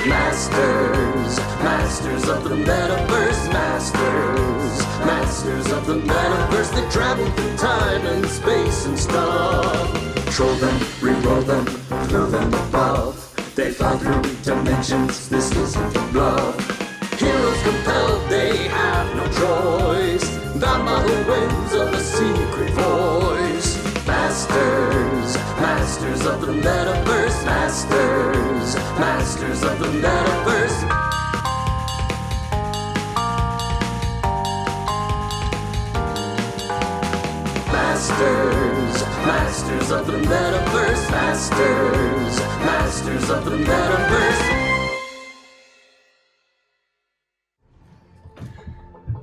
Masters of the Metaverse, Masters of the Metaverse. They travel through time and space and stuff. Troll them, re-roll them, throw them above. They fly through dimensions, this isn't a bluff. Heroes compelled, they have no choice. Bound by the winds of a secret voice. Masters of the Metaverse, Masters of the Metaverse. Masters of the Metaverse, Masters of the Metaverse.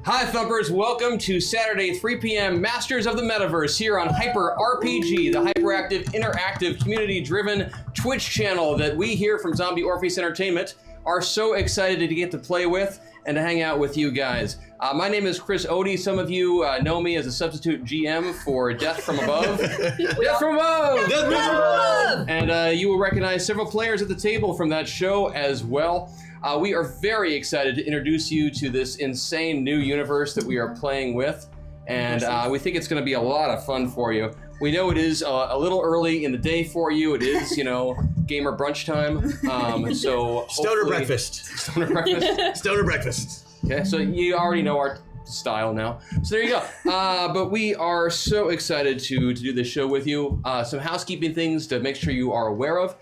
Hi Thumpers, welcome to Saturday 3 p.m. Masters of the Metaverse here on Hyper RPG, the hyperactive, interactive, community-driven Twitch channel that we here from Zombie Orpheus Entertainment are so excited to get to play with and to hang out with you guys. My name is Chris Ode. Some of you know me as a substitute GM for Death from Above. Death from Above! Death from Above! And you will recognize several players at the table from that show as well. We are very excited to introduce you to this insane new universe that we are playing with, and we think it's going to be a lot of fun for you. We know it is a little early in the day for you. It is, you know, gamer brunch time. So Stoner breakfast. Stoner breakfast. Stoner breakfast. Okay, so you already know our style now. So there you go. But we are so excited to do this show with you. Some housekeeping things to make sure you are aware of.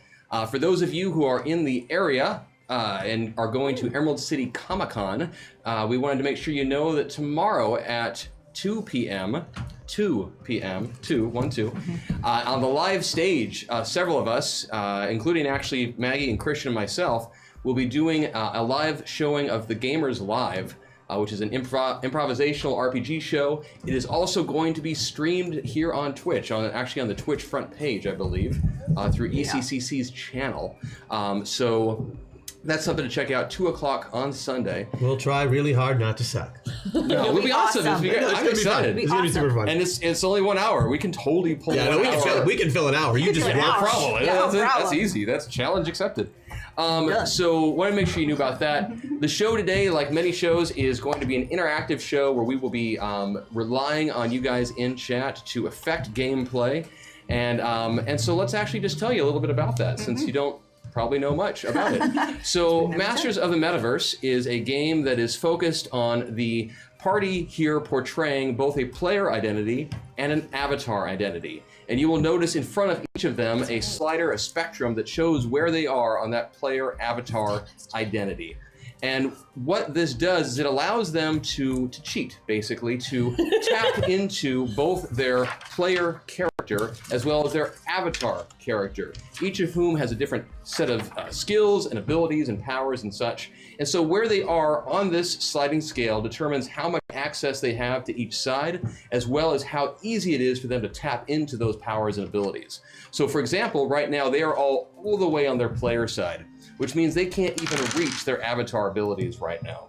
For those of you who are in the area, and are going to Emerald City Comic-Con, we wanted to make sure you know that tomorrow at 2 p.m. on the live stage, several of us, including actually Maggie and Christian and myself, will be doing a live showing of The Gamers Live, which is an improvisational RPG show. It is also going to be streamed here on Twitch, actually on the Twitch front page, I believe, through ECCC's channel. So that's something to check out, 2 o'clock on Sunday. We'll try really hard not to suck. No, it'll be awesome. I'm excited. It's going to be super fun. And it's only 1 hour. We can totally pull Yeah, no, we can fill an hour. You just no problem. Yeah, That's easy. That's challenge accepted. So want to make sure you knew about that. The show today, like many shows, is going to be an interactive show where we will be relying on you guys in chat to affect gameplay. And so let's actually just tell you a little bit about that, since you don't probably know much about it. So Masters of the Metaverse is a game that is focused on the party here portraying both a player identity and an avatar identity. And you will notice in front of each of them a slider, a spectrum that shows where they are on that player avatar identity. And what this does is it allows them to cheat, basically, to tap into both their player character as well as their avatar character, each of whom has a different set of skills and abilities and powers and such. And so where they are on this sliding scale determines how much access they have to each side, as well as how easy it is for them to tap into those powers and abilities. So for example, right now they are all the way on their player side, which means they can't even reach their avatar abilities right now.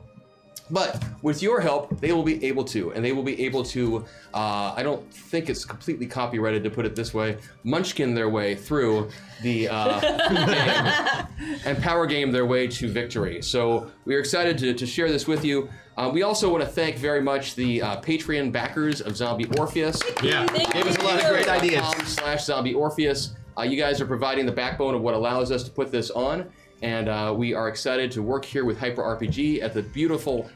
But with your help, they will be able to, and they will be able to, I don't think it's completely copyrighted to put it this way, munchkin their way through the game and power game their way to victory. So we are excited to share this with you. We also want to thank very much the Patreon backers of Zombie Orpheus. Yeah, gave us a lot of great ideas. /Zombie Orpheus. You guys are providing the backbone of what allows us to put this on. And we are excited to work here with Hyper RPG at the beautiful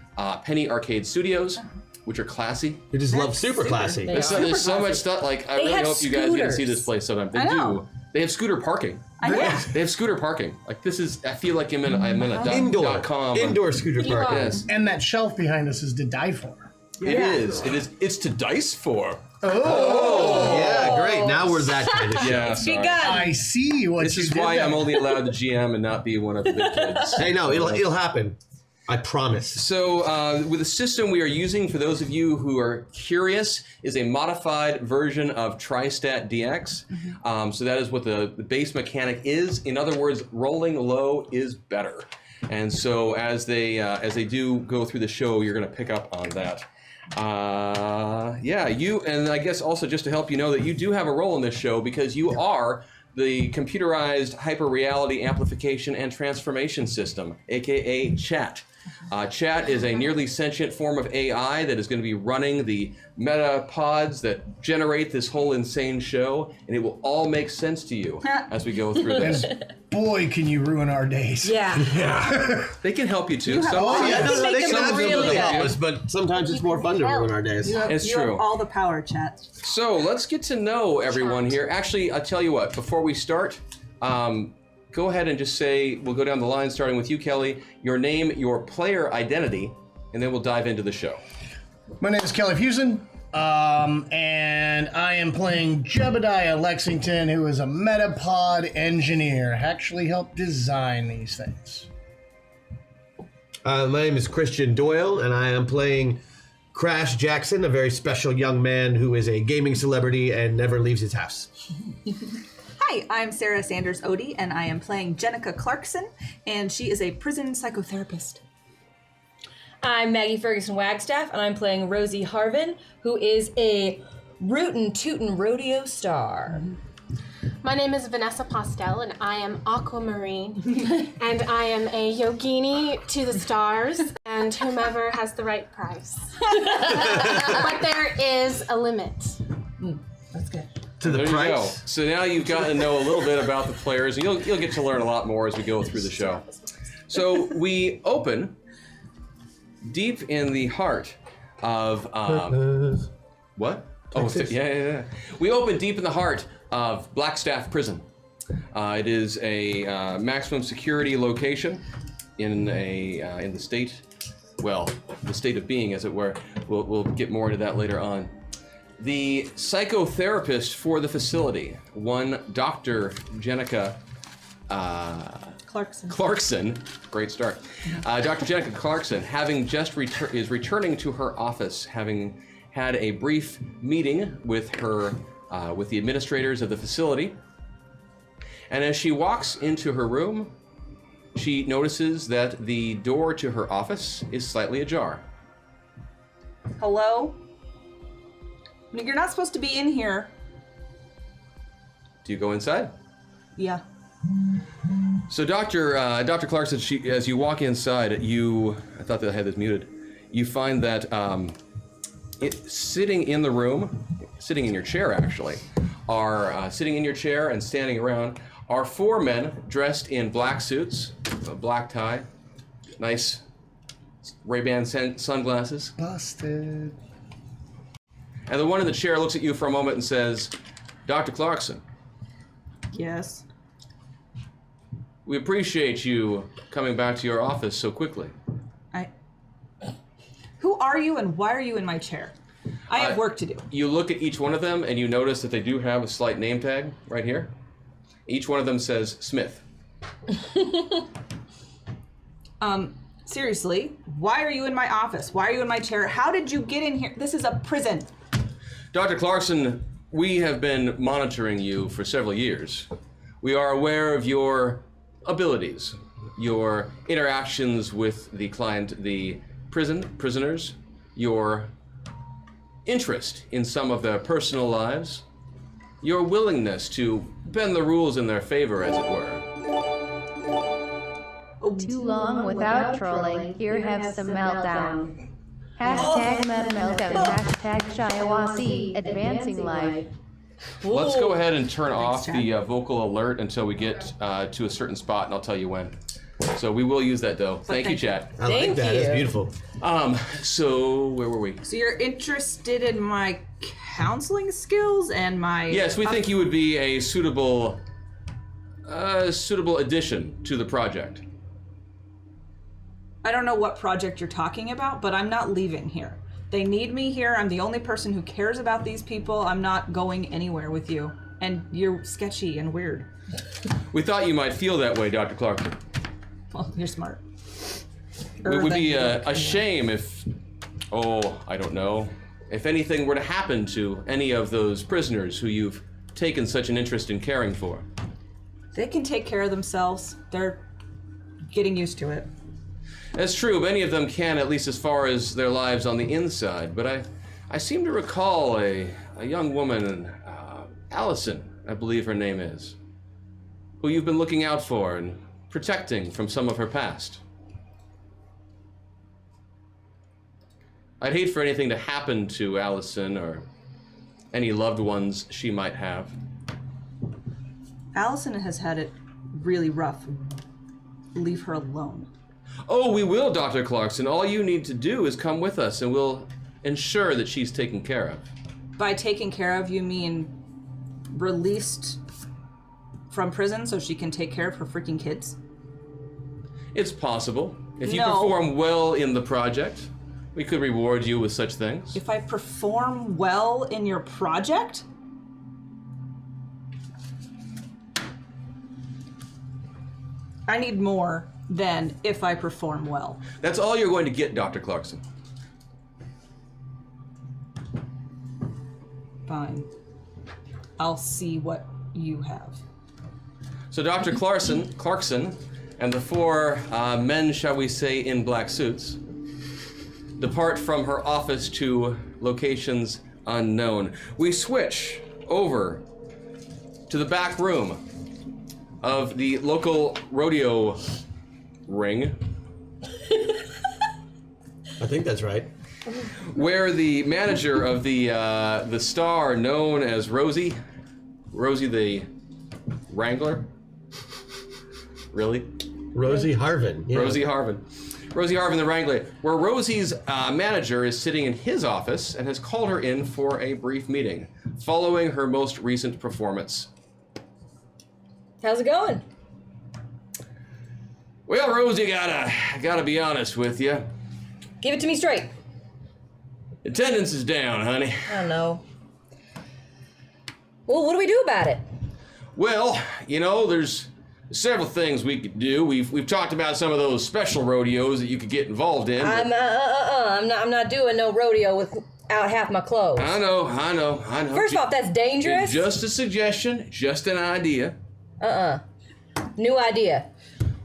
Penny Arcade Studios, which are classy. We just love super classy. There's so much stuff. Like, I really hope you guys get to see this place sometime. They do. They have scooter parking. They have scooter parking. Like, this is, I feel like I'm in a .com. Indoor scooter park. Yes. And that shelf behind us is to die for. It is. It's to dice for. Oh, yeah, great. Now we're that kind of show. Yeah, sorry. I see what This you is did why there. I'm only allowed to GM and not be one of the big kids. Hey, no, it'll happen. I promise. So with the system we are using, for those of you who are curious, is a modified version of Tristat DX. So that is what the base mechanic is. In other words, rolling low is better. And so as they do go through the show, you're going to pick up on that. Yeah, and I guess also just to help you know that you do have a role in this show because you are the computerized hyper-reality amplification and transformation system, aka CHAT. CHAT is a nearly sentient form of AI that is going to be running the meta pods that generate this whole insane show, and it will all make sense to you as we go through this. Boy, can you ruin our days. Yeah. They can help you too. You have all Yeah, the no, they can some of them absolutely really help good. us, but sometimes it's more fun to ruin our days. It's You true. have all the power, chat. So let's get to know everyone here. Actually, I'll tell you what, before we start, go ahead and just say, we'll go down the line starting with you, Kelly, your name, your player identity, and then we'll dive into the show. My name is Kelly Fusen, and I am playing Jebediah Lexington, who is a Metapod engineer. Actually helped design these things. My name is Christian Doyle, and I am playing Crash Jackson, a very special young man who is a gaming celebrity and never leaves his house. Hi, I'm Sarah Sanders-ODE, and I am playing Jenika Clarkson, and she is a prison psychotherapist. I'm Maggie Ferguson-WAGSTAFFE, and I'm playing Rosie Harvin, who is a rootin' tootin' rodeo star. My name is Vanessa POSTIL, and I am AQUAMARINE, and I am a yogini to the stars, and whomever has the right price. But there is a limit. That's good. To the There price. you go. So now you've gotten to know a little bit about the players, and you'll get to learn a lot more as we go through the show. So we open deep in the heart of what? Texas. Yeah. We open deep in the heart of Blackstaff Prison. It is a maximum security location in the state, well, the state of being, as it were. We'll get more into that later on. The psychotherapist for the facility, one Dr. Jenika Clarkson, great start. Dr. Jenika Clarkson, having just is returning to her office, having had a brief meeting with her, with the administrators of the facility. And as she walks into her room, she notices that the door to her office is slightly ajar. Hello? You're not supposed to be in here. Do you go inside? Yeah. So Dr. Clarkson, as you walk inside, I thought that I had this muted. You find that sitting in the room, sitting in your chair actually, sitting in your chair and standing around are four men dressed in black suits, a black tie, nice Ray-Ban sunglasses. Busted. And the one in the chair looks at you for a moment and says, Dr. Clarkson, Yes. we appreciate you coming back to your office so quickly. Who are you and why are you in my chair? I have work to do. You look at each one of them and you notice that they do have a slight name tag right here. Each one of them says Smith. Seriously, why are you in my office? Why are you in my chair? How did you get in here? This is a prison. Dr. Clarkson, we have been monitoring you for several years. We are aware of your abilities, your interactions with the prisoners, your interest in some of their personal lives, your willingness to bend the rules in their favor, as it were. Too long without trolling. Here have some meltdown. Hashtag meta meltdown. Hashtag Shiawasi. Advancing life. Let's go ahead and turn off the vocal alert until we get to a certain spot, and I'll tell you when. So we will use that, though. Thank you, chat. I like that. It's beautiful. So where were we? So you're interested in my counseling skills and my... Yes, we think you would be a suitable addition to the project. I don't know what project you're talking about, but I'm not leaving here. They need me here. I'm the only person who cares about these people. I'm not going anywhere with you. And you're sketchy and weird. We thought you might feel that way, Dr. Clarkson. Well, you're smart. It would be a shame if, I don't know, if anything were to happen to any of those prisoners who you've taken such an interest in caring for. They can take care of themselves. They're getting used to it. That's true. Many of them can, at least as far as their lives on the inside. But I seem to recall a young woman, Allison, I believe her name is. who you've been looking out for and protecting from some of her past. I'd hate for anything to happen to Allison or any loved ones she might have. Allison has had it really rough. Leave her alone. Oh, we will, Dr. Clarkson. All you need to do is come with us and we'll ensure that she's taken care of. By taken care of, you mean released from prison so she can take care of her freaking kids? It's possible. If you No. perform well in the project, we could reward you with such things. If I perform well in your project? I need more than if I perform well. That's all you're going to get, Dr. Clarkson. Fine. I'll see what you have. So Dr. Clarkson and the four men, shall we say, in black suits, depart from her office to locations unknown. We switch over to the back room of the local rodeo ring, I think that's right. where the manager of the star known as Rosie the Wrangler, really? Rosie Harvin. Yeah. Rosie Harvin the Wrangler, where Rosie's manager is sitting in his office and has called her in for a brief meeting following her most recent performance. How's it going? Well, Rosie, gotta be honest with you. Give it to me straight. Attendance is down, honey. I don't know. Well, what do we do about it? Well, you know, there's several things we could do. We've talked about some of those special rodeos that you could get involved in. I'm not doing no rodeo without half my clothes. I know. First off, that's dangerous. Just a suggestion, just an idea. New idea.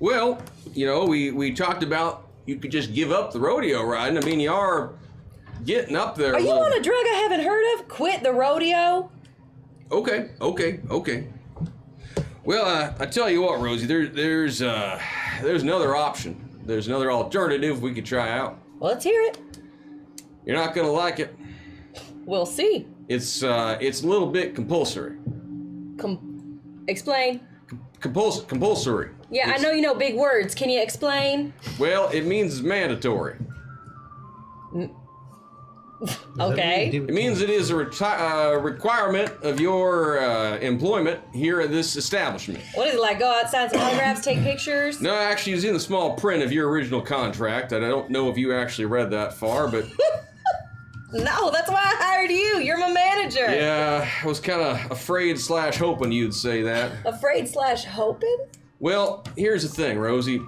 Well, you know, we talked about you could just give up the rodeo riding. I mean, you are getting up there. Are you on a drug I haven't heard of? Quit the rodeo? Okay. Well, I tell you what, Rosie, there's another option. There's another alternative we could try out. Well, let's hear it. You're not gonna like it. We'll see. It's a little bit compulsory. Explain. Compulsory. Yeah, I know you know big words. Can you explain? Well, it means it's mandatory. Okay. It means it is a requirement of your employment here at this establishment. What is it, like go outside some autographs, take pictures? No, actually, it's in the small print of your original contract. And I don't know if you actually read that far, but... No, that's why I hired you. You're my manager. Yeah, I was kind of afraid/hoping you'd say that. Afraid/hoping? Well, here's the thing, Rosie.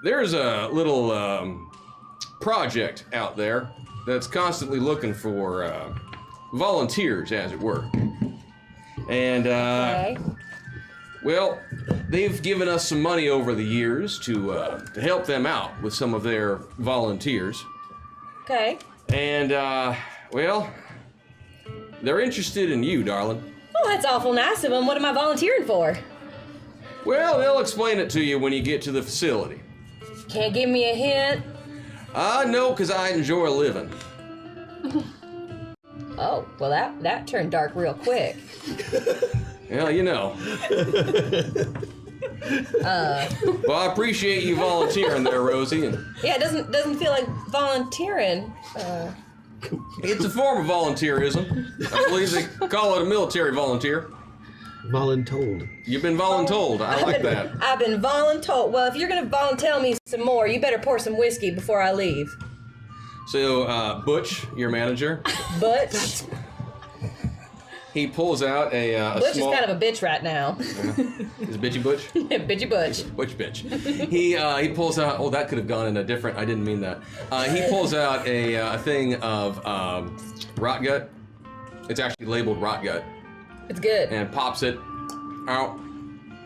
There's a little project out there that's constantly looking for volunteers, as it were. And, Okay. well, they've given us some money over the years to help them out with some of their volunteers. Okay. And, well, they're interested in you, darling. Oh, that's awful nice of them. What am I volunteering for? Well, they'll explain it to you when you get to the facility. Can't give me a hint? No, because I enjoy living. Oh, well that turned dark real quick. Well, you know. Well, I appreciate you volunteering there, Rosie. And Yeah, it doesn't feel like volunteering. it's a form of volunteerism. I believe they call it a military volunteer. Voluntold. You've been voluntold. I like that. I've been voluntold. Well, if you're gonna volunteer me some more, you better pour some whiskey before I leave. So, Butch, your manager, Butch. he pulls out a Butch small... is kind of a bitch right now. Is it Bitchy Butch? Bitchy Butch. Butch bitch. He pulls out... Oh, that could have gone in a different... I didn't mean that. He pulls out a thing of rot gut. It's actually labeled rot gut. It's good. And pops it out,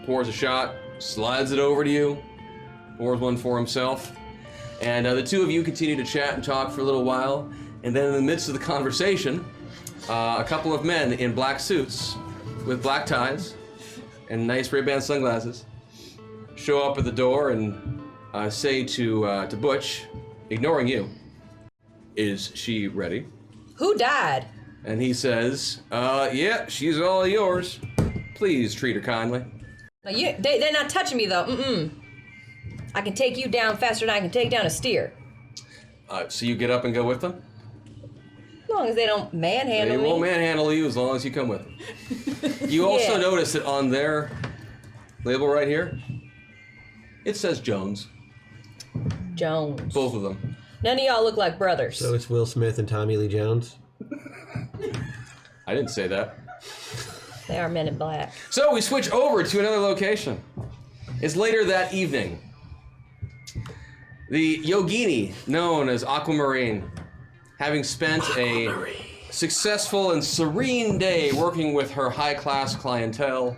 pours a shot, slides it over to you, pours one for himself. And the two of you continue to chat and talk for a little while. And then in the midst of the conversation, a couple of men in black suits with black ties and nice Ray-Ban sunglasses show up at the door and say to Butch, ignoring you, "Is she ready?" Who died? And he says, "Yeah, she's all yours. Please treat her kindly." No, they're not touching me though. I can take you down faster than I can take down a steer. So you get up and go with them? As long as they don't manhandle They me. won't manhandle you as long as you come with them. You also notice that on their label right here, it says Jones. Jones. Both of them. None of y'all look like brothers. So it's Will Smith and Tommy Lee Jones? I didn't say that. They are men in black. So we switch over to another location. It's later that evening. The yogini, known as Aquamarine, having spent a successful and serene day working with her high-class clientele,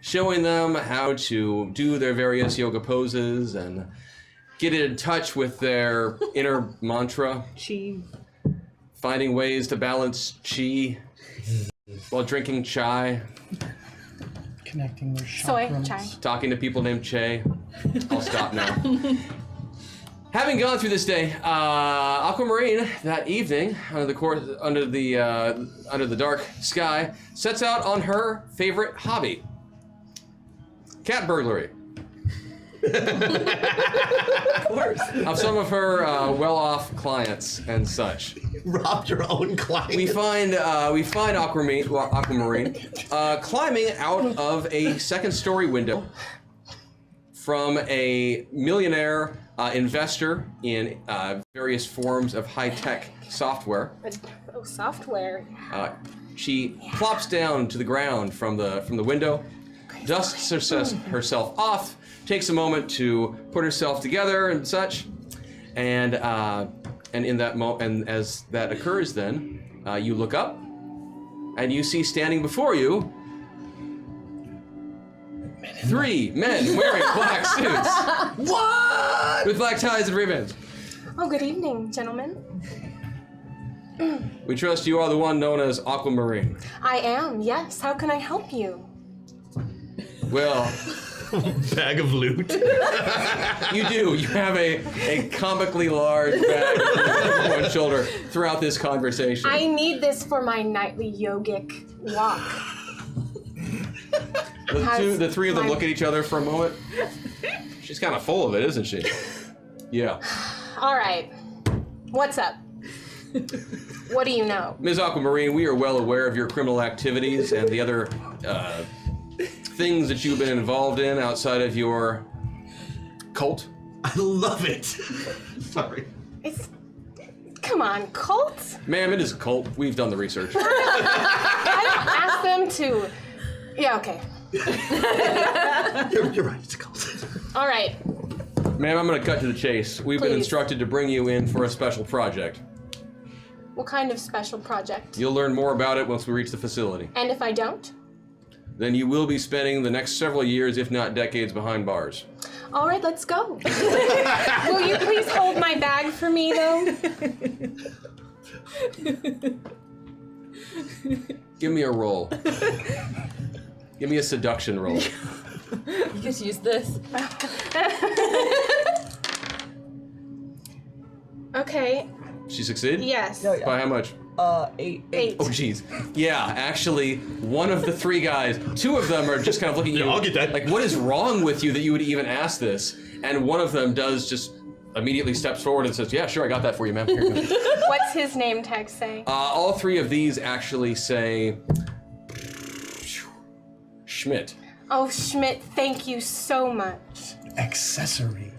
showing them how to do their various yoga poses and get in touch with their inner mantra, Chi. finding ways to balance chi while drinking chai, Connecting their Soy chakrams. chai. talking to people named Che. I'll stop now. Having gone through this day, Aquamarine that evening under the dark sky sets out on her favorite hobby: cat burglary. Of course. Of some of her well-off clients and such. Robbed your own client. We find Aquamarine climbing out of a second-story window from a millionaire investor in various forms of high-tech software. Oh, software. She plops down to the ground from the window, dusts herself off, takes a moment to put herself together and such, and in that and as that occurs, then you look up, and you see standing before you 3 men wearing black suits. What? With black ties and ribbons. Oh, good evening, gentlemen. We trust you are the one known as Aquamarine. I am, yes. How can I help you? Well, Bag of loot. you do. You have a comically large bag on one shoulder throughout this conversation. I need this for my nightly yogic walk. The three of them look at each other for a moment. She's kind of full of it, isn't she? Yeah. All right. What's up? What do you know? Ms. Aquamarine, we are well aware of your criminal activities and the other things that you've been involved in outside of your cult. I love it. Sorry. Come on, cult? Ma'am, it is a cult. We've done the research. I don't ask them to. Yeah, okay. You're right, it's a cult. All right. Ma'am, I'm going to cut to the chase. We've been Please. instructed to bring you in for a special project. What kind of special project? You'll learn more about it once we reach the facility. And if I don't? Then you will be spending the next several years, if not decades, behind bars. All right, let's go. Will you please hold my bag for me, though? Give me a roll. Give me a seduction roll. You just use this. Okay. She succeed? Yes. By how much? 8. 8. Oh, jeez. Yeah, actually, one of the 3 guys, 2 of them are just kind of looking at you. I'll get that. Like, what is wrong with you that you would even ask this? And one of them does just immediately steps forward and says, yeah, sure, I got that for you, ma'am. Here you go. What's his name tag say? All 3 of these actually say Schmidt. Oh, Schmidt, thank you so much. Accessory.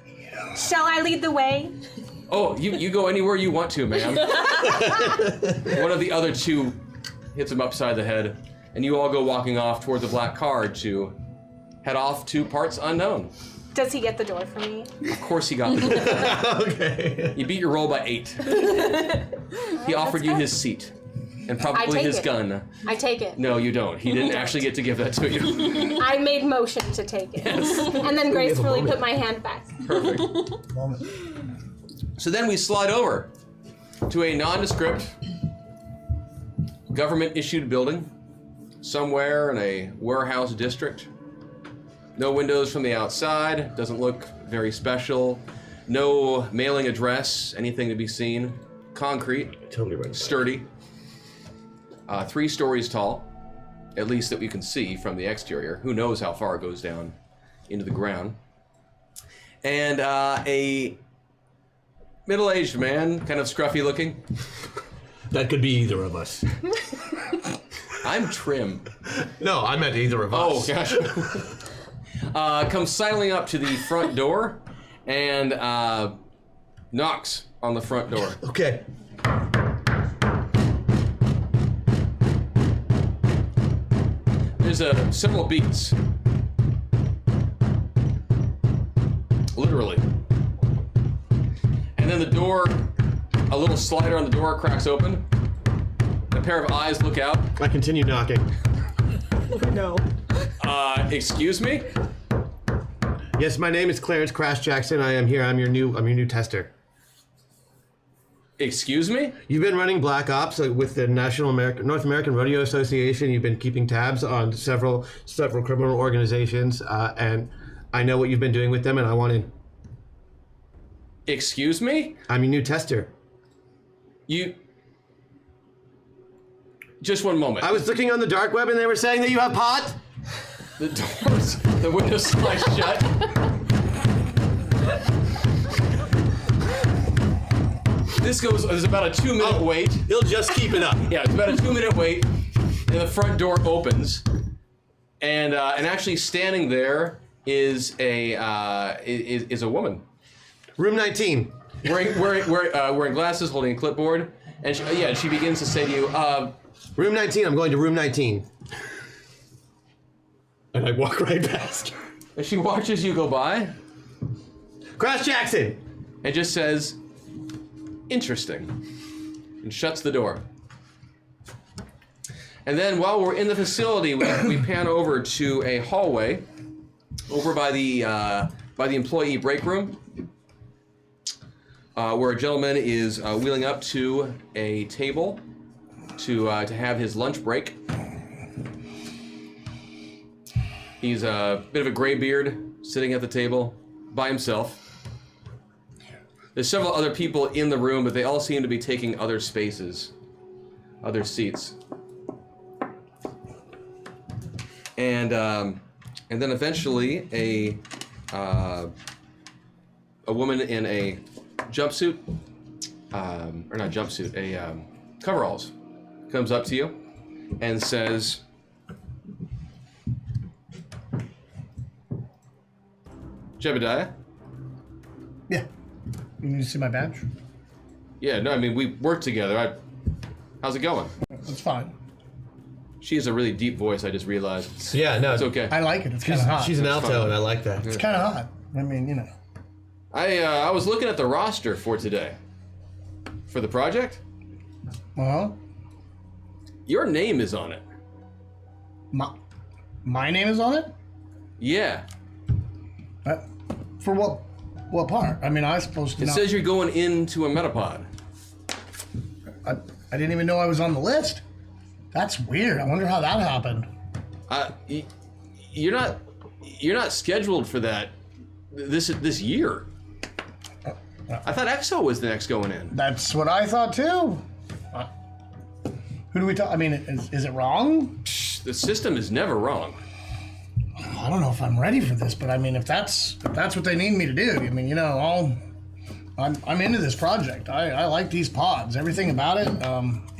Shall I lead the way? Oh, you go anywhere you want to, ma'am. One of the other 2 hits him upside the head, and you all go walking off toward the black car to head off to parts unknown. Does he get the door for me? Of course he got the door. Okay. You beat your roll by 8. He offered you his seat, and probably take his it. gun. I take it. No, you don't. He didn't actually get to give that to you. I made motion to take it. And then gracefully put my hand back. Perfect. Moment. So then we slide over to a nondescript government-issued building somewhere in a warehouse district. No windows from the outside. Doesn't look very special. No mailing address. Anything to be seen. Concrete. Totally right. Sturdy. 3 stories tall. At least that we can see from the exterior. Who knows how far it goes down into the ground. And a middle-aged man, kind of scruffy looking. That could be either of us. I'm trim. No, I meant either of us. Oh, gosh. Comes sidling up to the front door and knocks on the front door. Okay. There's several beats. Literally. And then the door, a little slider on the door cracks open. A pair of eyes look out. I continue knocking. No. Excuse me? Yes, my name is Clarence Crash Jackson. I am here. I'm your new tester. Excuse me? You've been running Black Ops with the North American Rodeo Association. You've been keeping tabs on several criminal organizations, and I know what you've been doing with them, and I want to... Excuse me? I'm your new tester. You... Just one moment. I was looking on the dark web, and they were saying that you have pot? The doors, the windows slide shut. There's about a 2-minute wait. He'll just keep it up. Yeah, it's about a 2-minute wait, and the front door opens, and actually standing there is a woman. Room 19. Wearing glasses, holding a clipboard, and she begins to say to you, Room 19, I'm going to room 19. And I walk right past her. And she watches you go by. Crash Jackson! And just says, interesting. And shuts the door. And then while we're in the facility, we pan over to a hallway over by the employee break room, where a gentleman is wheeling up to a table to have his lunch break. He's a bit of a gray beard, sitting at the table by himself. There's several other people in the room, but they all seem to be taking other spaces, other seats. And then eventually a woman in a jumpsuit, or not jumpsuit, coveralls, comes up to you and says, Jebediah? Yeah. You need to see my badge? Yeah, no, I mean, we work together. How's it going? That's fine. She has a really deep voice, I just realized. Yeah, no. It's okay. I like it. It's kind of hot. She's an alto, and I like that. It's kind of hot. I mean, you know. I was looking at the roster for today. For the project? Well, Your name is on it. my name is on it? Yeah. For what part? I mean, I was supposed to It know. says you're going into a metapod. I didn't even know I was on the list. That's weird. I wonder how that happened. You're not scheduled for that this year. I thought EXO was the next going in. That's what I thought too. Who do we talk? I mean, is it wrong? The system is never wrong. I don't know if I'm ready for this, but I mean, if that's what they need me to do, I mean, you know, I'm into this project. I like these pods, everything about it.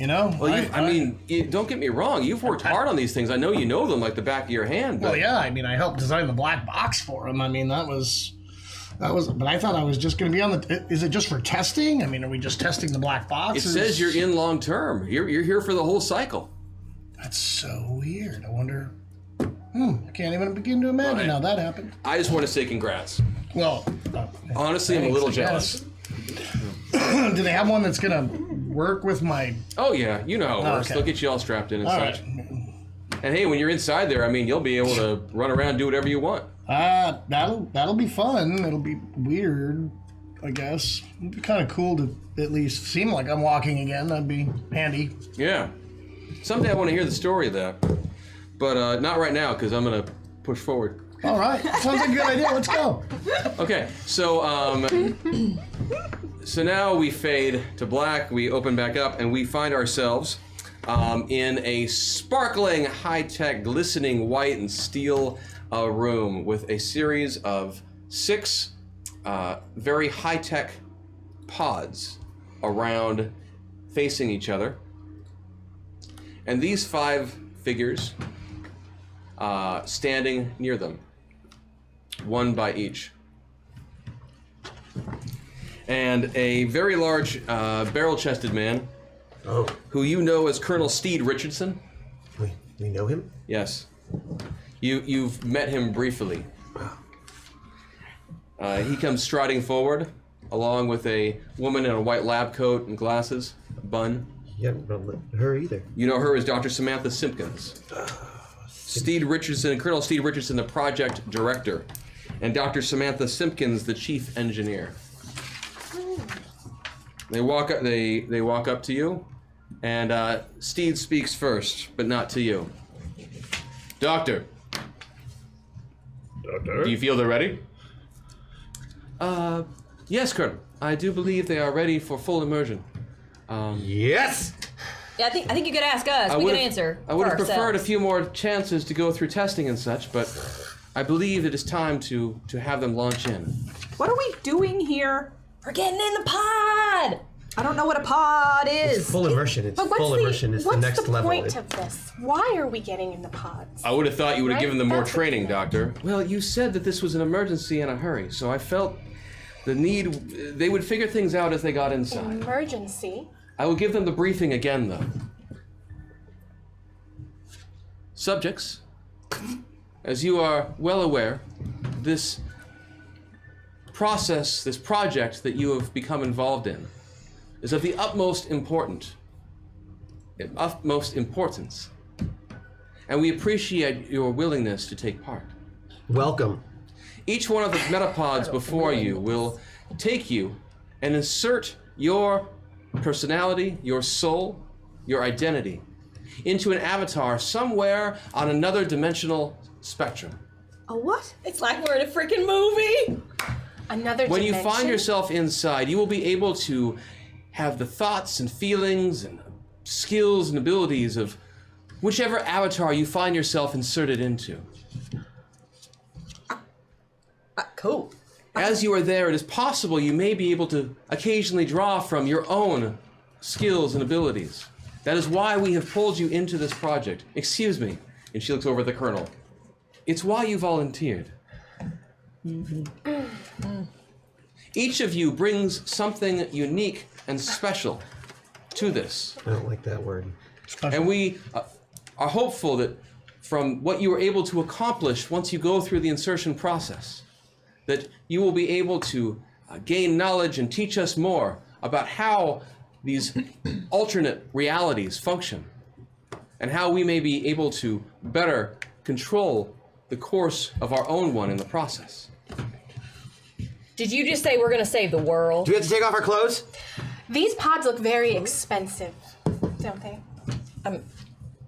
You know. Well, don't get me wrong. You've worked hard on these things. I know you know them like the back of your hand. But Well, yeah. I mean, I helped design the black box for them. I mean, that was. But I thought I was just going to be on the. Is it just for testing? I mean, are we just testing the black it boxes? says you're in long term. You're here for the whole cycle. That's so weird. I wonder. I can't even begin to imagine how that happened. I just want to say congrats. Well, Honestly, I'm a little jealous. Do they have one that's gonna work with my? Oh yeah, you know how it works. okay. They'll get you all strapped in and All such. right. And hey, when you're inside there, I mean, you'll be able to run around and do whatever you want. That'll be fun. It'll be weird, I guess. It'd be kind of cool to at least seem like I'm walking again. That'd be handy. Yeah. Someday I want to hear the story of that. But not right now, because I'm going to push forward. All right, sounds like a good idea. Let's go. Okay, so so now we fade to black. We open back up, and we find ourselves in a sparkling, high-tech, glistening white and steel room with a series of 6 very high-tech pods around, facing each other, and these 5 figures standing near them, one by each. And a very large barrel-chested man, who you know as Colonel Steed Richardson. We know him? Yes. You've met him briefly. He comes striding forward, along with a woman in a white lab coat and glasses, a bun. Yeah, don't know her either. You know her as Dr. Samantha Simpkins. Steed Richardson, Colonel Steed Richardson, the project director, and Dr. Samantha Simpkins, the chief engineer. They walk up. They walk up to you, and Steed speaks first, but not to you. Doctor. Do you feel they're ready? Yes, Colonel. I do believe they are ready for full immersion. Yes! Yeah, I think you could ask us. We can answer. I would have for preferred a ourselves. few more chances to go through testing and such, but I believe it is time to have them launch in. What are we doing here? We're getting in the pod. I don't know what a pod is. It's full immersion. It's But what's full immersion. It's the what's next the level. point of this? Why are we getting in the pods? I would have thought you would have Right? given them more That's what training, you said. Doctor. Well, you said that this was an emergency in a hurry, so I felt the need. They would figure things out as they got inside. Emergency. I will give them the briefing again, though. Subjects, as you are well aware, this process, this project that you have become involved in, is of the utmost importance. And we appreciate your willingness to take part. Welcome. Each one of the metapods before you will take you and insert your personality, your soul, your identity into an avatar somewhere on another dimensional spectrum. A what? It's like we're in a freaking movie. Another When you dimension? find yourself inside, you will be able to have the thoughts and feelings and skills and abilities of whichever avatar you find yourself inserted into. Cool. As you are there, it is possible you may be able to occasionally draw from your own skills and abilities. That is why we have pulled you into this project. Excuse me. And she looks over at the Colonel. It's why you volunteered. Each of you brings something unique and special to this. I don't like that word. And we are hopeful that from what you were able to accomplish once you go through the insertion process, that you will be able to gain knowledge and teach us more about how these alternate realities function and how we may be able to better control the course of our own one in the process. Did you just say we're gonna save the world? Do we have to take off our clothes? These pods look very expensive, don't they?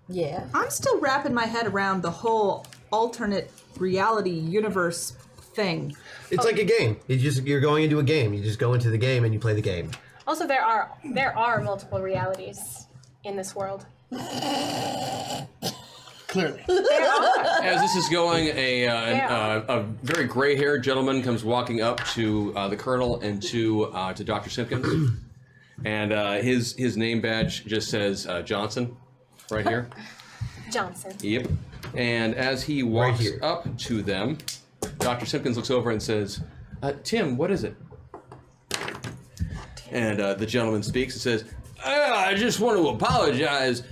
Yeah. I'm still wrapping my head around the whole alternate reality universe thing. It's like a game. You're going into a game. You just go into the game and you play the game. Also, there are multiple realities in this world. Clearly. There are. As this is going, a very gray-haired gentleman comes walking up to the Colonel and to Dr. Simpkins, and his name badge just says Johnson, right here. Johnson. Yep. And as he walks here. up to them, Dr. Simpkins looks over and says, Tim, what is it? And the gentleman speaks and says, I just want to apologize.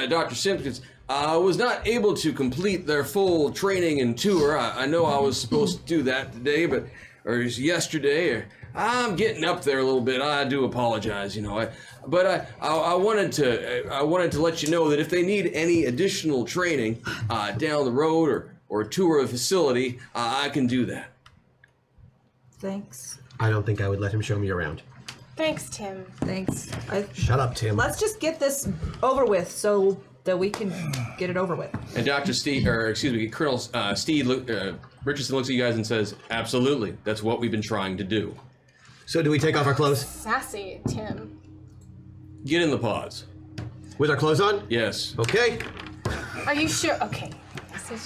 Dr. Simpkins. I was not able to complete their full training and tour. I know I was supposed to do that today, or yesterday. I'm getting up there a little bit. I do apologize, But I wanted to let you know that if they need any additional training down the road or a tour of a facility, I can do that. Thanks. I don't think I would let him show me around. Thanks, Tim. Thanks. Shut up, Tim. Let's just get this over with so that we can get it over with. And Dr. Steed, or excuse me, Colonel Steed Richardson looks at you guys and says, "Absolutely, that's what we've been trying to do." So do we take off our clothes? Sassy, Tim. Get in the pods. With our clothes on? Yes. Okay. Are you sure? Okay.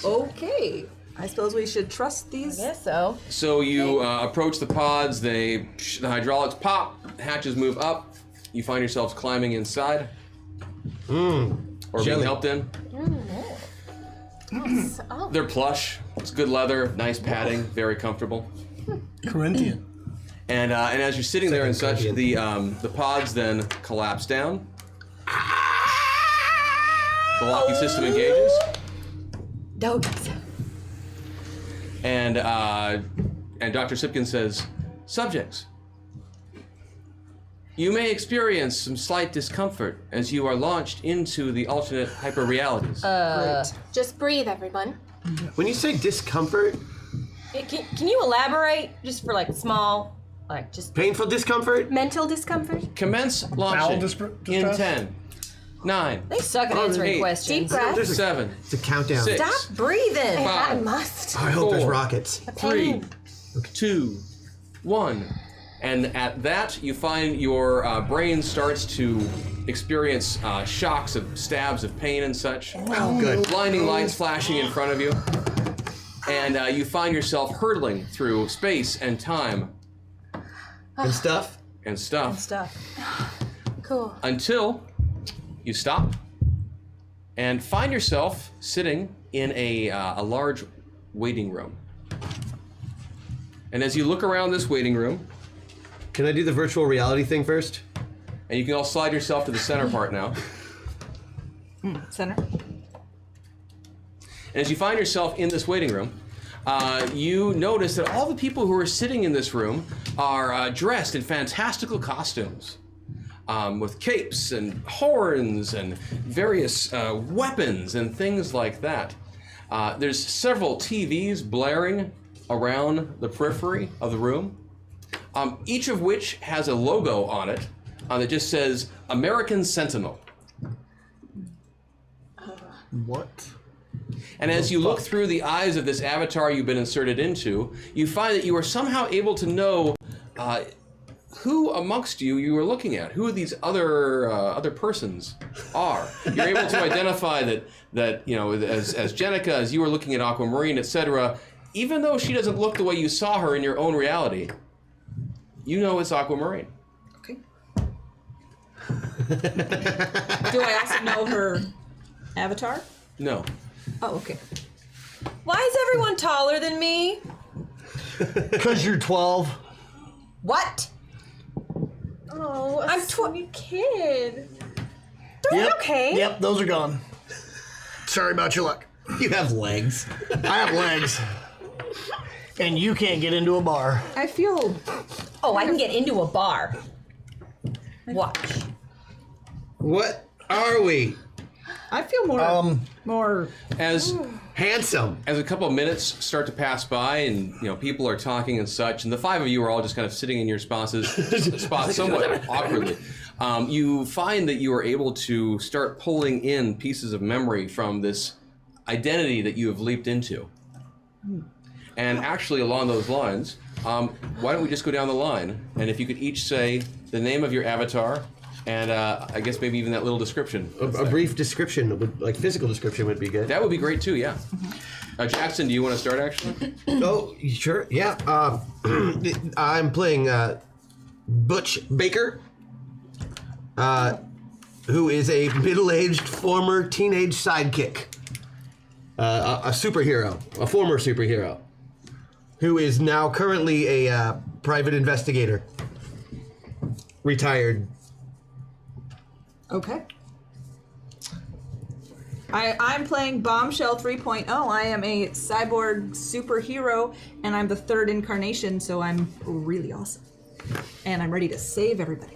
Okay. I suppose we should trust these. Guess so. So you approach the pods. The hydraulics pop. Hatches move up. You find yourselves climbing inside. Or being Jelly. helped in. Oh. They're plush. It's good leather, nice padding, very comfortable. Corinthian. And as you're sitting there and such, Corinthian. the pods then collapse down. The locking system engages. Dogs. And Dr. Sipkin says, "Subjects, you may experience some slight discomfort as you are launched into the alternate hyper-realities." Great. Just breathe, everyone. When you say discomfort, Can you elaborate just for like small, like just painful discomfort? Mental discomfort. Commence Bowel launching distress? in 10, 9, they suck at answering 8, questions. Deep breath. 7, It's a countdown. 6, Stop breathing. I 5, must. I hope there's 4, rockets. 3, 2, 1. And at that, you find your brain starts to experience shocks of stabs of pain and such. Oh, good. Blinding lights flashing in front of you. And you find yourself hurtling through space and time And stuff? and stuff Stuff. Cool. until you stop and find yourself sitting in a large waiting room. And as you look around this waiting room, Can I do the virtual reality thing first? and you can all slide yourself to the center part now. Center. And as you find yourself in this waiting room, you notice that all the people who are sitting in this room are dressed in fantastical costumes, with capes and horns and various weapons and things like that. There's several TVs blaring around the periphery of the room, each of which has a logo on it that just says American Sentinel. What? And as you look through the eyes of this avatar you've been inserted into, you find that you are somehow able to know who amongst you are looking at, who these other persons are. You're able to identify that you know, as JENIKA, as you were looking at AQUAMARINE, etc. Even though she doesn't look the way you saw her in your own reality, you know it's AQUAMARINE. Okay. Do I also know her avatar? No. Oh, okay. Why is everyone taller than me? Because you're 12. What? Oh, I'm sweet kid. Yep. Okay. Yep, those are gone. Sorry about your luck. You have legs. I have legs. And you can't get into a bar. I feel. Oh, I can get into a bar. Watch. What are we? I feel more. As Handsome. As a couple of minutes start to pass by, and people are talking and such, and the five of you are all just kind of sitting in your spots somewhat awkwardly, you find that you are able to start pulling in pieces of memory from this identity that you have leaped into. And actually, along those lines, why don't we just go down the line, and if you could each say the name of your avatar, and I guess maybe even that little description. A brief description, like physical description, would be good. That would be great too, yeah. Jackson, do you want to start actually? Oh, sure, yeah. I'm playing Butch Baker, who is a middle-aged former teenage sidekick, a superhero, a former superhero, who is now currently a private investigator, retired. Okay. I'm playing Bombshell 3.0. I am a cyborg superhero, and I'm the third incarnation, so I'm really awesome. And I'm ready to save everybody.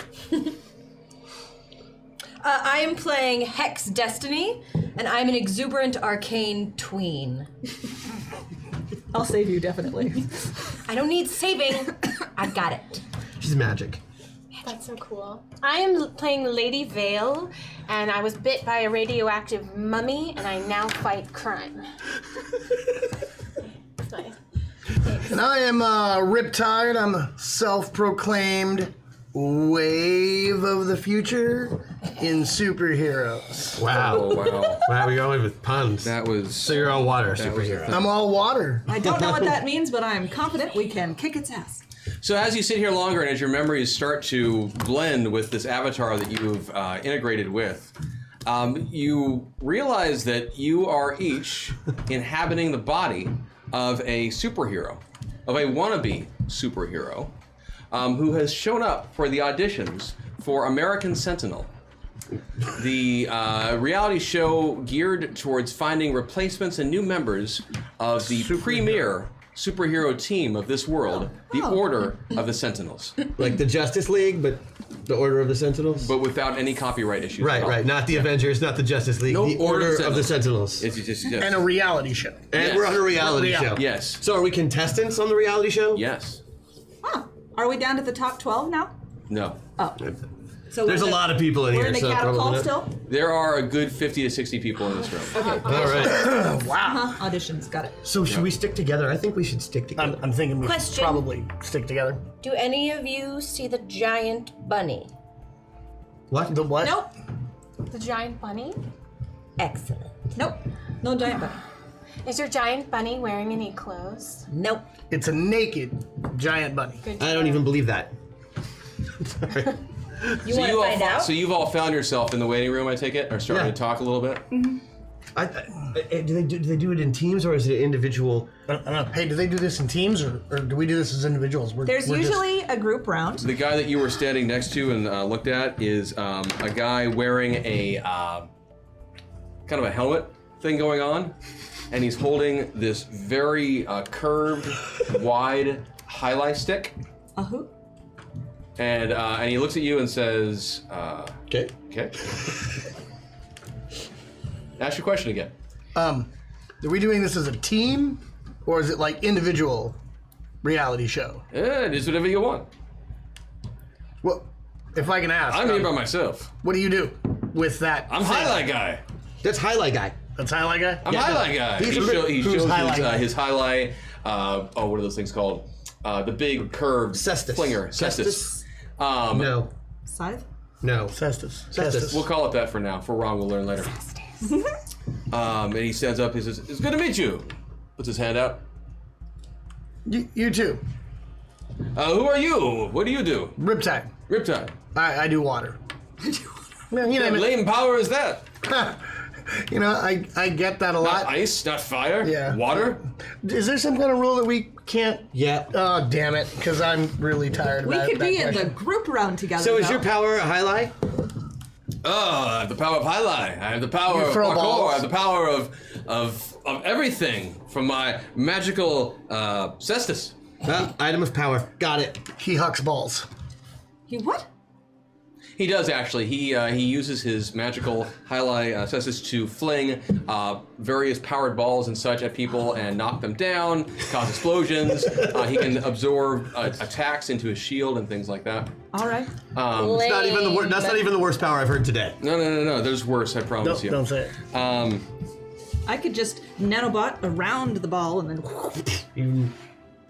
I am playing Hex Destiny, and I'm an exuberant arcane tween. I'll save you, definitely. I don't need saving. I've got it. She's magic. That's so cool. I am playing Lady Vale, and I was bit by a radioactive mummy, and I now fight crime. That's nice. And I am Riptide. I'm a self-proclaimed wave of the future in superheroes. Wow. Oh, wow. Wow, we're going with puns. That was... So you're all water was superhero. I'm all water. I don't know what that means, but I'm confident we can kick its ass. So as you sit here longer and as your memories start to blend with this avatar that you've integrated with, you realize that you are each inhabiting the body of a superhero, of a wannabe superhero, who has shown up for the auditions for American Sentinel, the reality show geared towards finding replacements and new members of the premier superhero team of this world, the Order of the Sentinels. Like the Justice League, but the Order of the Sentinels? But without any copyright issues. Right, right. Not the Avengers, not the Justice League. No, the Order of the Sentinels. It's just, And a reality show. And we're on a reality show. Yes. So are we contestants on the reality show? Yes. Huh. Are we down to the top 12 now? No. Oh. So There's a lot of people in we're here. in the so cattle probably call not. still? There are a good 50 to 60 people in this room. Okay. All right. Wow. Auditions, got it. So should we stick together? I think we should stick together. I'm thinking we should Question. probably stick together. Do any of you see the giant bunny? What? The what? Nope. The giant bunny? Excellent. Nope. No giant bunny. Is your giant bunny wearing any clothes? Nope. It's a naked giant bunny. Good I don't even believe that. You want to find out? So you've all found yourself in the waiting room, I take it, or starting Yeah. to talk a little bit. Do they do it in teams or is it individual? I don't know. Hey, do they do this in teams or do we do this as individuals? There's we're usually a group round. The guy that you were standing next to and looked at is a guy wearing a kind of a helmet thing going on, and he's holding this very curved, wide highlight stick. Who? And he looks at you and says, Okay. "Okay." Ask your question again. Are we doing this as a team or is it like individual reality show? It is whatever you want. Well, if I can ask, I'm here by myself. what do you do with that? I'm thing? highlight guy. That's highlight guy. That's highlight guy? I'm highlight guy. He's He who's shows highlight guy? his highlight. What are those things called? The big curved Cestus. flinger. Cestus. No. Scythe? No. Cestus. Cestus. We'll call it that for now. If we're wrong, we'll learn later. And he stands up. He says, "It's good to meet you." Puts his hand out. You too. Who are you? What do you do? Riptide. Riptide. I do water. Well, you What know, lame power is that? you know, I get that a Not lot. ice, not fire. Yeah. Water. Is there some kind of rule that we can't? Yeah. Oh, damn it! Because I'm really tired of We that. could be that in the question. group round together. So is though. your power a highlight? Oh, I have the power of highlight. I have the power You of throw parkour. balls. I have the power of everything from my magical cestus. Item of power. Got it. He hucks balls. You what? He does actually. He uses his magical highlight cestus to fling various powered balls and such at people and knock them down, cause explosions. He can absorb attacks into his shield and things like that. All right. It's not even the that's not even the worst power I've heard today. No. There's worse. I promise you. Don't say it. I could just nanobot around the ball and then.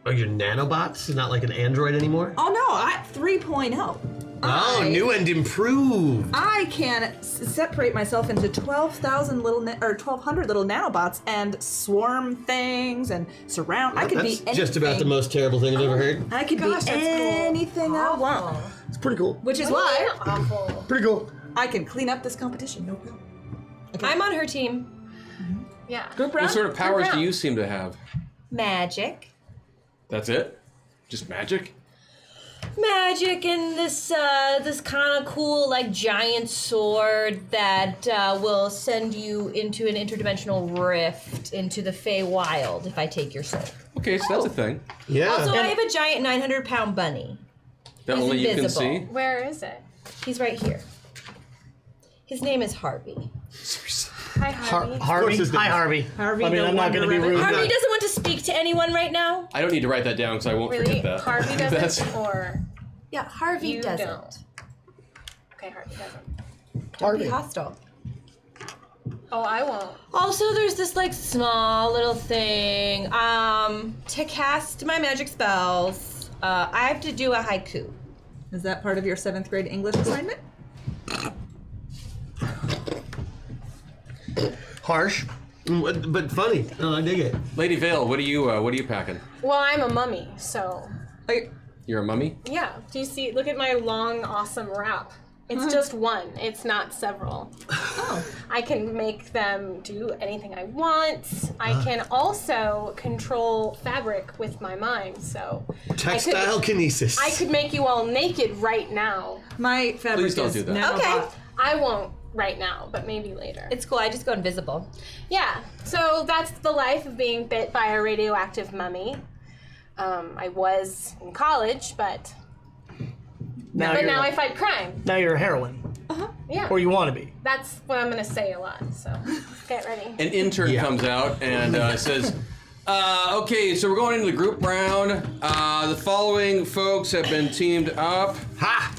Are your nanobots not like an android anymore? Oh no! 3.0. Oh, new and improved. I can separate myself into 12,000 little or 1,200 little nanobots and swarm things and surround. I could That's be anything. just about the most terrible thing I've ever heard. I could Gosh, be that's cool. anything I want, It's pretty cool. which is why Awful. Pretty cool. I can clean up this competition. No problem. I'm on her team. Yeah. Group round. What sort of powers do round. you seem to have? Magic. That's it? Just magic? Magic and this this kind of cool like giant sword that will send you into an interdimensional rift into the Feywild if I take your soul. Okay, so that's a thing. Yeah. Also, I have a giant 900-pound bunny. That He's only you can invisible. see. Where is it? He's right here. His name is Harvey. Hi, Harvey. Harvey. his name Hi, is- Harvey. Harvey, I mean, no I'm not going to be wonder rude. rabbit. Harvey doesn't want to speak to anyone right now. I don't need to write that down because I won't Really? forget that. Harvey That's- doesn't or Yeah, Harvey you doesn't. don't. Okay, Harvey doesn't. Don't be hostile. Oh, I won't. Also, there's this like small little thing. To cast my magic spells, I have to do a haiku. Is that part of your 7th grade English assignment? Harsh. But funny. Oh, I dig it. Lady Vale, what are you packing? Well, I'm a mummy, so You're a mummy? yeah. Do you see? Look at my long, awesome wrap. It's just one. It's not several. Oh. I can make them do anything I want. I can also control fabric with my mind, so Textile kinesis. I could make you all naked right now. My fabric Please don't is do that. now Okay. hot. I won't right now, but maybe later. It's cool. I just go invisible. Yeah, so that's the life of being bit by a radioactive mummy. I was in college, but Now I fight crime. Now you're a heroine. Yeah, Or you want to be. that's what I'm gonna say a lot. So get ready. An intern comes out and says, okay, so we're going into the group round. The following folks have been teamed up. Ha!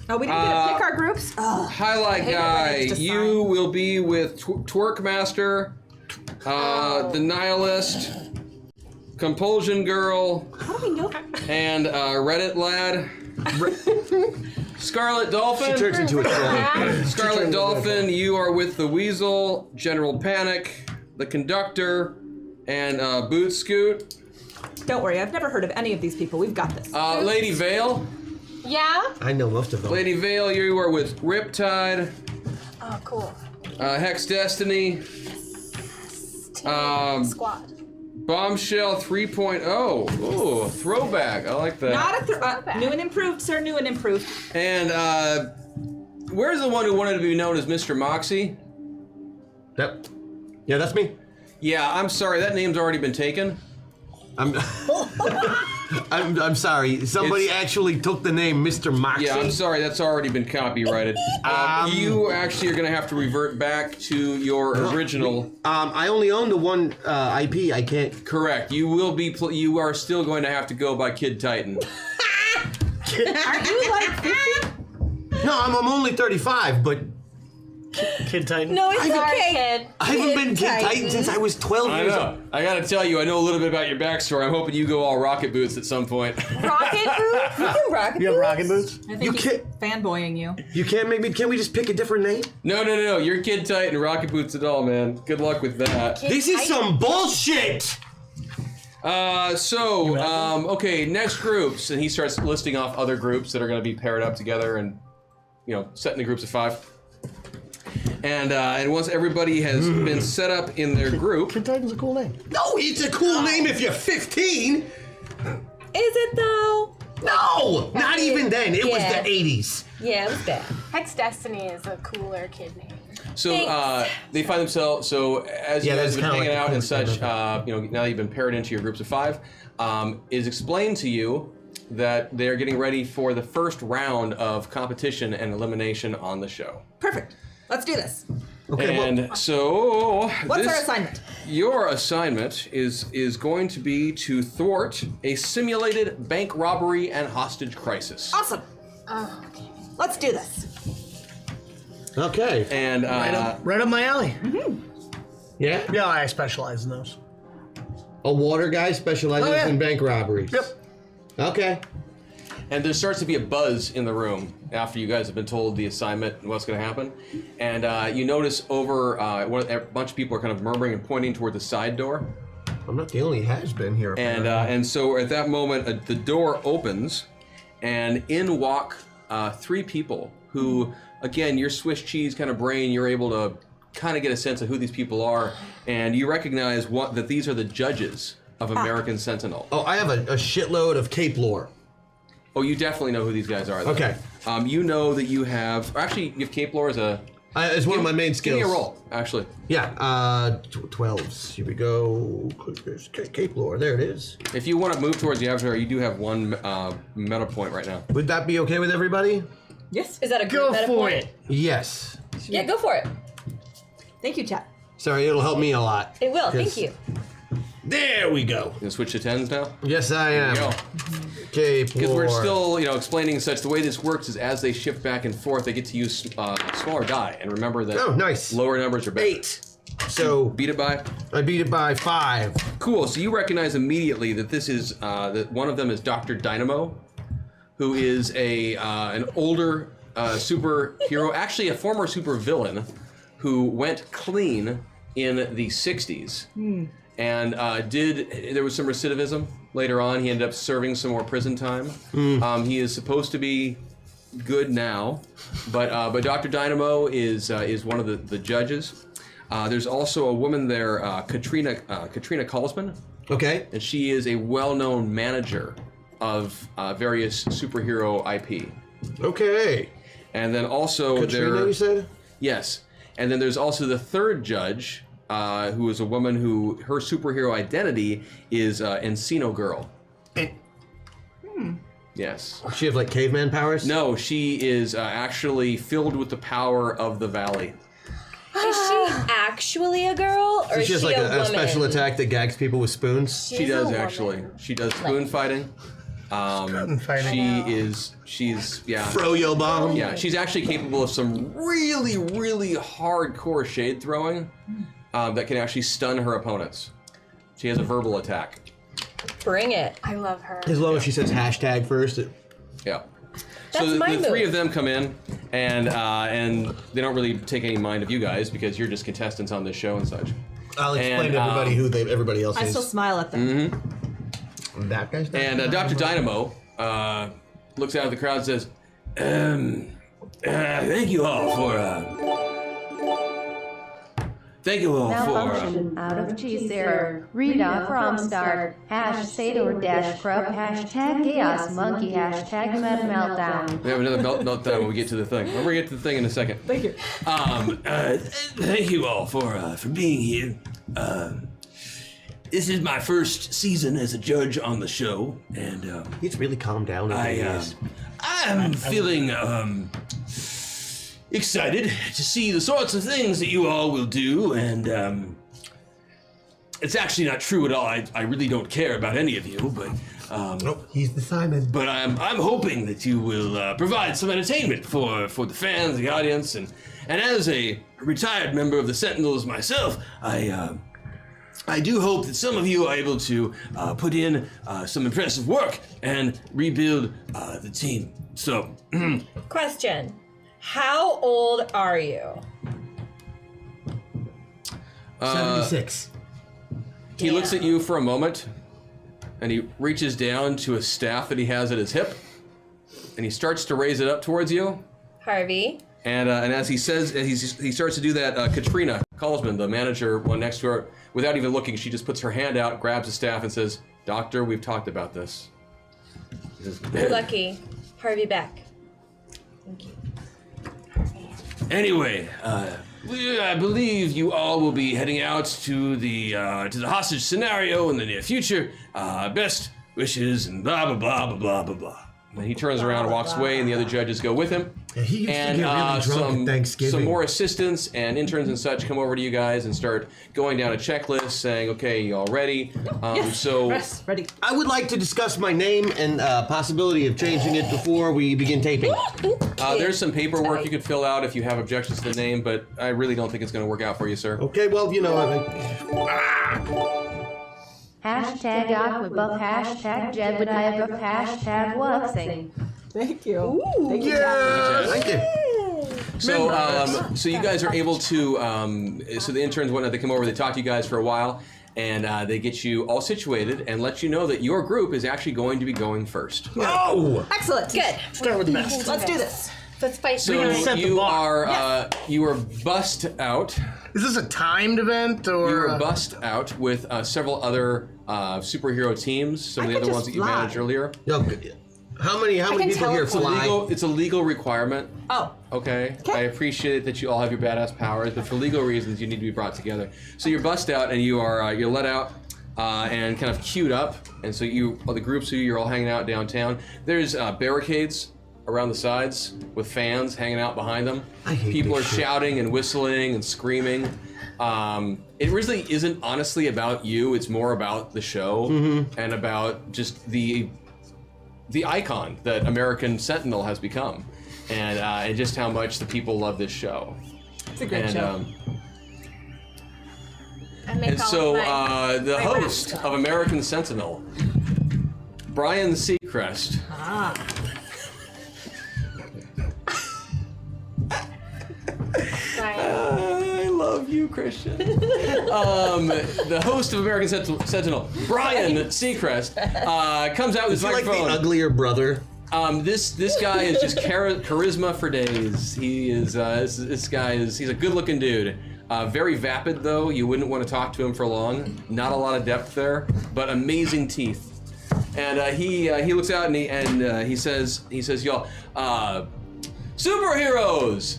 Oh, we didn't get to pick our groups? Oh. Highlight hate it when guy, it's just you will be with Twerk Master, the Nihilist, Compulsion Girl, How do we know? and Reddit Lad. Scarlet Dolphin. She turns into a troll. Scarlet Dolphin, you are with the Weasel, General Panic, the Conductor, and Boot Scoot. Don't worry, I've never heard of any of these people. We've got this. Lady Vale. Yeah. I know most of them. Lady Vale, you are with Riptide, Oh, cool. Hex Destiny, Squad. Bombshell 3.0. Ooh, throwback. I like that. Not a new and improved, sir. New and improved. And where's the one who wanted to be known as Mr. Moxie? Yep. Yeah, that's me. Yeah, I'm sorry, that name's already been taken. I'm sorry. Somebody actually took the name Mr. Moxie. Yeah, I'm sorry, that's already been copyrighted. You actually are going to have to revert back to your original. I only own the one IP. I can't. Correct. You will be. You are still going to have to go by Kid Titan. Aren't you like 50? No, I'm only 35, but Kid Titan. No, it's Sorry, okay. kid. I haven't been Kid Titan since I was 12 I years know. old. I got to tell you, I know a little bit about your backstory. I'm hoping you go all rocket boots at some point. Rocket boots. You can rock You have rocket boots? I think You he's can't- fanboying you. You can't maybe? Can we just pick a different name? No. You're Kid Titan, rocket boots and all, man. Good luck with that. This is some bullshit. Okay, next groups, and he starts listing off other groups that are going to be paired up together, and set in the groups of 5. And once everybody has been set up in their group, Kid Titan's a cool name. No, it's a cool name if you're 15. Is it though? No, not even then. It was Yeah. the 80s. Yeah, it was bad. Hex Destiny is a cooler kid name. so they find themselves. So as you Yeah, guys that's have been kinda hanging like out the and coolest such, thing now you've been paired into your groups of 5. Is explained to you that they're getting ready for the first round of competition and elimination on the show. Perfect. Let's do this. Okay, And so What's our assignment? Your assignment is going to be to thwart a simulated bank robbery and hostage crisis. Awesome. Oh, okay. Let's do this. Okay. And Right up my alley. Yeah? Yeah, I specialize in those. A water guy specializes Oh, yeah. in bank robberies. Yep. Okay. And there starts to be a buzz in the room after you guys have been told the assignment and what's going to happen. And you notice over a bunch of people are kind of murmuring and pointing toward the side door. I'm not the only has-been here. And so at that moment, the door opens, and in walk 3 people who, again, your Swiss cheese kind of brain, you're able to kind of get a sense of who these people are, and you recognize that these are the judges of American Sentinel. Oh, I have a shitload of Cape lore. Oh, you definitely know who these guys are, though. Okay. You know that you have... Actually, you have Cape lore as a... It's one of my main skills. Give me a roll, actually. Yeah, 12s. Here we go. There's Cape lore. There it is. If you want to move towards the avatar, you do have 1 meta point right now. Would that be okay with everybody? Yes. Is that a Go group meta for point? it. Yes. Yeah, go for it. Thank you, chat. Sorry, it'll help me a lot. It will. 'Cause- Thank you. There we go. You gonna switch to 10s now? Yes, I am. Go. Okay, Because we're still, explaining such. The way this works is as they shift back and forth, they get to use smaller die. And remember that nice. lower numbers are better. 8. So Beat it by? I beat it by 5. Cool. So you recognize immediately that this is that one of them is Dr. Dynamo, who is an older superhero, actually a former supervillain, who went clean in the 60s. And there was some recidivism later on. He ended up serving some more prison time. He is supposed to be good now, but Dr. Dynamo is one of the judges. There's also a woman there, Katrina Kalsman. Okay. And she is a well-known manager of various superhero IP. Okay. And then also Katrina, you said? Yes. And then there's also the third judge, who is a woman who her superhero identity is Encino Girl. Yes. Does she have like caveman powers? No, she is actually filled with the power of the valley. Is she actually a girl, or So is she has she like a a woman? special attack that gags people with spoons. She does actually. She does spoon fighting. Spoon fighting. She's Froyo bomb. Yeah, she's actually capable of some really, really hardcore shade throwing that can actually stun her opponents. She has a verbal attack. Bring it. I love her. As long as she says hashtag first. Yeah. That's So my the three move. of them come in, and they don't really take any mind of you guys because you're just contestants on this show and such. I'll explain And, to everybody who everybody else I is. still smile at them. That guy's not. And Dr. Dynamo looks out at the crowd and says, "Thank you all for Malfunction, out of cheese error. Read off from start. #Sador dash crub. #chaos monkey. #meta meltdown. We have another meltdown when we get to the thing. We're gonna get to the thing in a second. Thank you. Thank you all for being here. This is my first season as a judge on the show, and He's really calmed down. I'm feeling excited to see the sorts of things that you all will do, and it's actually not true at all. I really don't care about any of you, but Nope, he's the Simon. but I'm hoping that you will provide some entertainment for the fans, the audience, and as a retired member of the Sentinels myself, I do hope that some of you are able to put in some impressive work and rebuild the team. So, Question. How old are you? 76. he looks at you for a moment, and he reaches down to a staff that he has at his hip, and he starts to raise it up towards you. Harvey? And as he says, he starts to do that, Katrina Kalsman, the manager, one next to her, without even looking, she just puts her hand out, grabs the staff, and says, "Doctor, we've talked about this." He says, You're lucky. Harvey back. Thank you. Anyway, I believe you all will be heading out to the hostage scenario in the near future. Best wishes and blah blah blah blah blah blah blah. And then he turns around and walks away, and the other judges go with him. Yeah, he used to get really drunk at Thanksgiving. Some more assistants and interns and such come over to you guys and start going down a checklist, saying, "Okay, you all ready?" So Yes, ready. I would like to discuss my name and possibility of changing it before we begin taping. there's some paperwork you could fill out if you have objections to the name, but I really don't think it's going to work out for you, sir. Okay, well, you know, #AquaBuff. #Jebediah Buff. #Wuxing. Thank you. Thank you. yeah, thank you. So you guys are able to, so the interns, whatnot, they come over, they talk to you guys for a while, and they get you all situated and let you know that your group is actually going to be going first. Oh! Excellent. Good. Start with the best. Let's do this. Let's fight. So set the you bar. are bust out. Is this a timed event or? You were bust out with several other superhero teams, some of the could other just ones that you fly. managed earlier. Yo, how many can people here teleport. fly? It's a legal requirement. Oh. Okay. I appreciate that you all have your badass powers, but for legal reasons, you need to be brought together. So you're bust out, and you are you're let out and kind of queued up, and so the groups of you're all hanging out downtown. There's barricades around the sides with fans hanging out behind them. I hate People are this shit. shouting and whistling and screaming. It really isn't honestly about you. It's more about the show and about just the the icon that American Sentinel has become, and just how much the people love this show. It's a great show. And so the host of American Sentinel, Brian Seacrest. I love you, Christian. The host of American Sentinel, Brian Seacrest, comes out with his microphone. Like the uglier brother. This guy is just charisma for days. He is he's a good-looking dude. Very vapid though. You wouldn't want to talk to him for long. Not a lot of depth there, but amazing teeth. And he looks out and he says, y'all, superheroes.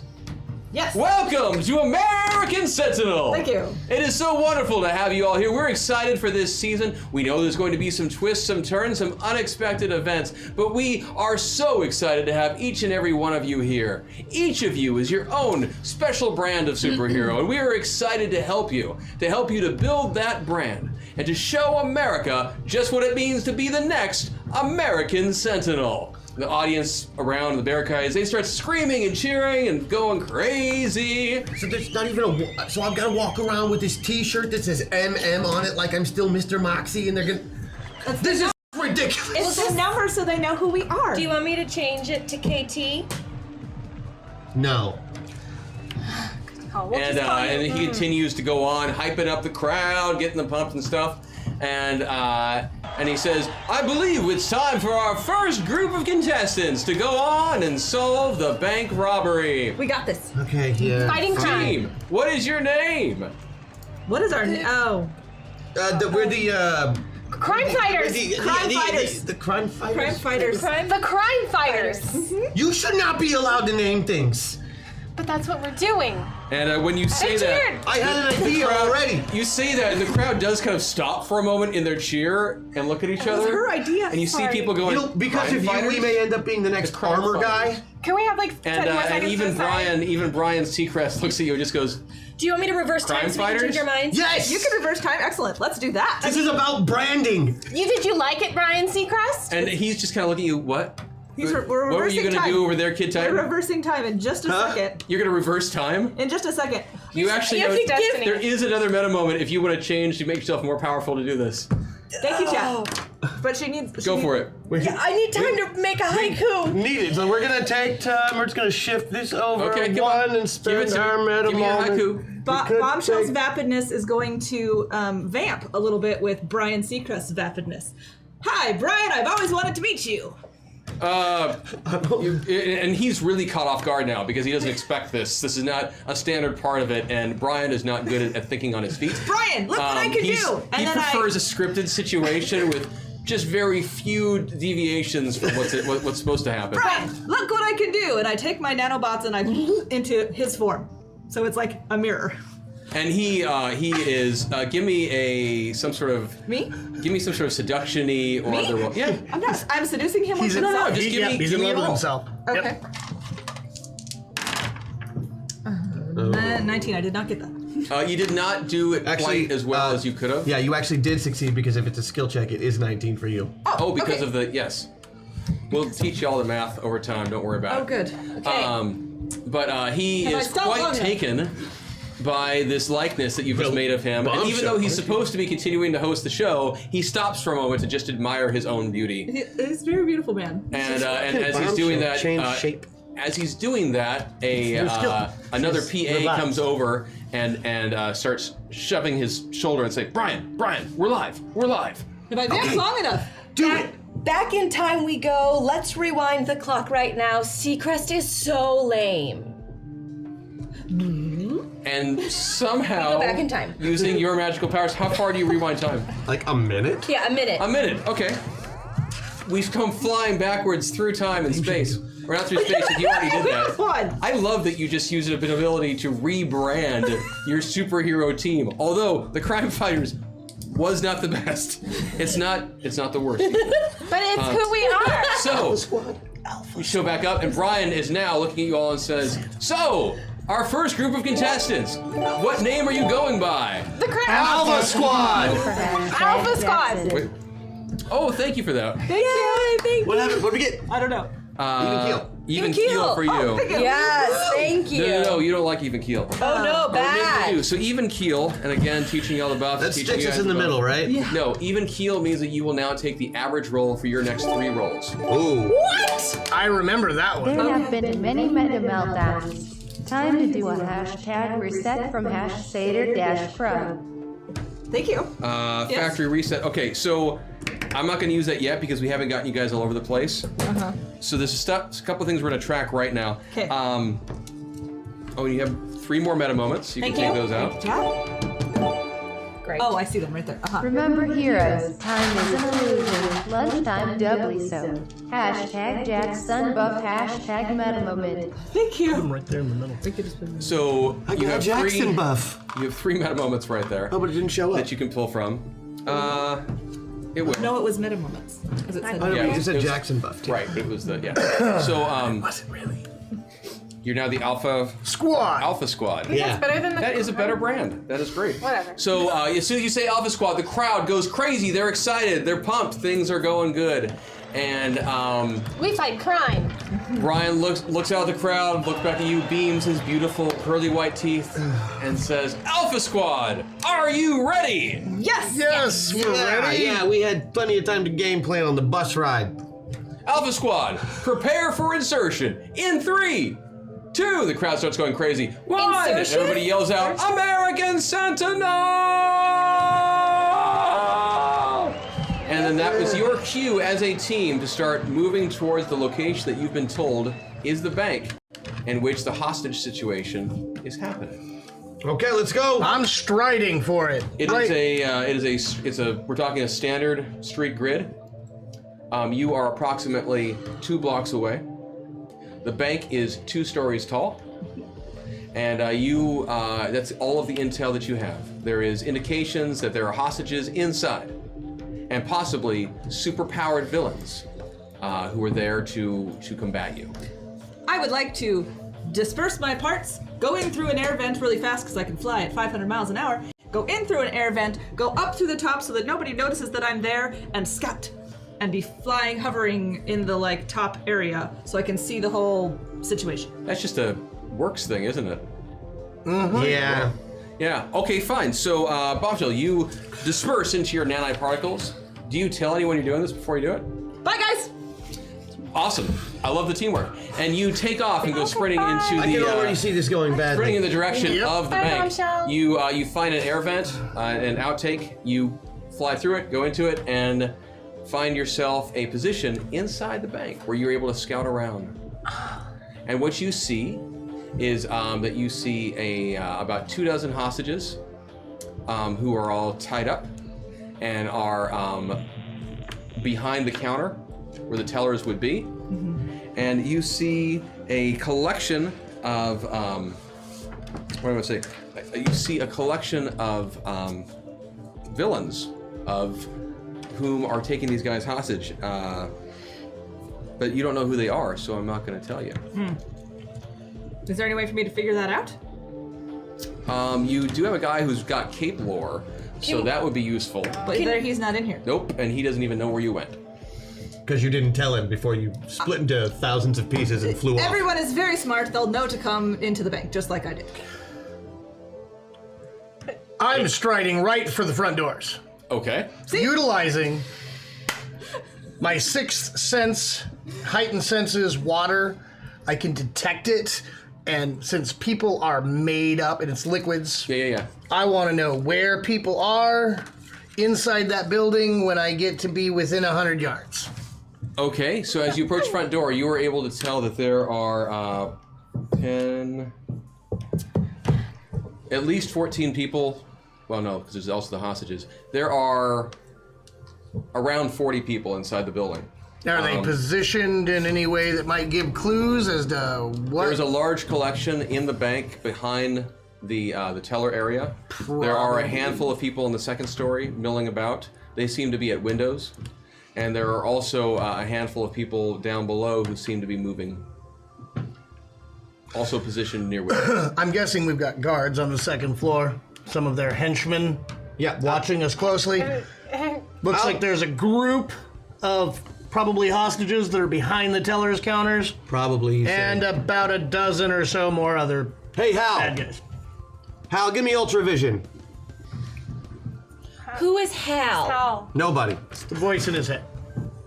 Yes. Welcome to American Sentinel. Thank you. It is so wonderful to have you all here. We're excited for this season. We know there's going to be some twists, some turns, some unexpected events, but we are so excited to have each and every one of you here. Each of you is your own special brand of superhero, and we are excited to help you to build that brand and to show America just what it means to be the next American Sentinel. The audience around the barricades, they start screaming and cheering and going crazy. So there's not even so I've got to walk around with this T-shirt that says MM on it, like I'm still Mr. Moxie, and they're gonna. This is ridiculous. It's a number so they know who we are. Do you want me to change it to KT? No. And he continues to go on, hyping up the crowd, getting them pumped and stuff. And he says, I believe it's time for our first group of contestants to go on and solve the bank robbery. We got this. Okay, yeah. Fighting crime. Team, what is your name? What is our name? Oh. We're the Crime fighters. Crime fighters. The crime fighters. Crime fighters. The crime fighters. You should not be allowed to name things. But that's what we're doing. And when you say that, I had an idea already. you say that, and the crowd does kind of stop for a moment in their cheer and look at each other. It was her idea. And you see people going, Because crime of you, fighters? we may end up being the next crime armor fighters. guy. Can we have like 10 more And seconds even to decide? Brian Seacrest looks at you and just goes, Do you want me to reverse Crime time so we can fighters? change our minds? Yes. You can reverse time. Excellent. Let's do that. This is about branding. Did you like it, Brian Seacrest? and he's just kind of looking at you, what? We're What were you reversing going to time. do over there, Kid Titan? We're reversing time in just a second. You're going to reverse time? In just a second. You actually you know have to give- there is another meta moment if you want to change to make yourself more powerful to do this. Thank you, Chad. But she needs. Go for it. Yeah, I need time to make a haiku. Need it. So we're gonna take time. We're just gonna shift this over Okay, come one on. and spend Give it to our me. meta Give me your moment. haiku. Bombshell's vapidness is going to vamp a little bit with Brian Seacrest's vapidness. Hi, Brian. I've always wanted to meet you. And he's really caught off guard now because he doesn't expect this. This is not a standard part of it, and Brian is not good at thinking on his feet. Brian, look what I can do. He prefers a scripted situation with just very few deviations from what's supposed to happen. Brian, look what I can do. And I take my nanobots and I into his form. So it's like a mirror. And he is give me some sort of Me? Give me some sort of seduction-y or Me? other role. Yeah. I'm seducing him with No, himself. just give me He's in a love with roll. himself. Okay. Yep. 19. I did not get that. You did not do it quite as well as you could have. Yeah, you actually did succeed because if it's a skill check, it is 19 for you. Oh, because okay. of the yes. We'll teach you all the math over time. Don't worry about it. Oh, good. Okay. But he Have I is stopped long quite enough? taken by this likeness that you've just made of him. And even though he's supposed to be continuing to host the show, he stops for a moment to just admire his own beauty. He's a very beautiful man. And as he's doing that, change shape. as he's doing that, another PA comes over and starts shoving his shoulder and say, Brian, we're live. Have I vamped long enough? Do it. Back in time we go. Let's rewind the clock right now. Seacrest is so lame. And somehow, Go back in time. using your magical powers, how far do you rewind time? Like a minute? Yeah, a minute. A minute, okay. We've come flying backwards through time and space. Or not through space, if you already did that. One. I love that you just used an ability to rebrand your superhero team. Although the Crime Fighters was not the best. It's not the worst. But it's who we are. So, we show back up, and Brian is now looking at you all and says, so, our first group of contestants, what name are you going by? The crowd. Alpha Squad! Alpha Squad. Wait. Oh, thank you for that. Thank you. Thank What happened? What did we get? I don't know. Even keel. Even keel for you. Oh, thank you. Yes, thank you. No, you don't like even keel. Oh no, Or maybe you bad. do. So even keel, and again, teaching you all the buffs. That teaching sticks you us guys in the buffs. middle, right? Yeah. No, even keel means that you will now take the average roll for your next 3 rolls. Ooh. What? I remember that one. There have been many meta meltdowns. Time to do a hashtag reset from #Sander-Crub. Thank you. Factory reset. Okay, so I'm not going to use that yet because we haven't gotten you guys all over the place. So there's a couple things we're going to track right now. Okay. Oh, and you have 3 more meta moments. You Thank can you. take those out. Great. Oh, I see them right there. Remember, heroes, time is an illusion. Lunchtime doubly so. #JAXUN buff. #meta moment. Thank you. Right there in the middle. So I you got have a Jackson 3. buff. You have 3 meta moments right there Oh, but it didn't show up. that you can pull from. It would. No, it was meta moments. As it said. Oh, no, Yeah, but you it just said was- Jackson buff, too. Right, but it was the So Was it really? you're now the Alpha Squad. Squad. Yeah. Better than the That is a better brand. That is great. Whatever. So as soon as you say Alpha Squad, the crowd goes crazy. They're excited. They're pumped. Things are going good. And We fight crime. Brian looks out at the crowd, looks back at you, beams his beautiful pearly white teeth, and says, "Alpha Squad, are you ready?" Yes. Yes, we're ready. Yeah, we had plenty of time to game plan on the bus ride. Alpha Squad, prepare for insertion. In 3, 2, the crowd starts going crazy. 1, Insertion? everybody yells out, "American Sentinel!" And then that was your cue as a team to start moving towards the location that you've been told is the bank in which the hostage situation is happening. Okay, let's go. I'm striding for it. We're talking a standard street grid. You are approximately 2 blocks away. The bank is 2 stories tall. And that's all of the intel that you have. There is indications that there are hostages inside and possibly super-powered villains who are there to combat you. I would like to disperse my parts, go in through an air vent really fast because I can fly at 500 miles an hour, go in through an air vent, go up through the top so that nobody notices that I'm there, and scout and be flying, hovering in the top area so I can see the whole situation. That's just a works thing, isn't it? Yeah. Yeah, okay, fine. So, Bombshell, you disperse into your nanoparticles. Do you tell anyone you're doing this before you do it? Bye, guys. Awesome. I love the teamwork. And you take off and go sprinting into I can already see this going sprinting in badly. the direction of the Bye, bank. Bombshell. You find an air vent, an outtake. You fly through it, go into it, and find yourself a position inside the bank where you're able to scout around. And what you see is that you see about 24 hostages who are all tied up and are behind the counter where the tellers would be. And you see a collection of what do I want to say? You see a collection of villains of whom are taking these guys hostage. But you don't know who they are, so I'm not going to tell you. Is there any way for me to figure that out? You do have a guy who's got cape lore, so that would be useful. But he's not in here. Nope, and he doesn't even know where you went. Because you didn't tell him before you split into thousands of pieces and flew off. Everyone is very smart. They'll know to come into the bank, just like I did. I'm striding right for the front doors. Okay. Utilizing my 6th sense, heightened senses, water, I can detect it. And since people are made up and it's liquids, Yeah. I want to know where people are inside that building when I get to be within 100 yards. Okay, so as you approach front door, you are able to tell that there are at least 14 people. Well, no, because there's also the hostages. There are around 40 people inside the building. Are they positioned in any way that might give clues as to what? There's a large collection in the bank behind the teller area. There are a handful of people in the second story milling about. They seem to be at windows. And there are also a handful of people down below who seem to be moving. Also positioned near windows. I'm guessing we've got guards on the second floor. Some of their henchmen watching us closely. Looks like there's a group of probably hostages that are behind the teller's counters. Probably. And about a dozen or so more other Hey, Hal. bad guys. Hal, give me ultravision. Who is Hal? Oh. Nobody. The voice in his head.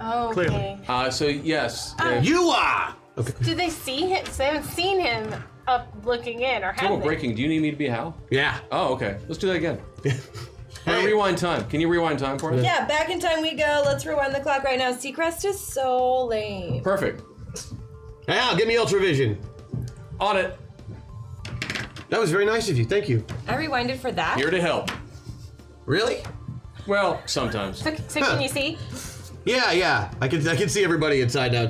Oh, Clearly. okay. So yes. You are! Okay. Did they see him? They haven't seen him up looking in, or have Trouble they? breaking. Do you need me to be Hal? Yeah. Oh, okay. Let's do that again. Hey. Rewind time. Can you rewind time for us? Yeah, back in time we go. Let's rewind the clock right now. Seacrest is so lame. Perfect. Hey, Hal, give me ultravision. On it. That was very nice of you. Thank you. I rewinded for that. Here to help. Really? Well, sometimes. So can you see? Yeah. I can see everybody inside now.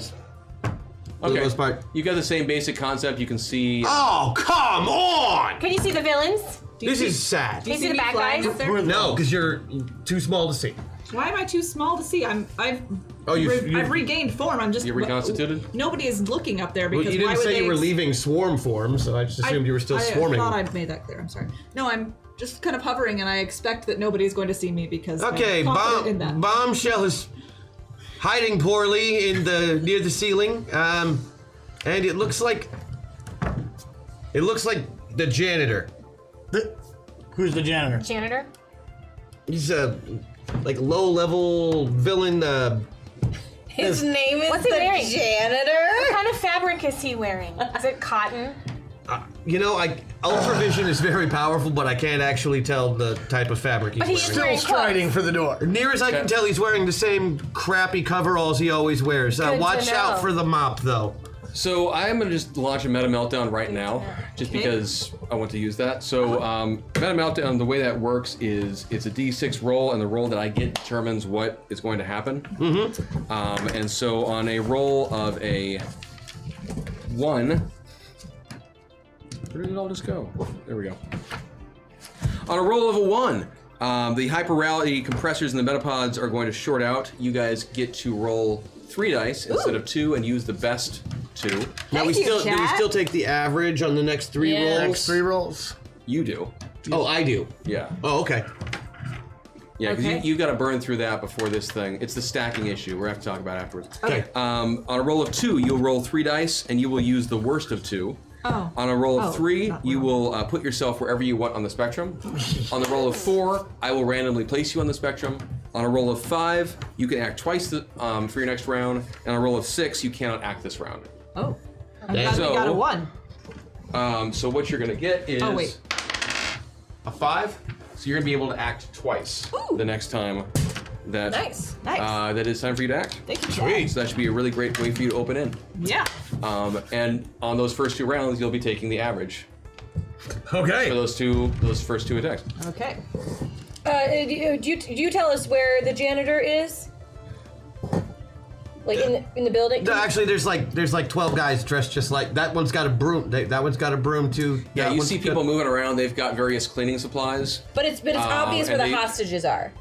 For the most part. You got the same basic concept. You can see. Oh, come on! Can you see the villains? This is sad. Can you see the me bad flying guys? up there? No, because you're too small to see. Why am I too small to see? I've you've regained form. I'm just. You reconstituted? Nobody is looking up there because Well, you why didn't would say they you were leaving swarm form, so I just assumed you were still swarming. I thought I'd made that clear. I'm sorry. No, I'm just kind of hovering, and I expect that nobody's going to see me because Okay, I'm confident in that. Bombshell is hiding poorly in near the ceiling, and it looks like the janitor. Who's the janitor? Janitor? He's a low-level villain. His name is What's he the wearing? janitor. What kind of fabric is he wearing? Is it cotton? Ultravision is very powerful, but I can't actually tell the type of fabric he's But he's wearing. Still wearing striding clothes. for the door. Near as I can tell, he's wearing the same crappy coveralls he always wears. Good to Watch out know. for the mop, though. So I'm gonna just launch a meta meltdown right now, just because I want to use that. So meta meltdown, the way that works is it's a D6 roll, and the roll that I get determines what is going to happen. Mm-hmm. And so on a roll of a 1, where did it all just go? There we go. On a roll of a 1, the hyperreality compressors and the metapods are going to short out. You guys get to roll 3 dice instead of 2 and use the best 2. Now do we chat. still take the average on the next 3 Yeah. rolls? Next 3 rolls. You do. Oh, I do. Yeah. Oh, okay. Yeah, because Okay. you've got to burn through that before this thing. It's the stacking issue. We're going to have to talk about it afterwards. Okay. On a roll of 2, you'll roll 3 dice, and you will use the worst of 2. Oh. On a roll of Oh, 3, not you well. will put yourself wherever you want on the spectrum. On the roll of 4, I will randomly place you on the spectrum. On a roll of 5, you can act twice for your next round. And on a roll of 6, you cannot act this round. Oh. I'm glad we So- got a 1. So what you're going to get is Oh, wait. a 5. So you're going to be able to act twice the next time that Nice. Nice. that is time for you to act. Thank you, Sweet. So that should be a really great way for you to open in. Yeah. And on those first 2 rounds, you'll be taking the average for Okay. those first 2 attacks. Okay. Do you tell us where the janitor is? Like in the building? No, actually, there's like 12 guys dressed just like that. One's got a broom. That one's got a broom too. Yeah, That you one's see people moving around. They've got various cleaning supplies. But it's obvious where and the they- hostages are.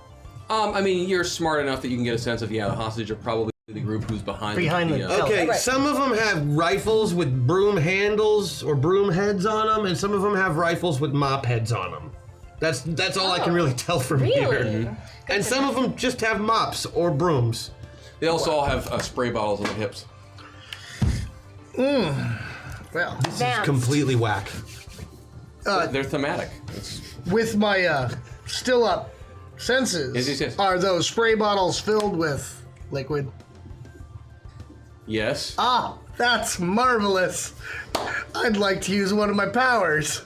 I mean, you're smart enough that you can get a sense of, the hostage are probably the group who's behind Behind the Okay, Right. some of them have rifles with broom handles or broom heads on them, and some of them have rifles with mop heads on them. That's all I can really tell from here. Really? And some of them just have mops or brooms. They also all have spray bottles on the hips. Well, Vamps. Completely whack. They're thematic. with my still up senses, Yes. are those spray bottles filled with liquid? Yes. Ah, that's marvelous. I'd like to use one of my powers.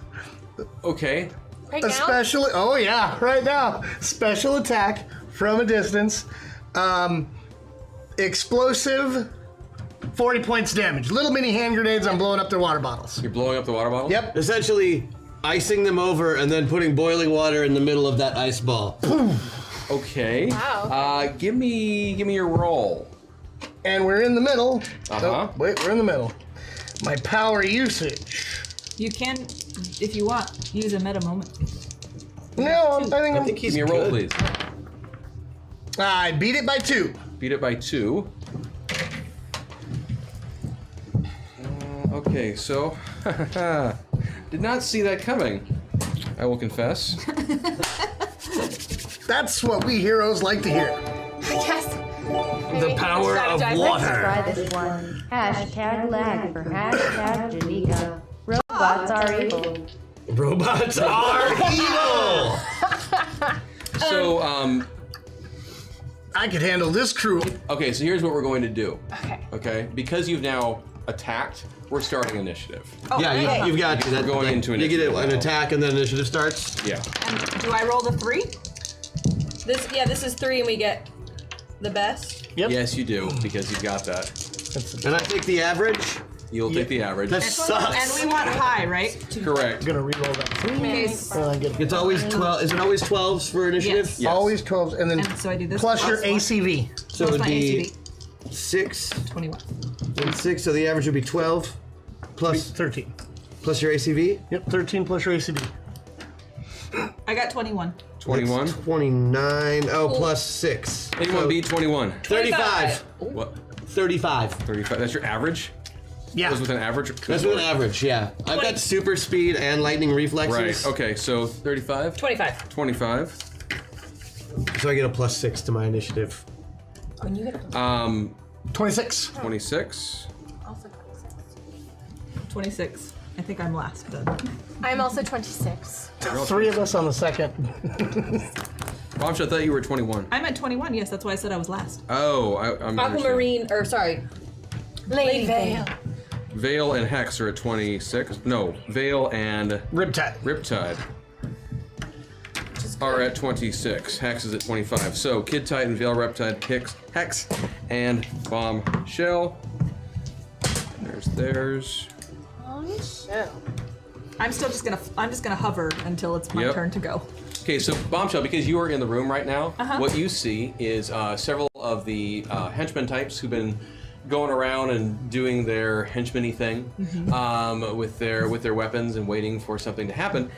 Okay. Right A now? special, oh yeah, right now. Special attack from a distance. Explosive, 40 points damage. Little mini hand grenades, I'm blowing up their water bottles. You're blowing up the water bottle? Yep. Essentially, icing them over and then putting boiling water in the middle of that ice ball. Okay. Wow. Give me your roll. And we're in the middle. Uh-huh. Oh, wait, we're in the middle. My power usage. You can, if you want, use a meta moment. No, I think I think he's Give me a roll, good. please. I beat it by 2. Beat it by 2. Okay, so did not see that coming, I will confess. That's what we heroes like to hear. Yes. The power of strategize. water. Try this one. Hashtag lag for hashtag JENIKA. Robots are evil. Robots are evil. So, I could handle this crew. okay, so here's what we're going to do. Okay. Okay, because you've now attacked, we're starting initiative. Yeah, you've got to. That, going into You get initiative. an attack and then initiative starts. Yeah. And do I roll the 3? This is 3 and we get the best. Yep. Yes, you do, because you've got that. And I take the average. You'll take the average. That sucks. And we want high, right? Correct. I'm gonna re-roll that. Okay, It's always 12. Is it always 12s for initiative? Yes. Yes. Always 12s, and then And so I do this plus your plus one. ACV. So it What's would my be ACV? 6 21. and 6. So the average would be 12 plus 13. plus your ACV. Yep, 13 plus your ACV. I got 21. 21. 29. Oh, plus 6. Anyone beat 21? 35. What? 35. 35. That's your average? Yeah. That was with an average? That's with an average, yeah. I've got super speed and lightning reflexes. Right, okay, so 35? 25. 25. So I get a plus 6 to my initiative. 26. 26. Also 26. 26. I think I'm last then. I'm also 26. 3 of us on the second. Bombshell, I thought you were 21. I'm at 21, yes, that's why I said I was last. Oh, I'm Aquamarine, or sorry, Lady Vale. Vale and Hex are at 26. No, Vale and Riptide. Riptide are at 26. Hex is at 25. So Kid Titan, Vale, Riptide, Hex, and Bombshell. There's theirs. Oh, shit. I'm just gonna hover until it's my Yep. turn to go. Okay, so Bombshell, because you are in the room right now, what you see is several of the henchmen types who've been going around and doing their henchman-y thing with their weapons and waiting for something to happen.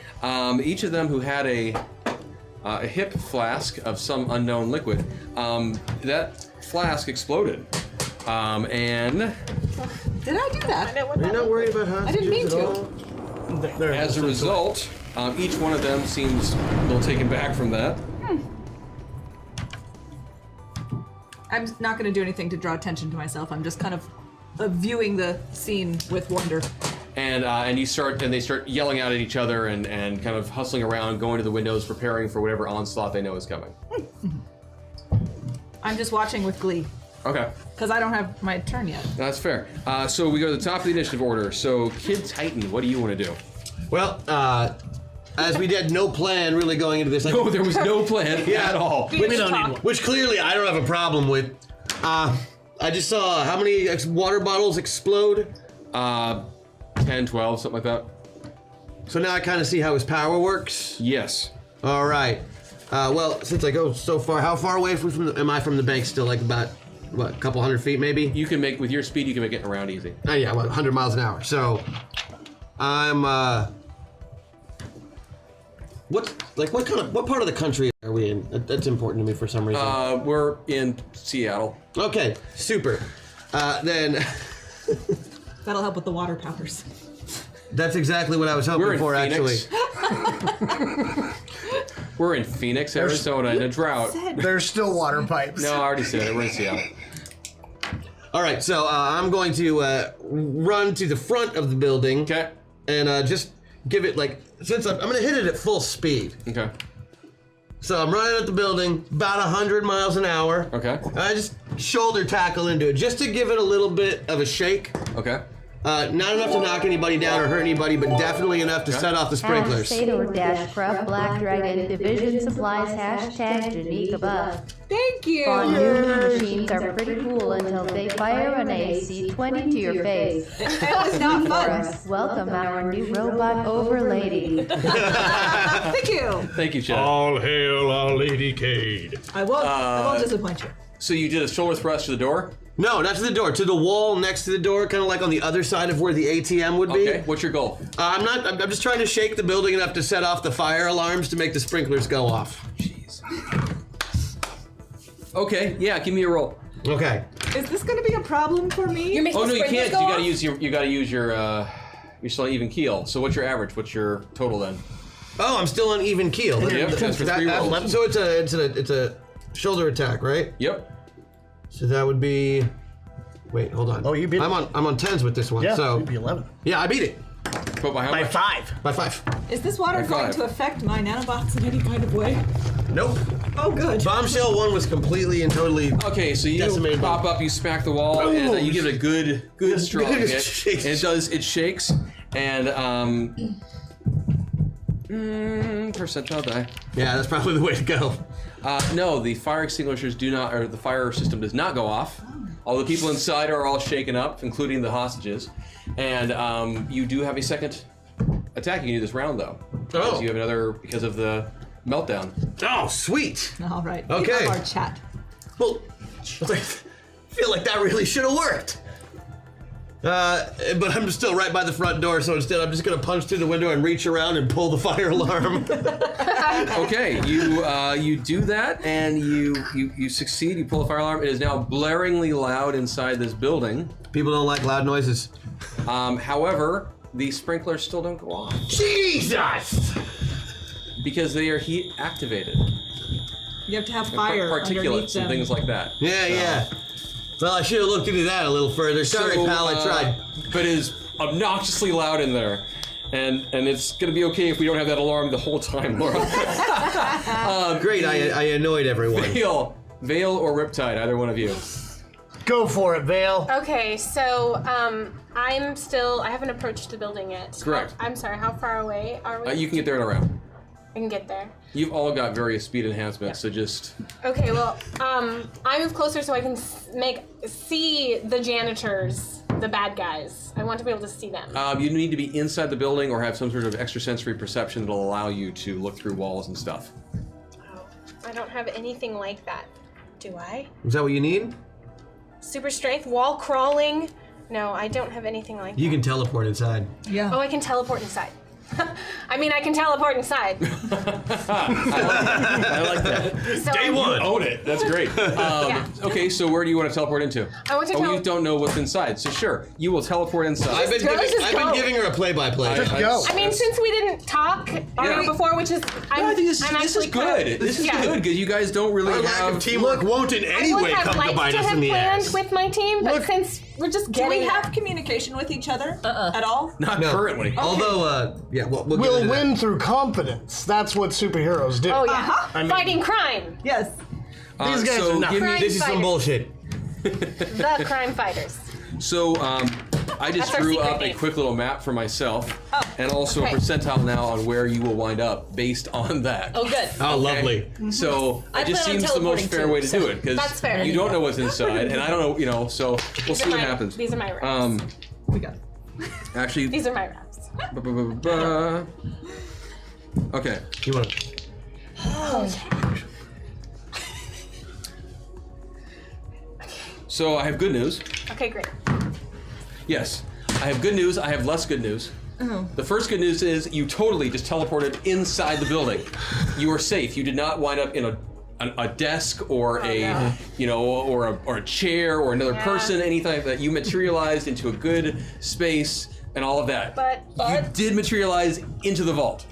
Each of them who had a hip flask of some unknown liquid, that flask exploded, and Did I do that? Are you not worried about hostages I didn't mean at to. all? as a result, each one of them seems a little taken back from that. I'm not gonna do anything to draw attention to myself. I'm just kind of viewing the scene with wonder. And they start yelling out at each other and kind of hustling around, going to the windows, preparing for whatever onslaught they know is coming. I'm just watching with glee. Okay, Because I don't have my turn yet. that's fair. So we go to the top of the initiative order. So Kid Titan, what do you want to do? Well, as we had no plan really going into this. Like, Oh, there was no plan at all. We don't need one. which clearly I don't have a problem with. I just saw how many water bottles explode. 10, 12, something like that. So now I kind of see how his power works. Yes. All right. Well, since I go so far, how far away am I from the bank still? Like about, what, a couple hundred feet maybe? You can make, with your speed, you can make it around easy. Oh, yeah, well, 100 miles an hour. So I'm, what part of the country are we in? That's important to me for some reason. We're in Seattle. Okay, super. Then That'll help with the water powers. that's exactly what I was We're hoping in for, actually. Phoenix. We're in Phoenix, Arizona, in a drought. There's still water pipes. No, I already said it. We're in Seattle. All right, so I'm going to run to the front of the building. Okay. And just give it like, since I'm going to hit it at full speed. Okay. So I'm running at the building about 100 miles an hour. Okay. I just shoulder tackle into it just to give it a little bit of a shake. Okay. Not enough to knock anybody down or hurt anybody, but definitely enough to set off the sprinklers. #Sador-Crub Black Dragon Division Supplies #JENIKA buff. Thank you. Spawn new machines are pretty cool until they fire an AC-20 to your face. That was not For fun. us, welcome our new robot overlady. Thank you. Thank you, Chad. All hail our Lady Cade. I won't disappoint you. So you did a shoulder thrust to the door? No, not to the door, to the wall next to the door, kind of like on the other side of where the ATM would be. Okay. What's your goal? I'm just trying to shake the building enough to set off the fire alarms to make the sprinklers go off. Jeez. Okay. Yeah. Give me a roll. Okay. Is this going to be a problem for me? You're making Oh no, the you sprinklers can't. go You gotta off? use your. You gotta use your. You're still even keel. So what's your average? What's your total then? Oh, I'm still on even keel. Yep, that's for 3 rolls. So it's a shoulder attack, right? Yep. So that would be. Wait, hold on. Oh, you beat it. I'm on 10s with this one. Yeah, so it'd be 11. Yeah, I beat it But by how By much? 5. by 5. Is this water By going 5. to affect my nanobots in any kind of way? Nope. Oh, good. Bombshell 1 was completely and totally. Okay, so you Decimated pop up, you smack the wall, and you give it a good strong Good hit. shake. And it shakes, and percentile die. Yeah, that's probably the way to go. No, the fire extinguishers do not, or the fire system does not go off. All the people inside are all shaken up, including the hostages. And you do have a second attack you can do this round, though. Because you have another, because of the meltdown. Oh, sweet. All right. Okay. We have our chat. Well, I feel like that really should have worked. But I'm still right by the front door, so instead I'm just gonna punch through the window and reach around and pull the fire alarm. Okay, you do that, and you succeed. You pull the fire alarm. It is now blaringly loud inside this building. People don't like loud noises. However, the sprinklers still don't go off Jesus! because they are heat activated. You have to have fire underneath Particulates them. and things like that. Yeah. Well, I should have looked into that a little further. Sorry, pal, I tried. But it is obnoxiously loud in there. And it's gonna be okay if we don't have that alarm the whole time, Laura. Great, I annoyed everyone. Vale or Riptide, either one of you. Go for it, Vale. Okay, so I haven't approached the building yet. Correct. I'm sorry, how far away are we? You can get there in a round. I can get there. You've all got various speed enhancements, so just. Okay, well, I move closer so I can see the janitors, the bad guys. I want to be able to see them. You need to be inside the building or have some sort of extrasensory perception that'll allow you to look through walls and stuff. Oh, I don't have anything like that. Do I? Is that what you need? Super strength, wall crawling. No, I don't have anything like that. You can teleport inside. Yeah. Oh, I can teleport inside. I mean, I can teleport inside. I like that. So, Day one. Own it. That's great. Yeah. Okay, so where do you want to teleport into? I want to you don't know what's inside, so sure, you will teleport inside. I've been giving her a play-by-play. Just go. I mean, since we didn't talk before, which is, I think this is good. This is good because you guys don't really Our lack have of teamwork won't in any way come to bite us in the ass. with my team, but since we're just Do getting we have communication with each other at all? Not currently. Although, yeah, we'll get We'll into win through confidence. That's what superheroes do. Oh yeah, fighting crime. Yes. These guys so are not. give me This is some bullshit. The crime fighters. So I just That's our drew secret up a name. quick little map for myself, and also okay. a percentile now on where you will wind up based on that. Oh, good. Oh, lovely. So I it just plan on seems the most teleporting fair too, way to do it because That's fair. you don't know what's inside, and I don't know, so we'll see what happens. These are my raps. We got it. Actually, These are my raps. Okay. You want to? So I have good news. Okay, great. Yes, I have good news. I have less good news. The first good news is you totally just teleported inside the building. You are safe. You did not wind up in a desk or or a chair or another person, anything like that. You materialized into a good space and all of that. But you did materialize into the vault.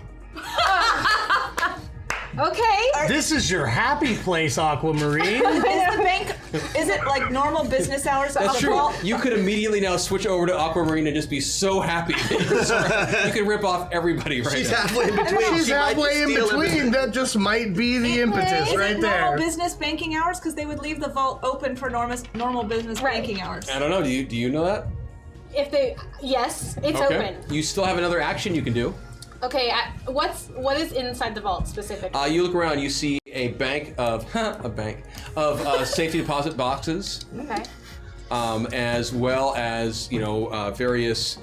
okay. This is your happy place, Aquamarine. Is it like normal business hours? That's true. You could immediately now switch over to Aquamarine and just be so happy. You can rip off everybody right She's now. halfway in between. She's She might halfway in steal between. everything. That just might be the impetus Is right it there. normal business banking hours? Because they would leave the vault open for normal business banking hours. I don't know. Do you know that? Yes, it's open. You still have another action you can do. Okay, what is inside the vault specifically? You look around. You see a bank of safety deposit boxes, Okay. as well as various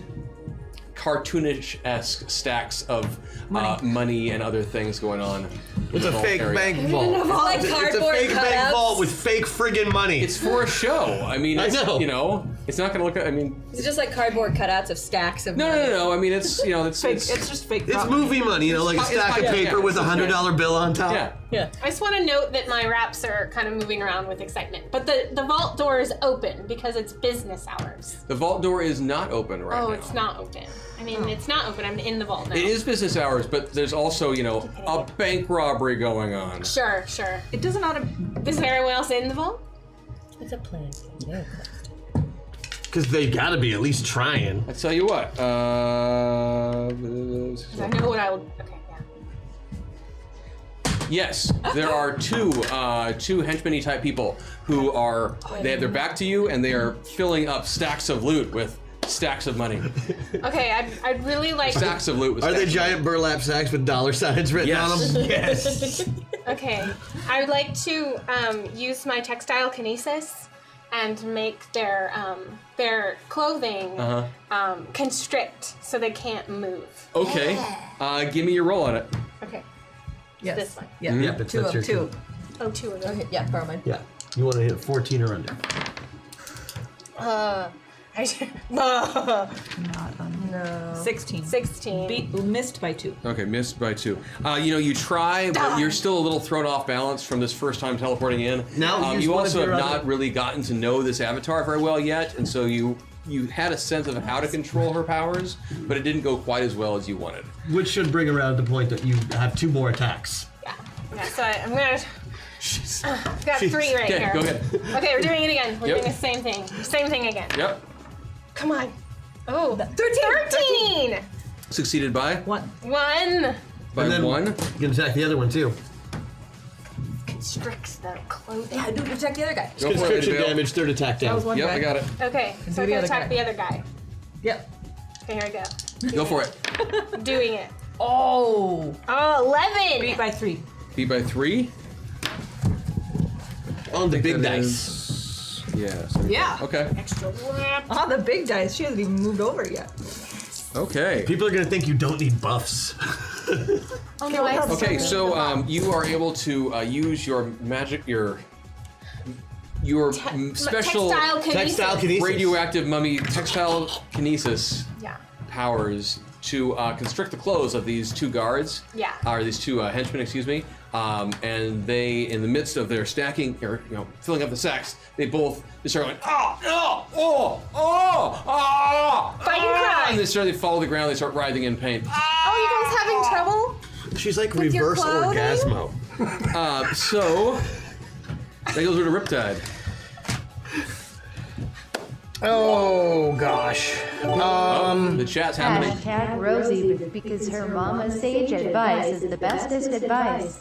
cartoonish-esque stacks of money and other things going on. It's a fake bank vault. Like It's a cardboard fake bank cutouts. vault with fake friggin' money. It's for a show. I mean, I know. it's It's not gonna look. I mean, Is it just like cardboard cutouts of stacks of money? no. I mean, it's it's Fake. It's just fake. It's property. movie money, like a stack of paper with a $100 bill on top. Yeah. I just want to note that my wraps are kind of moving around with excitement. But the vault door is open because it's business hours. The vault door is not open right now. Oh, it's not open. I mean, it's not open. I'm in the vault now. It is business hours, but there's also a bank robbery going on. Sure. It doesn't ought to. Is there anyone else in the vault? It's a plan. Yeah. Because they gotta be at least trying. I tell you what. 'Cause I know what I will. Okay, yeah. Yes, there are two henchman-y type people who are. They have their back to you, and they are filling up stacks of loot with stacks of money. Okay, I'd really like. Stacks of loot with Are stacks they of giant burlap sacks with dollar signs written on them? Yes. Okay, I would like to use my textile kinesis and make their clothing constrict so they can't move. Okay. Give me your roll on it. Okay. Yes. This one. Yeah. Yep, Two that's your of two. Oh, two of them. Okay, yeah, borrow mine. Yeah. You want to hit 14 or under. Not on. No. 16. 16. Missed by 2. Okay, missed by 2. You try, but you're still a little thrown off balance from this first time teleporting in. Now use you one of also have your not other- really gotten to know this avatar very well yet, and so you had a sense of how to control her powers, but it didn't go quite as well as you wanted. Which should bring around the point that you have 2 more attacks. Yeah, so I'm gonna. I've got 3 right Okay, here. go ahead. Okay, we're doing it again. We're Yep. doing the same thing. Same thing again. Yep. Come on. Oh, 13! Succeeded by 1. 1 by And then 1. You can attack the other one too. constricts the clothing. Yeah, do protect the other guy. Go for it, Constriction Lady Vale. damage, 3rd attack That was down. one Yep, guy. I got it. Okay, so do I'm the gonna other attack guy. the other guy. Yep. Okay, here we go. Go for it. Doing it. Oh. Oh, 11! Beat by 3. Beat by 3. On the big That dice. is- Yeah. Yeah. Okay. Extra wrap. On the big dice. She hasn't even moved over yet. Okay. People are gonna think you don't need buffs. Oh no, I have Okay, so many. so you are able to use your magic, your special Textile kinesis. Textile kinesis. radioactive mummy textile kinesis Yeah. powers to constrict the clothes of these 2 guards. Yeah. Or these 2 henchmen, excuse me. And they, in the midst of their stacking, or filling up the sacks, they both just start going, Fighting crime. and they fall to the ground. They start writhing in pain. Oh, you guys having trouble? She's like With your reverse clothing? orgasmo. So that goes over to Riptide. Oh gosh. The chat's happening. Hashtag Rosie because her mama's sage advice is the bestest advice.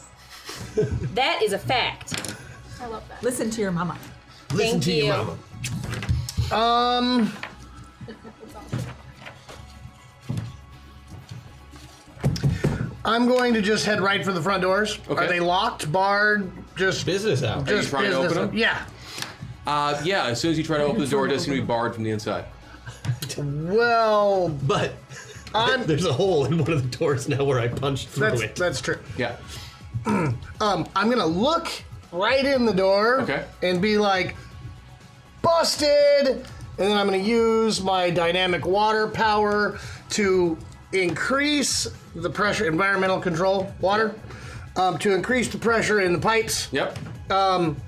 That is a fact. I love that. Listen to your mama. Listen Thank to you. your mama. I'm going to just head right for the front doors. Okay. Are they locked, barred, just Business hours. Are you trying to business? open them? Yeah. Yeah, as soon as you try to open the door, it does seem to be barred from the inside. Well, But I'm- there's a hole in one of the doors now where I punched through it. that's true. Yeah. I'm gonna look right in the door Okay. and be like, busted! And then I'm gonna use my dynamic water power to increase the pressure, environmental control, water, to increase the pressure in the pipes, Yep.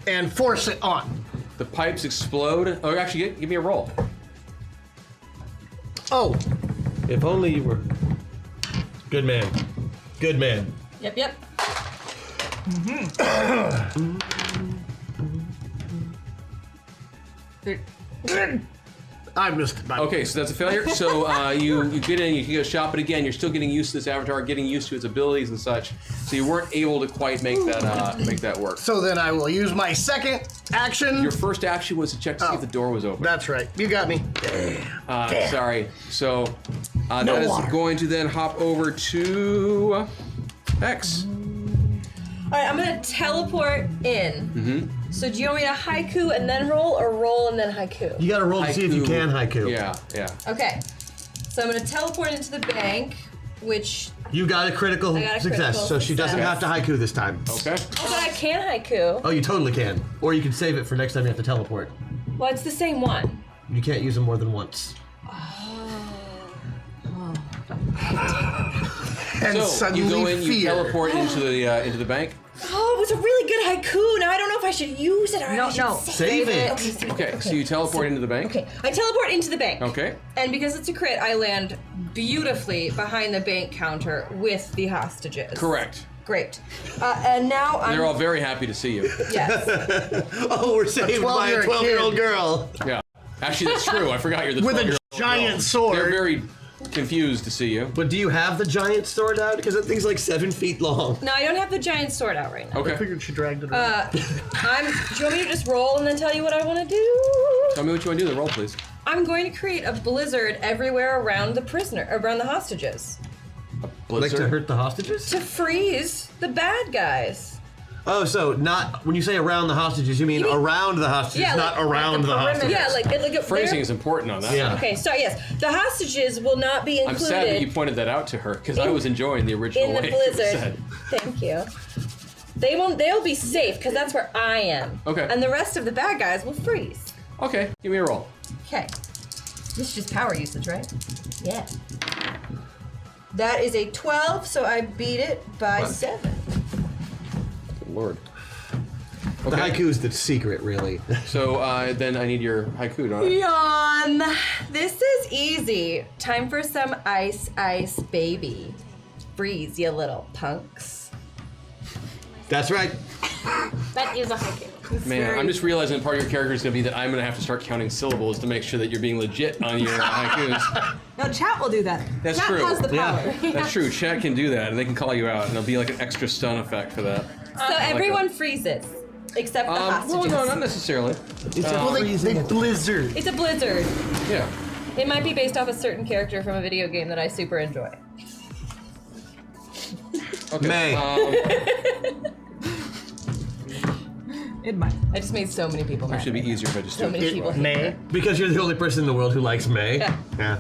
and force it on. The pipes explode. Oh, actually, give me a roll. Oh, If only you were. Good man. Good man. Yep, yep. I missed it. Okay, so that's a failure. So you get in, you get a shot, but again, you're still getting used to this avatar, getting used to its abilities and such. So you weren't able to quite make that work. So then I will use my second action. Your first action was to check to see if the door was open. That's right. You got me. Sorry. So that is water. going to then hop over to X. All right, I'm gonna teleport in. Mm-hmm. So do you want me to haiku and then roll, or roll and then haiku? You gotta roll to see if you Haiku. can haiku. Yeah, yeah. Okay. So I'm gonna teleport into the bank, which You got a critical I got a success, critical so she doesn't success. have to haiku this time. Okay. oh, but I can haiku. Oh, you totally can. Or you can save it for next time you have to teleport. Well, it's the same one. You can't use them more than once. And So suddenly you go in, you fear. teleport into the bank. Oh, it was a really good haiku. Now I don't know if I should use it or I should Save it. Okay, save it. Okay, so you teleport into the bank. Okay, I teleport into the bank. Okay. And because it's a crit, I land beautifully behind the bank counter with the hostages. Correct. Great. And now I'm... They're all very happy to see you. Yes. Oh, we're saved by a 12-year-old girl. Yeah. Actually, that's true. I forgot you're the With a 12-year-old giant girl. sword. They're very confused to see you. But do you have the giant sword out? Because that thing's like 7 feet long. No, I don't have the giant sword out right now. Okay. I figured she dragged it around. Do you want me to just roll and then tell you what I want to do? Tell me what you want to do. The roll, please. I'm going to create a blizzard everywhere around the around the hostages. Like to hurt the hostages? To freeze the bad guys. Oh, so not when you say around the hostages, you mean around the hostages, Yeah, not like around the hostages. Yeah, like Phrasing is important on that. Yeah. Okay, so yes, the hostages will not be included. I'm sad that you pointed that out to her because I was enjoying the original in the way it was blizzard. said. Thank you. They'll be safe because that's where I am. Okay. And the rest of the bad guys will freeze. Okay, give me a roll. Okay. This is just power usage, right? Yeah. That is a 12, so I beat it by 7. Good Lord. The haiku's the secret, really. So then I need your haiku, don't I? Yawn. This is easy. Time for some ice, ice, baby. Freeze, you little punks. That's right. That is a haiku. Man, I'm just realizing part of your character is going to be that I'm going to have to start counting syllables to make sure that you're being legit on your haikus. No, chat will do that. That's chat true. has the power. That's true. Chat can do that, and they can call you out, and there'll be like an extra stun effect for that. So everyone freezes, except the hostages. Well, no, not necessarily. It's a blizzard. It's a blizzard. Yeah. It might be based off a certain character from a video game that I super enjoy. Okay. May. It might. I just made so many people mad. Actually, it'd be easier if I just So do many it. people. May. Because you're the only person in the world who likes May. Yeah.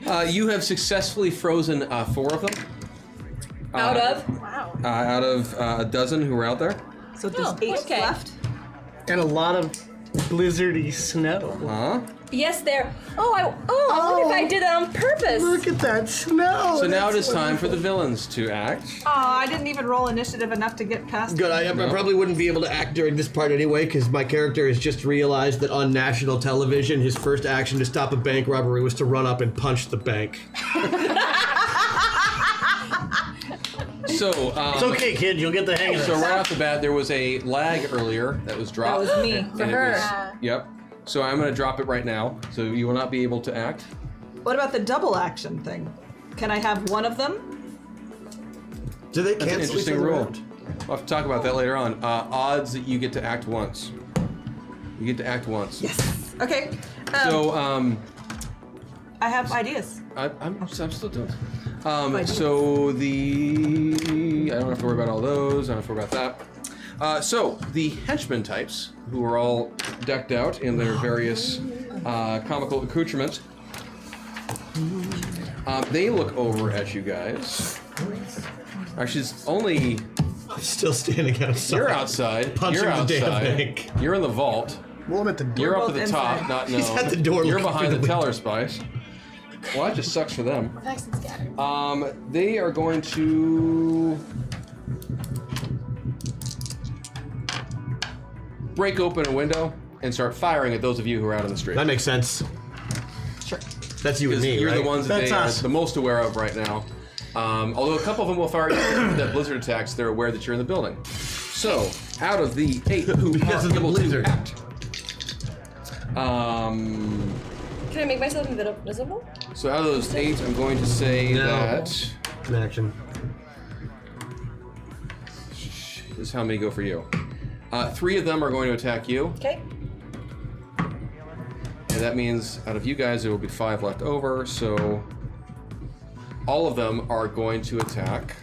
Yeah. You have successfully frozen 4 of them. Out of? Wow. Out of a dozen who were out there. So there's 8 okay. left. And a lot of blizzardy snow. Huh? Yes, there. I wonder if I did that on purpose. Look at that snow. So now it That's is time for the wonderful. villains to act. Oh, I didn't even roll initiative enough to get past. Good. I probably wouldn't be able to act during this part anyway, because my character has just realized that on national television, his first action to stop a bank robbery was to run up and punch the bank. So, It's okay, kid. You'll get the hang of so this. right off the bat, there was a lag earlier that was dropped. That was me. And For it her. was- yep. So I'm going to drop it right now. So you will not be able to act. What about the double action thing? Can I have one of them? Do they That's an cancel each interesting other rule. out? We'll have to talk about that later on. Odds that you get to act once. You get to act once. Yes. Okay. So, I have ideas. I'm still doing it. Ideas. So I don't have to worry about all those. I don't have to worry about that. So the henchmen types, who are all decked out in their various comical accoutrements, they look over at you guys. Actually, it's only I'm still standing outside. you're outside. Punching You're the damn outside. bank. You're in the vault. Well, I'm at the door. You're up both at the top. inside. Not He's no. at the door You're looking behind through the the teller spice. Well, that just sucks for them. Nice and scattered. They are going to break open a window and start firing at those of you who are out on the street. That makes sense. Sure. That's you and Because me, you're right? the ones that That's they us. are the most aware of right now. Although a couple of them will fire that blizzard attacks, they're aware that you're in the building. So, out of the 8 who Because are of the able blizzard. to act, Can I make myself invisible? so out of those 8, I'm going to say No. that An action. this is how many go for you. 3 of them are going to attack you, Okay. and that means out of you guys there will be 5 left over. So all of them are going to attack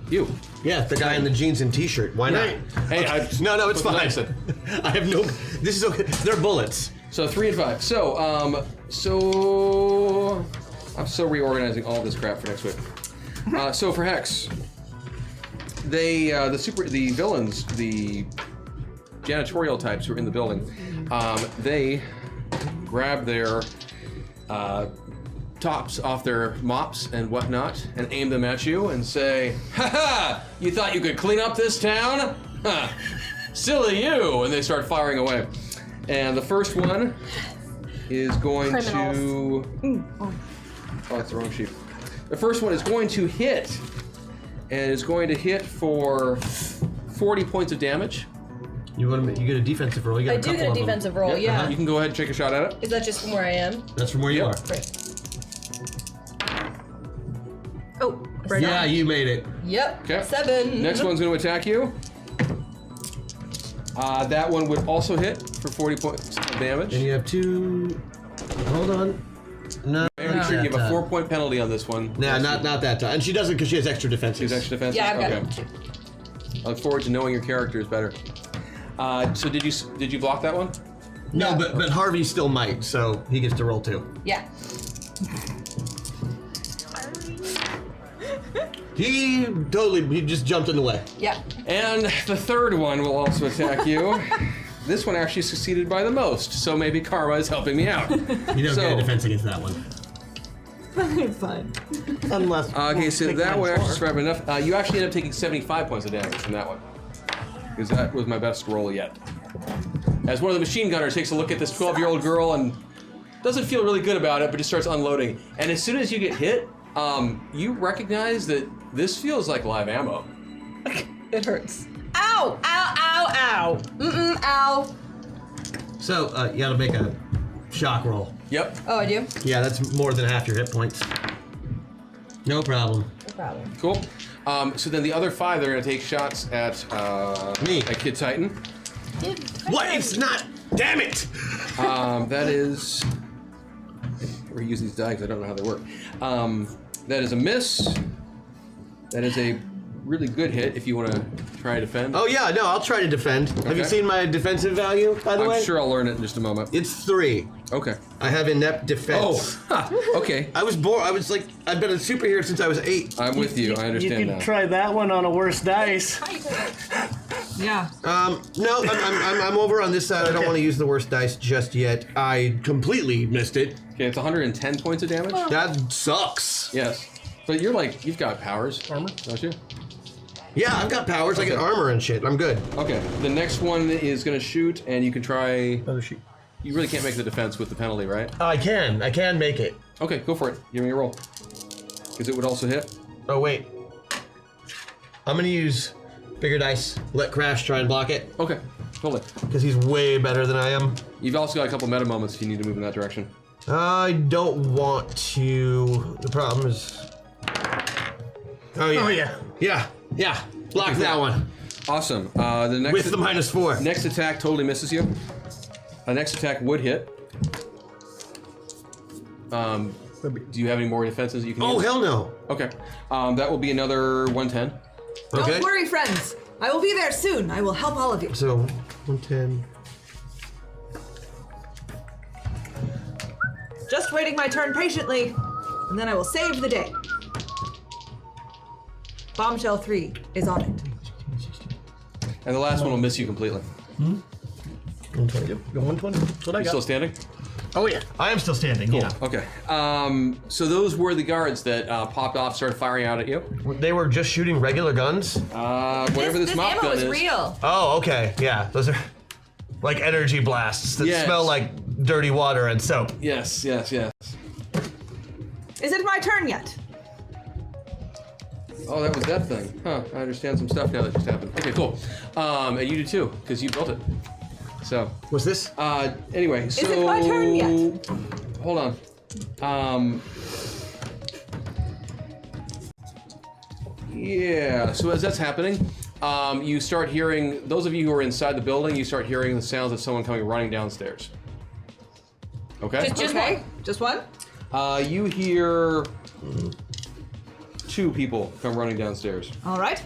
you. Yeah, the guy in the jeans and t-shirt. Why not? Right. Hey, No, it's what fine. I said. I have no. This is okay. They're bullets. So 3 and 5. So so I'm still reorganizing all this crap for next week. So for Hex, they the villains, the janitorial types who are in the building. They grab their tops off their mops and whatnot and aim them at you and say, "Ha ha! You thought you could clean up this town? Ha! Silly you!" And they start firing away. And the first one is going to... Oh, that's the wrong sheet. The first one is going to hit, and is going to hit for 40 points of damage. You get a defensive roll. You got I do get a defensive roll, Yep. yeah. You can go ahead and take a shot at it. Is that just from where I am? That's from where you are. Great. Oh, right Yeah, you made it. Yep. Okay. 7. Next one's going to attack you. That one would also hit for 40 points of damage. And you have 2. Hold on. No. I'm pretty sure you have a 4-point penalty on this one. Nah, not that time. And she doesn't because she has extra defenses. She's extra defensive? Yeah, I've got okay. I look forward to knowing your characters better. So did you block that one? No, but Harvey still might, so he gets to roll 2. Yeah. He just jumped in the way. Yeah. And the third one will also attack you. This one actually succeeded by the most, so maybe karma is helping me out. You don't get a defense against that one. Fine. Unless. Okay, so that one actually survived enough. You actually end up taking 75 points of damage from that one. Because that was my best roll yet. As one of the machine gunners takes a look at this 12-year-old girl and doesn't feel really good about it, but just starts unloading. And as soon as you get hit, you recognize that this feels like live ammo. It hurts. Ow! Ow! Ow! Ow! Ow! So, you gotta make a shock roll. Yep. Oh, I do? Yeah, that's more than half your hit points. No problem. No problem. Cool. So then the other 5, they're going to take shots at Me. At Kid Titan. What? It's not. Damn it! That is. We're using these die because I don't know how they work. That is a miss. That is a really good hit if you want to try to defend. Oh yeah, no, I'll try to defend. Have you seen my defensive value, by the way? I'm sure I'll learn it in just a moment. It's 3. Okay. I have inept defense. Oh, okay. I was born. I was like, I've been a superhero since I was 8. I'm with you. I understand You now. can try that one on a worse dice. Yeah. No, I'm over on this side. I don't want to use the worst dice just yet. I completely missed it. Okay, it's 110 points of damage. That sucks. Yes, but you've got powers, armor, don't you? Yeah, I've got powers. I get armor and shit. I'm good. Okay. The next one is going to shoot, and you can try. Another sheet. You really can't make the defense with the penalty, right? I can make it. Okay, go for it. Give me a roll. Because it would also hit. Oh wait. I'm gonna use bigger dice. Let Crash try and block it. Okay, totally. Because he's way better than I am. You've also got a couple meta moments if you need to move in that direction. I don't want to. The problem is. Oh yeah. Oh yeah. Yeah. Block that one. Awesome. The next With the -4. Next attack totally misses you. Next attack would hit. Do you have any more defenses you can use? Oh hell no. Okay. That will be another 110. Okay. Don't worry, friends. I will be there soon. I will help all of you. So 110. Just waiting my turn patiently, and then I will save the day. Bombshell 3 is on it. And the last one will miss you completely. 120. 120. That's what I You got. still standing? Oh yeah. I am still standing. Yeah. Okay. So those were the guards that popped off, started firing out at you. They were just shooting regular guns. Whatever this mop ammo gun is is. real. Oh, okay. Yeah, those are like energy blasts that Yes. smell like dirty water and soap. Yes. Is it my turn yet? Oh, that was that thing. Huh. I understand some stuff now that just happened. Okay, cool. And you do too, because you built it. So. What's this? Anyway, so. Is it my turn yet? Hold on. Yeah. So as that's happening, you start hearing. Those of you who are inside the building, you start hearing the sounds of someone coming running downstairs. Okay. Just okay. one. Just one? You hear 2 people come running downstairs. All right.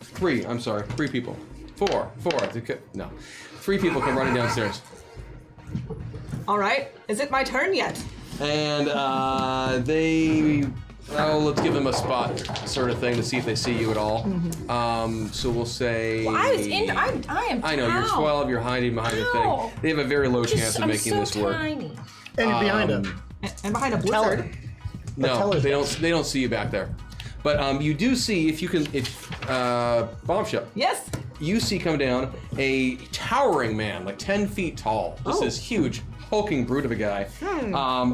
3. I'm sorry. 3 people. 4. No. 3 people come running downstairs. All right. Is it my turn yet? And they Oh, let's give them a spot sort of thing to see if they see you at all. So we'll say. Well, I was in. I am. I know you're 12. You're hiding behind the Ow. thing. They have a very low chance of I'm making so this work. tiny. And you're behind him. And behind a Teller. blizzard. No, teller's they there. don't. They don't see you back there. But you do see if you can. Bombshell. Yes. You see come down a towering man, like 10 feet tall. Just this huge, hulking brute of a guy.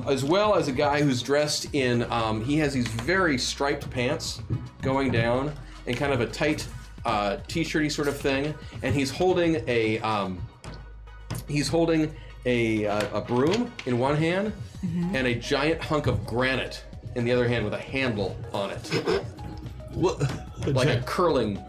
As well as a guy who's dressed in, he has these very striped pants going down and kind of a tight t-shirty sort of thing. And he's holding a broom in one hand and a giant hunk of granite in the other hand with a handle on it. What? Like a curling.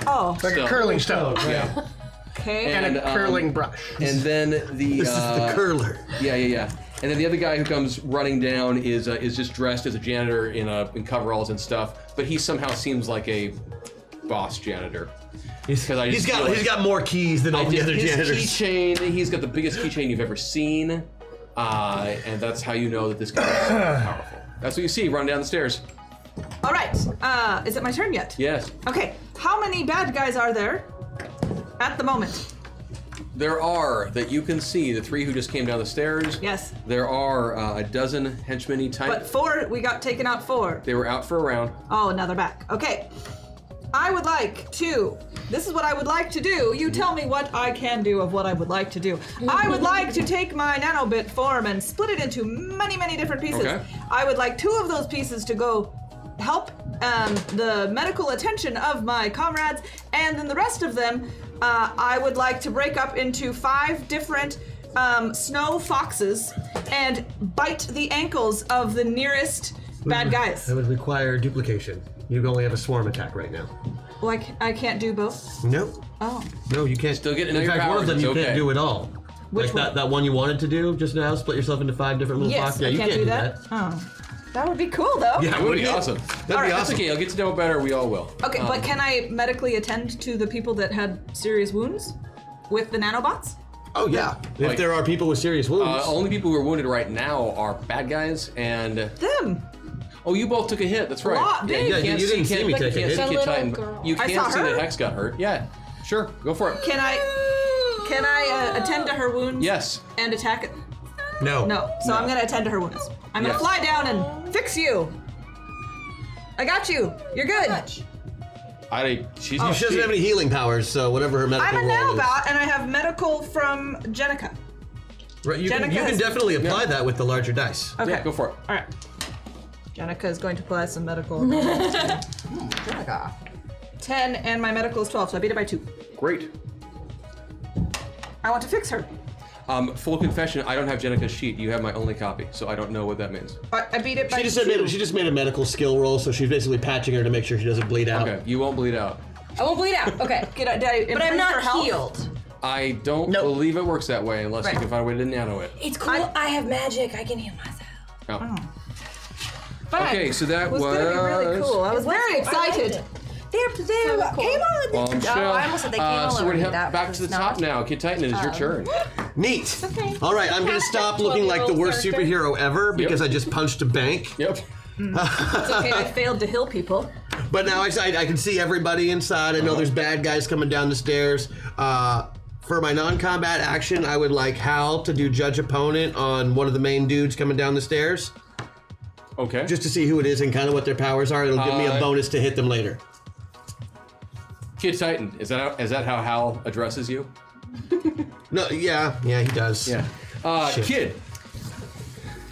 Oh. Like a curling stone. Yeah. Okay. And a curling brush. And then the This is the curler. Yeah. And then the other guy who comes running down is just dressed as a janitor in coveralls and stuff, but he somehow seems like a boss janitor. He's got more keys than all the other his janitors. keychain. He's got the biggest keychain you've ever seen, and that's how you know that this guy is powerful. That's what you see. Run down the stairs. All right. Is it my turn yet? Yes. Okay. How many bad guys are there at the moment? There are, that you can see, the 3 who just came down the stairs. Yes. There are a dozen henchmen-y type. But 4, we got taken out 4. They were out for a round. Oh, now they're back. Okay. I would like to. This is what I would like to do. You tell me what I can do of what I would like to do. I would like to take my nanobit form and split it into many, many different pieces. Okay. I would like 2 of those pieces to go help the medical attention of my comrades, and then the rest of them, I would like to break up into 5 different snow foxes and bite the ankles of the nearest bad guys. That would require duplication. You only have a swarm attack right now. Like, I can't do both? No. Oh. No, you can't. Still getting In your fact, one of powers, them it's you okay. can't do at all. Which like one? that one you wanted to do just now, split yourself into 5 different little Yes, foxes. Yeah, I you can't do that. Oh. That would be cool, though. Yeah, That would be awesome. That'd be Alright, That's awesome. okay. I'll get to know it better. We all will. Okay, but can I medically attend to the people that had serious wounds with the nanobots? Oh yeah. Like- If there are people with serious wounds. Only people who are wounded right now are bad guys, and Them. oh, you both took a hit. That's right. What? yeah, You you can't didn't see me but take a you hit. can't see The Kid little Titan. girl. You I can't saw see her. that Hex got hurt. Yeah, sure, go for it. Can I attend to her wounds? Yes. And attack it? No. No. So I'm gonna attend to her wounds. I'm gonna Yes. fly down and fix you. I got you. You're good. She's She doesn't have any healing powers, so whatever her medical I'm a roll is. nanobot, and I have medical from Jenika. Right, you Jenika can has- definitely apply that with the larger dice. Okay. Yeah, go for it. All right. Jenika is going to apply some medical. Jenika. 10, and my medical is 12, so I beat it by 2. Great. I want to fix her. Full confession, I don't have Jenika's sheet. You have my only copy, so I don't know what that means. I beat it by She just 2. made a medical skill roll, so she's basically patching her to make sure she doesn't bleed out. Okay, you won't bleed out. I won't bleed out. Okay. Did I But I'm improve her not health? healed. I don't Nope. believe it works that way unless Right. you can find a way to nano it. It's cool. I have magic. I can heal myself. Oh. But Okay, so that was gonna be really was- cool. I was It was very cool. I liked excited. it. They came on. Bombshell. I almost said they came all so over we're gonna me. head That back was to the not- top now. Kid Titan, it is your turn. Neat. Okay. All right, I'm gonna stop looking like the worst Character. superhero ever because I just punched a bank. Yep. It's okay, I failed to heal people. But now I can see everybody inside. I know there's bad guys coming down the stairs. For my non-combat action, I would like Hal to do judge opponent on one of the main dudes coming down the stairs, Okay. just to see who it is and kind of what their powers are. It'll give me a bonus to hit them later. Kid Titan, is that how Hal addresses you? No, yeah, he does. Yeah. Shit. Kid.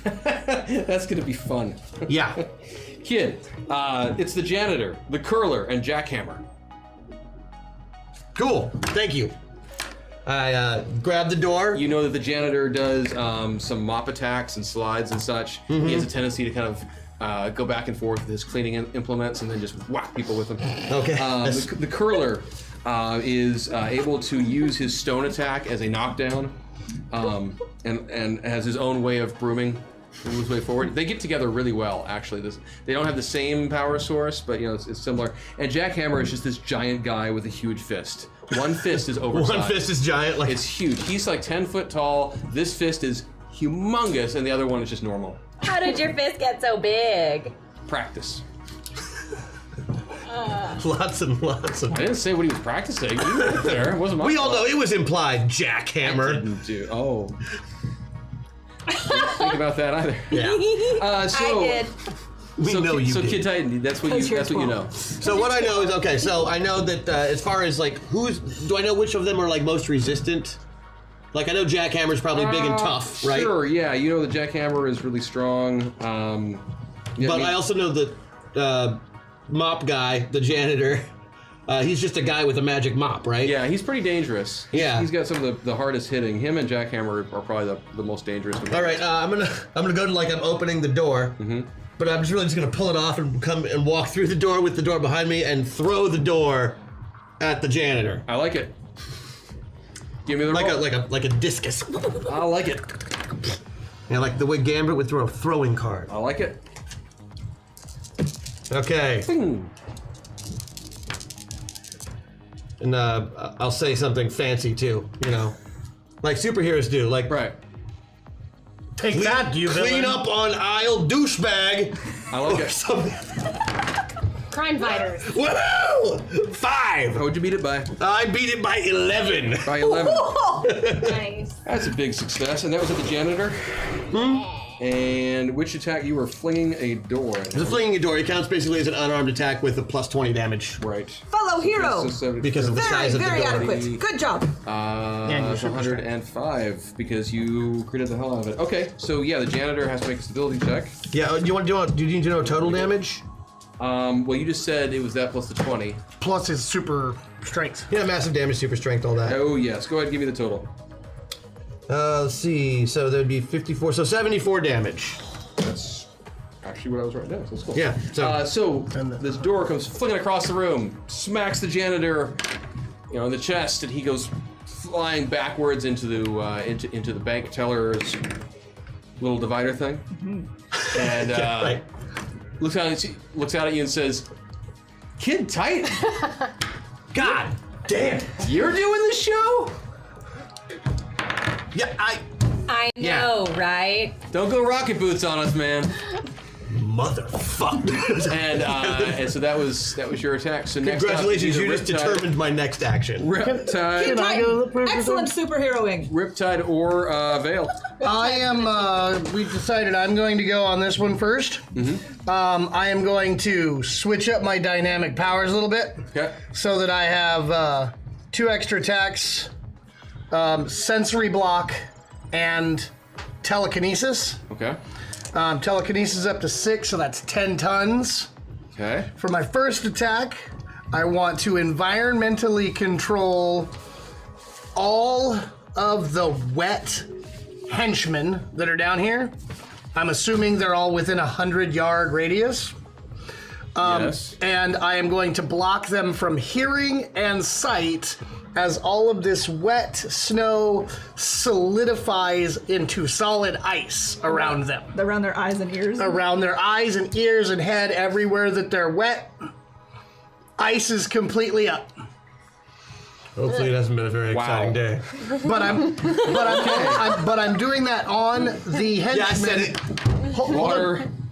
That's gonna be fun. Yeah. Kid, it's the janitor, the curler, and jackhammer. Cool. Thank you. I grab the door. You know that the janitor does some mop attacks and slides and such. He has a tendency to kind of go back and forth with his cleaning implements and then just whack people with them. Okay. The curler is able to use his stone attack as a knockdown, and has his own way of brooming his way forward. They get together really well, actually. They don't have the same power source, but it's similar. And Jackhammer is just this giant guy with a huge fist. One fist is oversized. One fist is giant. Like It's huge. He's like 10 foot tall. This fist is humongous, and the other one is just normal. How did your fist get so big? practice. Lots and lots of. I didn't say what he was practicing. You were right there. It wasn't my We all fault. know it was implied, jackhammer. Didn't do. Oh. Didn't think about that either. Yeah. So, I did. We know you so did. Kid Titan, that's what you know. So what I know is okay. So I know that as far as like do I know which of them are like most resistant? Like I know Jackhammer's probably big and tough, right? Sure, yeah. You know the Jackhammer is really strong. But I also know that mop guy, the janitor, he's just a guy with a magic mop, right? Yeah, he's pretty dangerous. Yeah. He's got some of the hardest hitting. Him and Jackhammer are probably the most dangerous. All right, I'm gonna go to like I'm opening the door, but I'm just gonna pull it off and come and walk through the door with the door behind me and throw the door at the janitor. I like it. Give me the roll. like a discus. I like it. Yeah, like the way Gambit would throw a throwing card. I like it. Okay. And I'll say something fancy too, you know, like superheroes do. Like Right. Take that, you clean villain. up on aisle douchebag. I like Or it. something. Crime fighters. Woohoo! 5. What'd you beat it by? I beat it by 11. By 11. Nice. That's a big success, and that was at the janitor. And which attack? You were flinging a door. The flinging a door, it counts basically as an unarmed attack with a plus 20 damage. Right. Fellow hero. Because of the Very, size of the very door. adequate. Good job. you're It's super 105 because you critted the hell out of it. Okay, so yeah, the janitor has to make a stability check. Yeah, do you need to know total damage? Well, you just said it was that plus the 20. Plus his super strength. Yeah, massive damage, super strength, all that. Oh yes, go ahead and give me the total. Let's see, so there'd be 54, so 74 damage. That's actually what I was writing down, so that's cool. Yeah, so this door comes flinging across the room, smacks the janitor, in the chest, and he goes flying backwards into the bank teller's little divider thing, and right. looks out at you and says, "Kid Titan, God damn. you're doing the show? Yeah, I know, right? Don't go rocket boots on us, man." Motherfucker. And so that was your attack. So next Congratulations, up, you just determined my next action. Riptide. Can I go to the first Excellent superheroing. Riptide or Veil. I am, we decided I'm going to go on this one first. I am going to switch up my dynamic powers a little bit. Okay. So that I have 2 extra attacks, sensory block, and telekinesis. Okay. Telekinesis up to 6, so that's 10 tons. Okay. For my first attack, I want to environmentally control all of the wet henchmen that are down here. I'm assuming they're all within a 100-yard radius. Yes. And I am going to block them from hearing and sight as all of this wet snow solidifies into solid ice around them. Around their eyes and ears. Around their eyes and ears and head, everywhere that they're wet, ice is completely up. Hopefully it hasn't been a very exciting day. But I'm doing that on the henchmen. Yeah, I said it.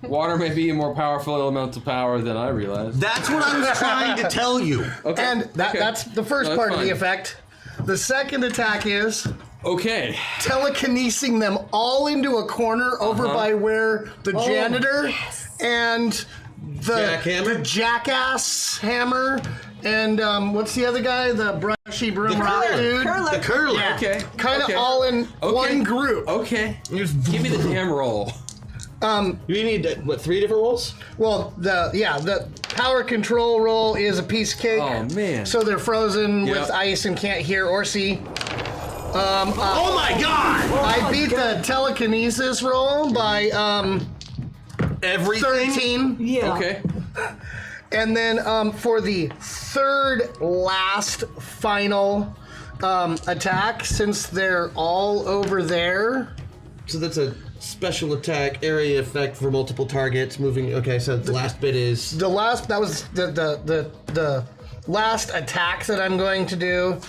Water may be a more powerful elemental power than I realized. That's what I was trying to tell you. Okay. And that's the first part of fine. the effect. The second attack is Okay. telekinesing them all into a corner over by where the janitor and the jackass hammer and what's the other guy? The brushy broom rock dude. The curler. Yeah. Okay. Kind of Okay. all in one group. Okay. Give me the damn roll. You need, 3 different rolls? Well, the power control roll is a piece of cake. Oh man. So they're frozen Yep. with ice and can't hear or see. Oh my god! I beat the telekinesis roll by Everything? 13. Yeah. Okay. And then for the third last final attack, since they're all over there. So that's a special attack area effect for multiple targets moving. Okay, so the last bit is That was the last attack that I'm going to do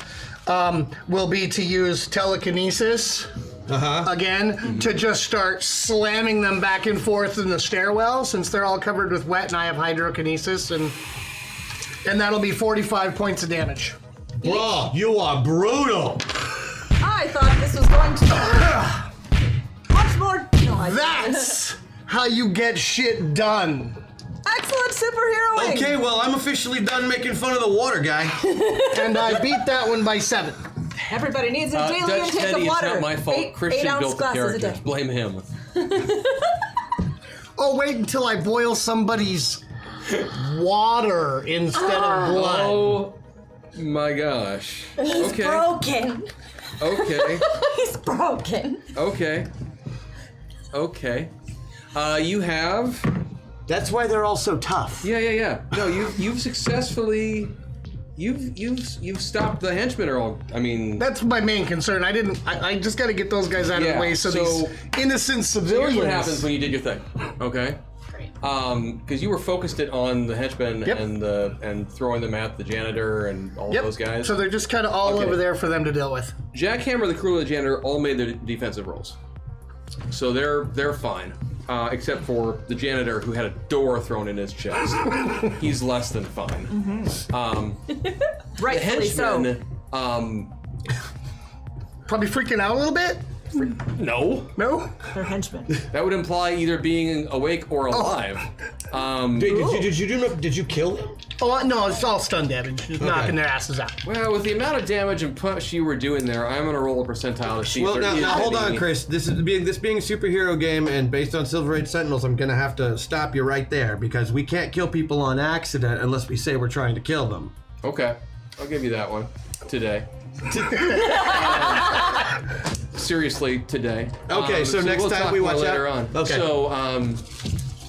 will be to use telekinesis again to just start slamming them back and forth in the stairwell since they're all covered with wet and I have hydrokinesis and that'll be 45 points of damage. Bro, you are brutal. I thought this was going to much more. No, That's how you get shit done. excellent superheroing. Okay, well, I'm officially done making fun of the water guy. And I beat that one by 7. Everybody needs a daily Dutch intake Teddy, of water. it's not my fault. Christian 8-ounce built the glasses a characters. day. Blame him. Oh, wait until I boil somebody's water instead of blood. Oh my gosh. He's Okay. broken. Okay. He's broken. Okay. Okay. You have. That's why they're all so tough. Yeah. No, you've successfully. You've stopped the henchmen are all. I mean. That's my main concern. I just got to get those guys out of the way so these innocent civilians. Here's what happens when you did your thing. Okay. Because you were focused it on the henchmen and throwing them at the janitor and all of those guys. So they're just kind of all over there for them to deal with. Jackhammer, the crew, and the janitor all made their defensive rolls, so they're fine, except for the janitor who had a door thrown in his chest. He's less than fine. Rightfully so. Probably freaking out a little bit. No. They're henchmen. That would imply either being awake or alive. Did you kill him? Oh no, it's all stun damage, just knocking their asses out. Well, with the amount of damage and punch you were doing there, I'm gonna roll a percentile to see. Well, if there is now hold on, any- Chris. This being a superhero game and based on Silver Age Sentinels, I'm gonna have to stop you right there because we can't kill people on accident unless we say we're trying to kill them. Okay, I'll give you that one today. Seriously, today. Okay, so next we'll time talk we more watch later out. on. Okay. So,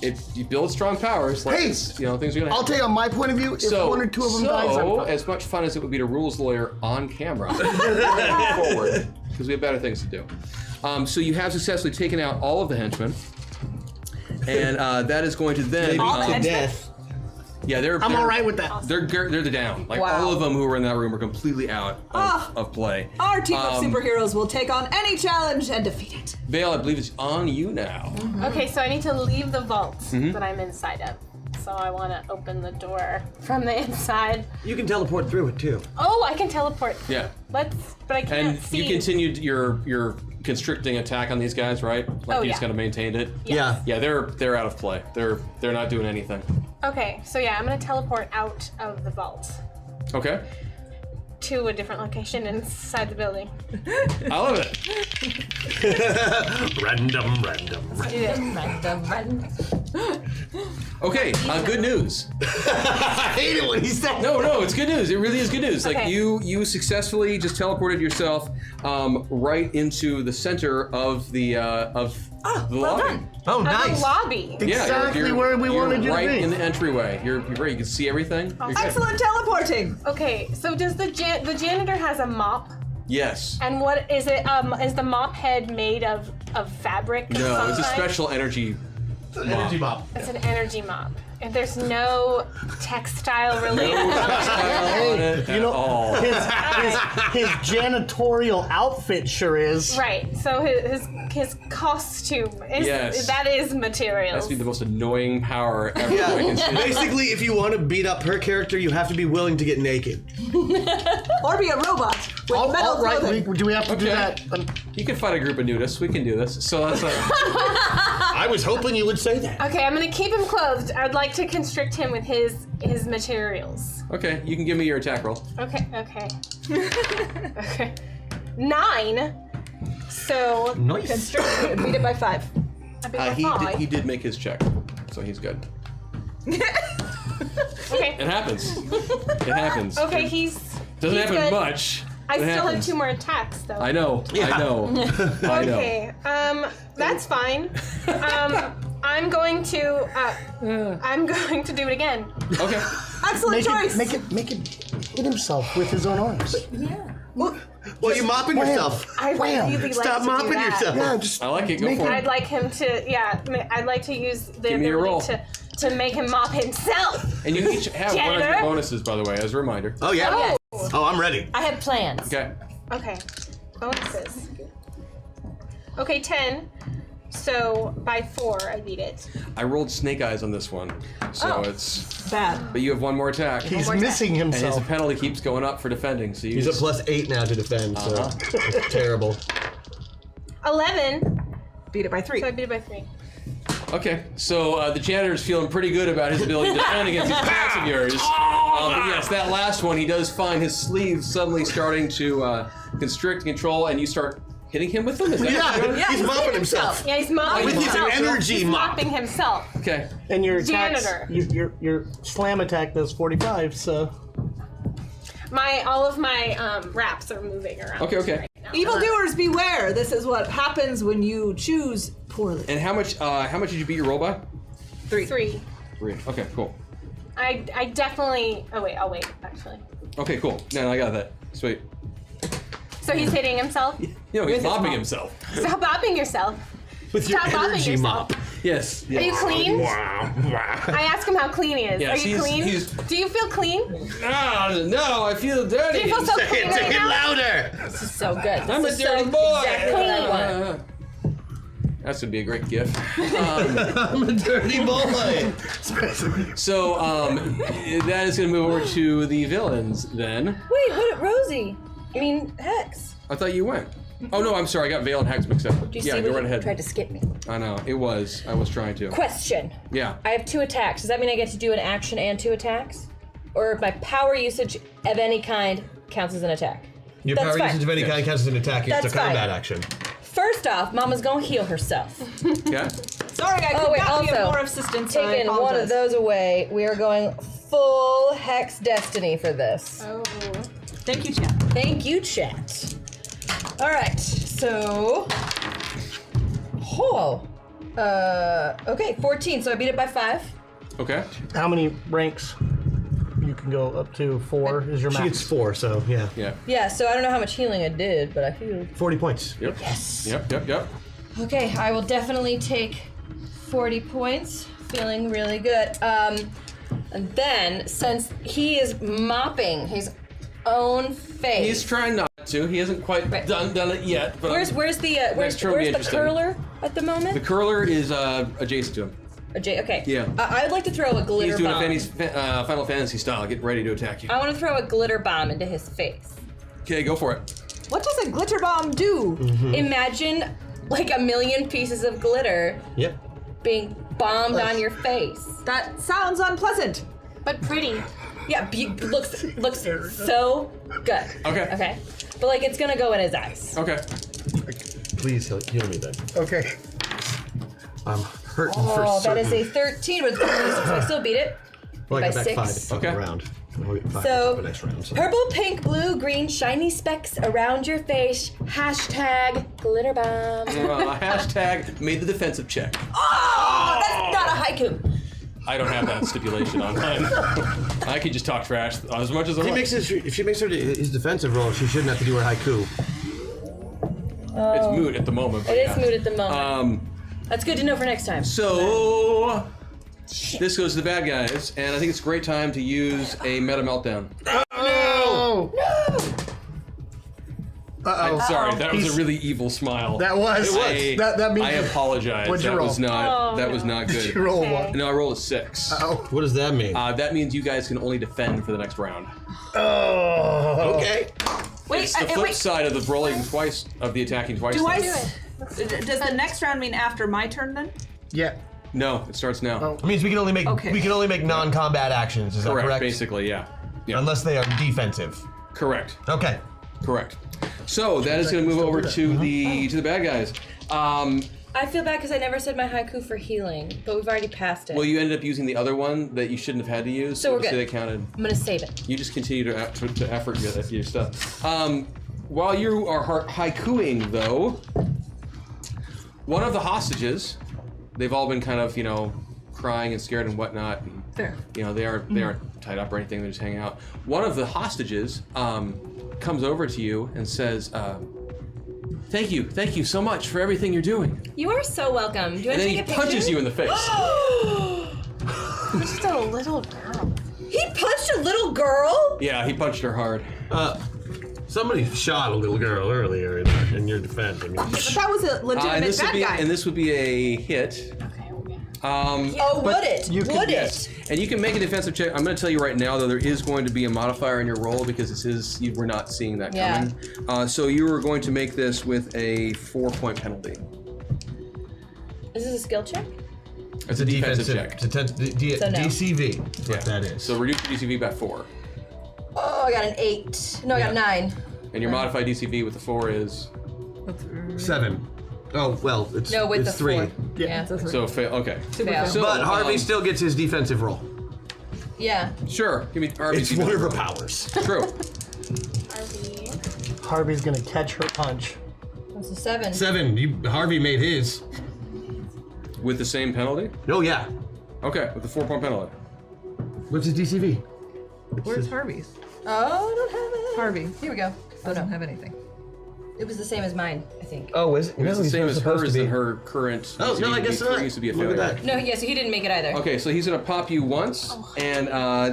if you build strong powers, like things are gonna. I'll happen. tell you on my point of view, if one or two of them dies, I'm fine. as much fun as it would be to rules lawyer on camera, going forward, because we have better things to do. So you have successfully taken out all of the henchmen, and that is going to then. All the henchmen? Yeah, I'm all right with that. They're down. Like Wow. all of them who were in that room are completely out of play. Our team of superheroes will take on any challenge and defeat it. Vale, I believe it's on you now. Okay, so I need to leave the vault that I'm inside of. So I want to open the door from the inside. You can teleport through it too. Oh, I can teleport. Yeah. But I can't And see. you continued your constricting attack on these guys, right? Like you just kind of maintained it. Yeah. Yeah, they're out of play. They're not doing anything. Okay, so yeah, I'm gonna teleport out of the vault Okay. to a different location inside the building. I love it. Random. Okay, good news. I hate it when he said. No, it's good news. It really is good news. Like Okay. you successfully just teleported yourself right into the center of the lobby. done. Oh, The nice. lobby. Yeah, Exactly where we wanted you to right be. in the entryway. You're right. You can see everything. You're good. Excellent teleporting. Okay, so does the janitor has a mop? Yes. And what is it? Is the mop head made of fabric? of No, some it's a kind? special energy. Energy bomb. It's an energy mop. And there's no textile related. You know, all. His janitorial outfit sure is. Right. So his costume is Yes. that is materials. That's be the most annoying power ever. I can see. Basically, if you want to beat up her character, you have to be willing to get naked. Or be a robot with metal clothing. Do we have to do that? You can fight a group of nudists. We can do this. So that's like, I was hoping you would say that. Okay, I'm gonna keep him clothed. I'd like to constrict him with his materials. okay. You can give me your attack roll. Okay. Okay. 9. So Nice. Beat it by 5. I beat my five. He did make his check, so he's good. Okay. It happens. It happens. Okay, Doesn't he's happen good. much. I It still have happens. 2 more attacks though. I know. I know. I know. Okay. That's fine. I'm going to do it again. Okay. Excellent choice. Make it hit himself with his own arms. Well, you're mopping yourself. I really like Stop to mopping do that. yourself. Yeah, just I like it. Go for I'd it. like him to, I'd like to use the Give me your roll. ability to make him mop himself. And you each have one of your Janitor? bonuses, by the way, as a reminder. Oh yeah. Yes. Oh, I'm ready. I have plans. Okay. Okay. Bonuses. Okay, 10. So by 4, I beat it. I rolled snake eyes on this one, so it's Bad. But you have one more attack. He's missing and his himself. penalty keeps going up for defending. So He's at +8 now to defend, so it's terrible. 11. Beat it by 3. So I beat it by 3. Okay, so the janitor's feeling pretty good about his ability to defend against these attacks of yours. But yes, that last one, he does find his sleeves suddenly starting to constrict, control, and you start hitting him with them? Is that what you're doing? He's mopping himself. Yeah, he's mopping With his himself. energy He's mop. mopping himself. Okay. And your attacks, Janitor. your slam attack does 45, so. All of my wraps are moving around. Okay. Right now. Evildoers beware! This is what happens when you choose poorly. And how much did you beat your roll by? 3. 3. Okay, cool. I definitely. Oh wait, I'll wait. Actually. Okay, cool. No, I got that. Sweet. So he's hitting himself. You know, he's mopping himself. Stop bopping yourself. With your Stop bopping energy yourself. mop. Yes. Are you clean? I ask him how clean he is. Yes, Are you clean? Do you feel clean? No, I feel dirty. Do you feel so clean right now? louder! This is so good. I'm a This is dirty so boy. Exactly what I want. That would be a great gift. I'm a dirty boy! So, that is going to move over to the villains then. Wait, what? Rosie? I mean, Hex. I thought you went. Oh no, I'm sorry. I got Vale and Hex mixed up. Do you Yeah, see go what right you ahead. tried to skip me? I know. I was trying to. Question. Yeah. I have 2 attacks. Does that mean I get to do an action and 2 attacks? Or if my power usage of any kind counts as an attack? Your That's power fine. usage of any kind counts as an attack. It's a That's fine. combat action. First off, Mama's gonna heal herself. Yeah. Sorry, I could not be of more assistance. I Taking one of apologize. those away, we are going full Hex Destiny for this. Oh. Thank you, chat. Thank you, chat. All right, so. Okay, 14, so I beat it by 5. Okay. How many ranks? You can go up to 4 is your max. She gets 4, so yeah. Yeah. Yeah, so I don't know how much healing I did, but I healed. 40 points. Yep. Yes. Yep. Okay, I will definitely take 40 points. Feeling really good. And then, since he is mopping his own face. He's trying not to. He hasn't quite done it yet. But Where's the Next turn will be where's the interesting. curler at the moment? The curler is adjacent to him. Okay. Yeah. I would like to throw a glitter He's doing bomb. a Final Fantasy style. Get ready to attack you. I want to throw a glitter bomb into his face. Okay, go for it. What does a glitter bomb do? Imagine like a million pieces of glitter Yep. being bombed on your face. That sounds unpleasant. But pretty. Yeah, looks so good. Okay. Okay. But like it's gonna go in his eyes. Okay. Please heal me then. Okay. I'm hurting for Oh, that certain. is a 13 with so I still beat it. Well, I by got back 6. 5 Okay. round. I'll get 5 So, for next round. So. purple, pink, blue, green, shiny specks around your face. Hashtag glitter bomb. Hashtag made the defensive check. Oh, that's not a haiku. I don't have that stipulation on mine. I can just talk trash as much as I want. If she makes his defensive roll, she shouldn't have to do her haiku. It's moot at the moment. but It is yeah. moot at the moment. That's good to know for next time. So this goes to the bad guys, and I think it's a great time to use a meta meltdown. Oh! I'm sorry, that was a really evil smile. That was. That means I apologize. What'd you that roll? was not. Oh, that was not good. You roll one. No, I rolled a 6. Oh. What does that mean? That means you guys can only defend for the next round. Oh. Okay. Wait, It's the flip side of the rolling twice, of the attacking twice. do I? thing. Does the next round mean after my turn then? Yeah. No, it starts now. Oh. It means we can only make non-combat actions. Is that correct? Basically, yeah. Unless they are defensive. Correct. Okay. Correct. So that is going to move over to the bad guys. I feel bad because I never said my haiku for healing, but we've already passed it. Well, you ended up using the other one that you shouldn't have had to use. So we're obviously good. They counted. I'm gonna save it. You just continue to effort your stuff. While you are haikuing, though, one of the hostages, they've all been kind of, crying and scared and whatnot. And, Fair. they aren't tied up or anything. They're just hanging out. One of the hostages comes over to you and says, Thank you so much for everything you're doing. You are so welcome. Do you And want to then take he a picture? punches you in the face. Just a little girl. He punched a little girl? Yeah, he punched her hard. Somebody shot a little girl earlier in your defense. I mean, But that was a legitimate bad guy. And this would be a hit. Would it? Would it? And you can make a defensive check. I'm going to tell you right now, though, there is going to be a modifier in your roll because this is we're not seeing that coming. So you are going to make this with a 4-point penalty. Is this a skill check? It's a defensive check. It's a DCV. Yeah. What that is. So reduce your DCV by 4. Oh, I got an 8. No, I got a 9. And your modified DCV with the 4 is 7. Oh well, it's No, with it's the 3. 4. Yeah. so fail. Okay. Fail. So, But Harvey still gets his defensive roll. Yeah. Sure. Give me Harvey's It's one of her defensive roll. powers. True. Harvey's gonna catch her punch. That's a 7. 7. Harvey made his. With the same penalty? Oh yeah. Okay, with the 4-point penalty. What's his DCV? Where's Harvey's? Oh, I don't have it. Harvey Here we go. Oh, doesn't no. have anything. It was the same as mine, I think. Oh, is it? It's the same as hers and her current. Oh no, I DCV guess not. used to be a Look failure. at that. No, yeah, so he didn't make it either. Okay, so he's gonna pop you once, and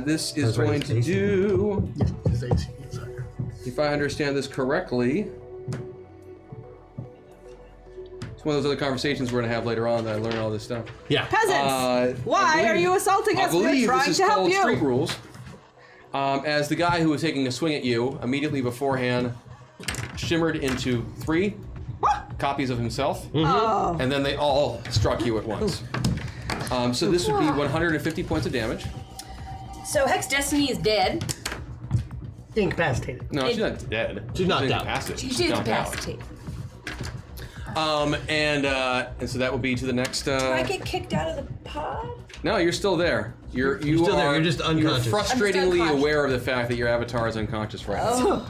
this is That's right, going it's to AC. do, His AC is higher. if I understand this correctly, it's one of those other conversations we're gonna have later on that I learn all this stuff. Yeah. Peasants! Why I believe- are you assaulting I us? We're believe trying this is to help called you. street rules. As the guy who was taking a swing at you immediately beforehand shimmered into 3 copies of himself, Oh. and then they all struck you at once. So this would be 150 points of damage. So Hex Destiny is dead. Incapacitated. No, she's not dead. She's knocked out. incapacitated. She's knocked out. incapacitated. And so that will be to the next. Do I get kicked out of the pod? No, you're still there. You're still there, you're just unconscious. You're frustratingly unconscious. aware of the fact that your avatar is unconscious right now.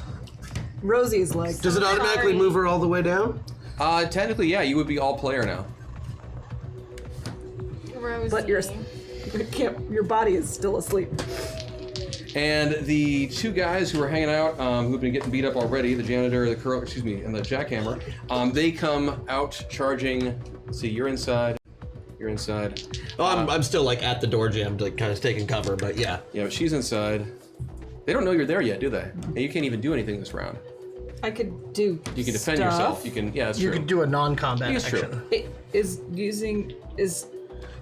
Rosie's like, Does it automatically move her all the way down? Technically, yeah, you would be all player now. Rosie. but your body is still asleep. And the 2 guys who are hanging out, who've been getting beat up already, the janitor, and the jackhammer, they come out charging. Let's see, you're inside. You're inside. Oh, I'm still like at the door jammed, like kind of taking cover, but yeah. Yeah, but she's inside. They don't know you're there yet, do they? And you can't even do anything this round. I could do. You can defend stuff. yourself. You can. Yeah, that's You true. could do a non-combat It's true. action. It is using is.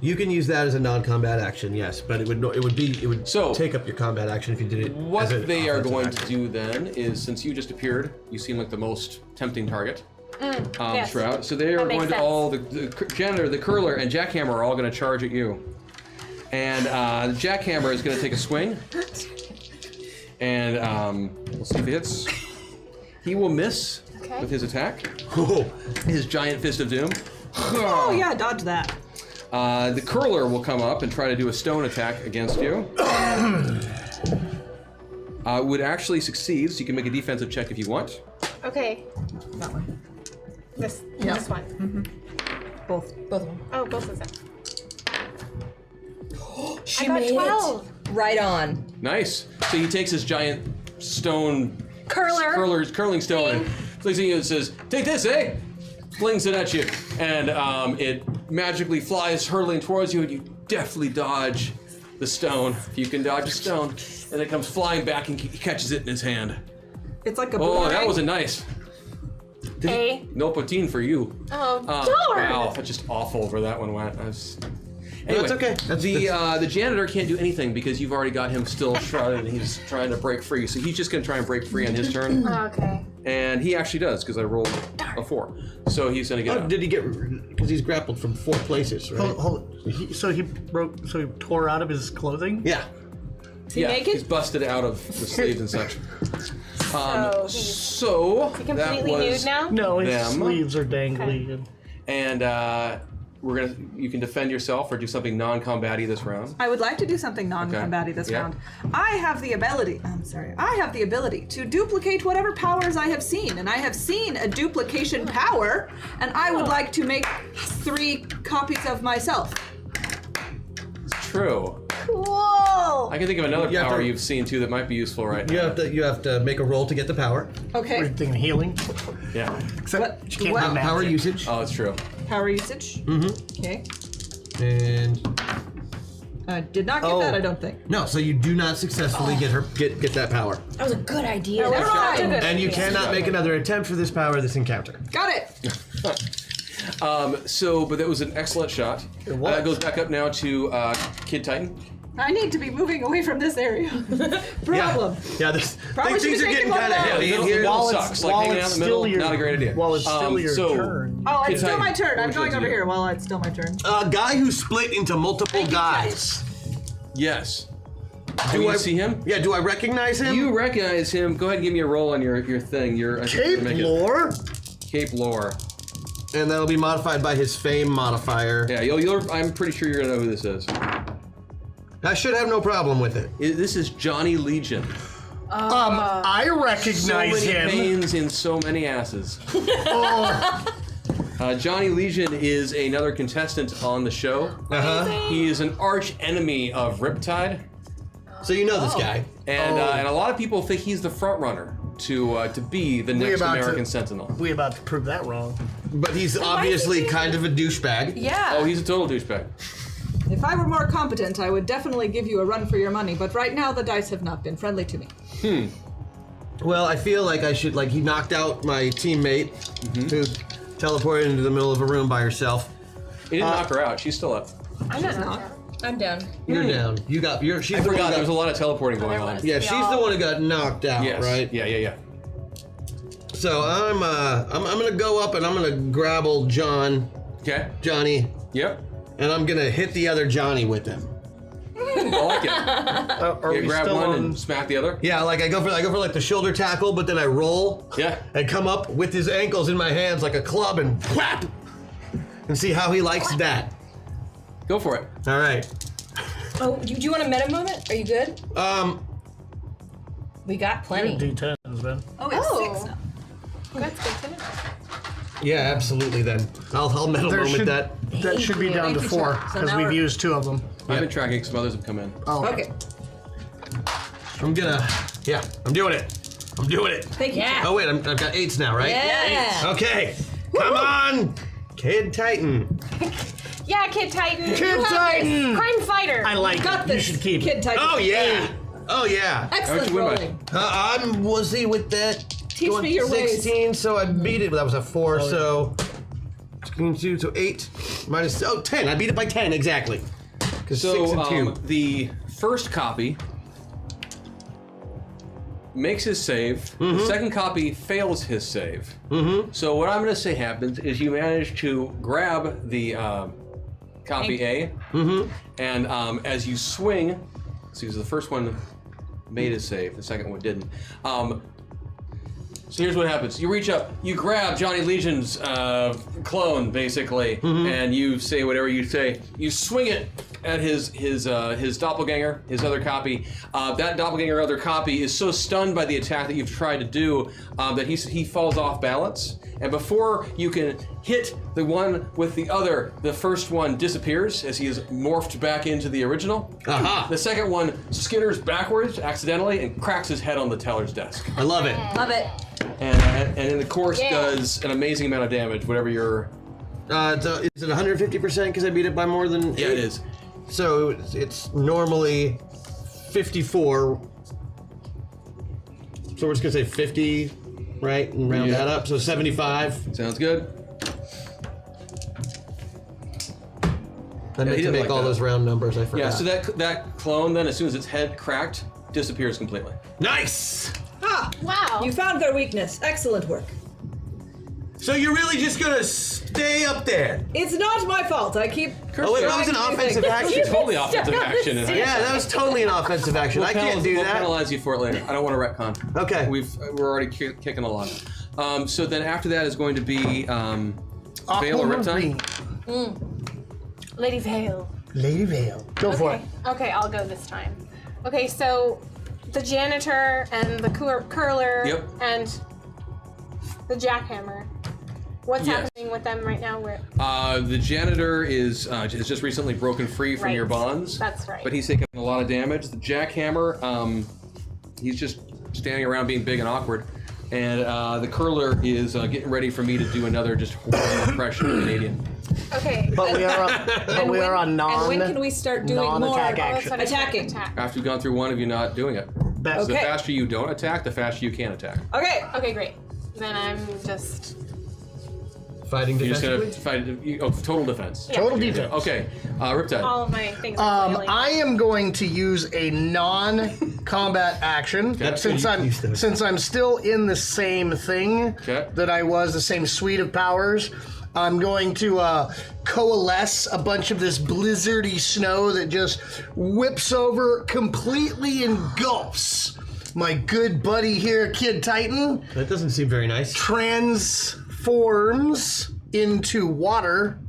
You can use that as a non-combat action, yes, but it would So- take up your combat action if you did it. What as an they are offensive going action. to do then is, since you just appeared, you seem like the most tempting target. Yes. Throughout. So they are That makes going to sense. all the janitor, the curler, and jackhammer are all going to charge at you. And the jackhammer is going to take a swing, and we'll see if he hits. He will miss Okay. with his attack. Oh, His giant fist of doom. Oh yeah, dodge that. The curler will come up and try to do a stone attack against you. Would actually succeed, so you can make a defensive check if you want. Okay. That one. This one. Both. Both of them. Oh, both of them. She I got made 12. it. Right on. Nice. So he takes his giant stone curling stone and flings at you and says, "Take this, eh?" Flings it at you, and it magically flies hurtling towards you, and you deftly dodge the stone. If you can dodge a stone, and it comes flying back, and he catches it in his hand. It's like a. Oh, that boomerang. wasn't nice. A. No poutine for you. Oh, darn. Wow, that's just awful where that one went. Anyway, that's okay. The janitor can't do anything because you've already got him still shrouded and he's trying to break free. So he's just going to try and break free on his turn. Okay. And he actually does because I rolled a 4. So he's going to get oh out. did he get? Because he's grappled from 4 places, right? Hold. So he tore out of his clothing. Yeah. Yeah, naked? he's busted out of the sleeves and such. So he's So that completely was nude now? No, his Them. sleeves are dangly. And you can defend yourself or do something non-combat-y this round. I would like to do something non-combat-y this Yeah. round. I have the ability to duplicate whatever powers I have seen, and I have seen a duplication power, and I would like to make 3 copies of myself. It's true. Cool. I can think of another You have power to- you've seen too that might be useful right now. You have to make a roll to get the power. Okay. Everything healing. Yeah. Except she can't What- do Power magic. usage. Oh, it's true. Power usage. Mm-hmm. Okay. And I did not get that, I don't think. No, so you do not successfully get that power. That was a good idea. Never mind. And you cannot make another attempt for this power this encounter. Got it. But that was an excellent shot. It goes back up now to Kid Titan. I need to be moving away from this area. Problem. Yeah, things are getting kind of heavy in here. Middle sucks. Like hanging out in the middle, not a great idea. While it's still your turn. Oh, it's Kid still Titan, my turn. I'm what would you going like over to do? here while it's still my turn. A guy who split into multiple guys. Yes. Do you I see him? Yeah, do I recognize him? You recognize him. Go ahead and give me a roll on your thing. Cape lore? Cape lore. And that'll be modified by his fame modifier. Yeah, I'm pretty sure you're gonna know who this is. I should have no problem with it. This is Johnny Legion. I recognize so many him. pains in so many asses. Johnny Legion is another contestant on the show. He is an arch enemy of Riptide. So you know this guy. And a lot of people think he's the front runner to be the next American Sentinel. We about to prove that wrong. But he's obviously kind of a douchebag. Yeah. Oh, he's a total douchebag. If I were more competent, I would definitely give you a run for your money, but right now the dice have not been friendly to me. Well, I feel like I should, he knocked out my teammate who teleported into the middle of a room by herself. He didn't knock her out. She's still up. I'm not. I'm down. You're down. She's I forgot there was a lot of teleporting going on. Yeah, she's the one who got knocked out, Yes. right? Yeah. So I'm gonna go up and I'm gonna grab old John. Okay. Johnny. Yep. And I'm gonna hit the other Johnny with him. I like it. Are we grab still one on? and smack the other. Yeah, I go for the shoulder tackle, but then I roll. Yeah. And come up with his ankles in my hands like a club and whap, and see how he likes that. Go for it. All right. Oh, do you want a meta moment? Are you good? We got plenty. D10s, man. Oh, it's 6 now. That's good to know. Yeah, absolutely. Then I'll metal moment that. That should be down to Thank you, 4 sir. So because now we've we're- used 2 of them. I've been tracking some others have come in. Oh, Okay. I'm doing it. Thank you. Yeah. Oh wait, I've got 8s now, right? Yeah. Okay. Come on, Kid Titan. Yeah, Kid Titan. Kid Titan! Crime fighter. I like Got it. this. You should keep Kid it. Titan. Oh yeah. Oh yeah. Excellent How'd you win by? rolling. I'm woozy with that. Teach me your ways. 16, so I beat it. That was a 4, so 2, so 8 minus 10. I beat it by 10 exactly. Because 6 and 2. The first copy makes his save. The second copy fails his save. So what I'm going to say happens is you manage to grab the copy A, and as you swing, see, the first one made his save, the second one didn't. So here's what happens. You reach up, you grab Johnny Legion's clone, basically, and you say whatever you say. You swing it at his doppelganger, his other copy. That doppelganger other copy is so stunned by the attack that you've tried to do that he falls off balance. And before you can hit the one with the other, the first one disappears as he is morphed back into the original. Aha. The second one skitters backwards accidentally and cracks his head on the teller's desk. I love it. Love it. And then the course does an amazing amount of damage, whatever your... Is it 150% because I beat it by more than 8? Yeah, it is. So it's normally 54. So we're just gonna say 50, right? And round that up. So 75. Sounds good. I meant he to didn't make like all that. those round numbers. I forgot. Yeah, so that clone then, as soon as its head cracked, disappears completely. Nice. Ah, Wow. you found their weakness. Excellent work. So you're really just gonna stay up there? It's not my fault. I keep. Oh wait, that was an offensive action. Totally offensive action. Yeah, that was totally an offensive action. I can't do We'll that. penalize you for it later. I don't want to retcon. Okay. We're already kicking a lot. So then after that is going to be Veil or Riptide. Lady Vale. Lady Vale. Go for it. Okay, I'll go this time. Okay, so the janitor and the curler Yep. and the jackhammer. What's Yes. happening with them right now? The janitor is has just recently broken free from Right. your bonds. That's right. But he's taken a lot of damage. The jackhammer, he's just standing around being big and awkward. And the curler is getting ready for me to do another just horrible impression of Canadian. Okay. But we are on non. And when can we start doing more non-attack action. attacking? After you've gone through one of you not doing it. That's The Okay. faster you don't attack, the faster you can attack. Okay. Okay, great. Then I'm just. Fighting You're just gonna defensively? fight total defense. total defense. Okay, Riptide. All of my things are flailing. I am going to use a non-combat action That's since what you used to. since I'm still in the same thing Okay. that I was, the same suite of powers. I'm going to coalesce a bunch of this blizzardy snow that just whips over, completely engulfs my good buddy here, Kid Titan. That doesn't seem very nice. Transforms into water,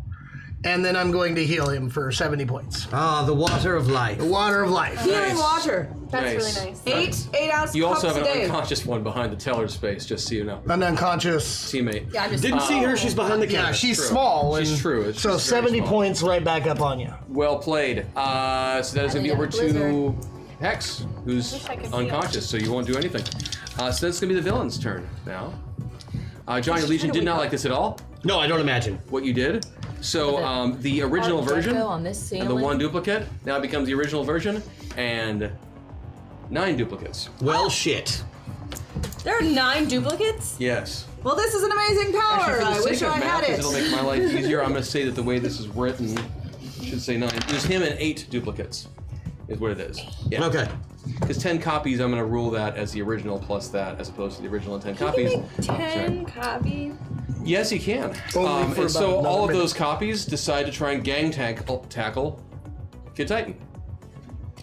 and then I'm going to heal him for 70 points. Ah, the water of life. The water of life. Healing water. That's Nice. really nice. 8 ounce You also cups have a an day. unconscious one behind the teller space, just so you know. An unconscious. Teammate. Yeah, I'm just. Didn't see her, she's behind the counter. Yeah, she's True. small. She's and true. It's So just very 70 small. points right back up on you. Well played. So that is going to be over to Hex, who's wish I could see unconscious, so you won't do anything. So that's going to be the villain's turn now. Johnny Legion did not like this at all, No, I don't imagine. what you did. So the original Art version Deco on this and the ceiling. one duplicate now becomes the original version, and 9 duplicates. Well, shit. There are 9 duplicates? Yes. Well, this is an amazing power. Actually, for the I sake wish of I math, had 'cause it. it'll make my life easier, I'm going to say that the way this is written should say 9. There's him and 8 duplicates, is what it is. Yeah. Okay. Because 10 copies, I'm going to rule that as the original plus that, as opposed to the original and 10 copies. Can you make 10 copies? Yes, you can. Only for And so about all of another those copies decide to try and gang tackle Kid Titan.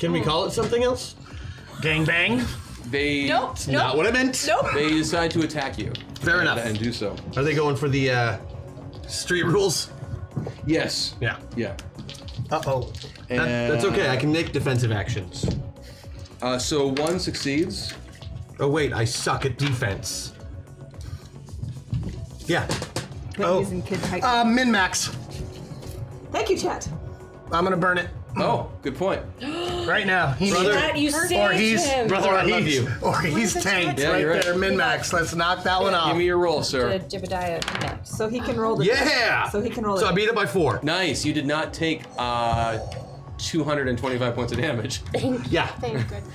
Can we call it something else? Gang bang. They Nope. Not what I meant. Nope. they decide to attack you. Fair enough. And do so. Are they going for the street rules? Yes. Yeah. Yeah. Uh-oh. That's okay. I can make defensive actions. So 1 succeeds. Oh wait, I suck at defense. Yeah. Oh. Using Kid Titan. Min-max. Thank you, chat. I'm gonna burn it Oh, good point. right now. He Brother. needs That you Or saved he's him. Brother, I need you. Or he's tanked Yeah, right you're right. there. Min-max. Let's knock that one off. Give me your roll, sir. Jebediah next. So he can roll the Yeah. So he can roll So I it. beat it by 4. Nice. You did not take 225 points of damage. Yeah. Thank goodness.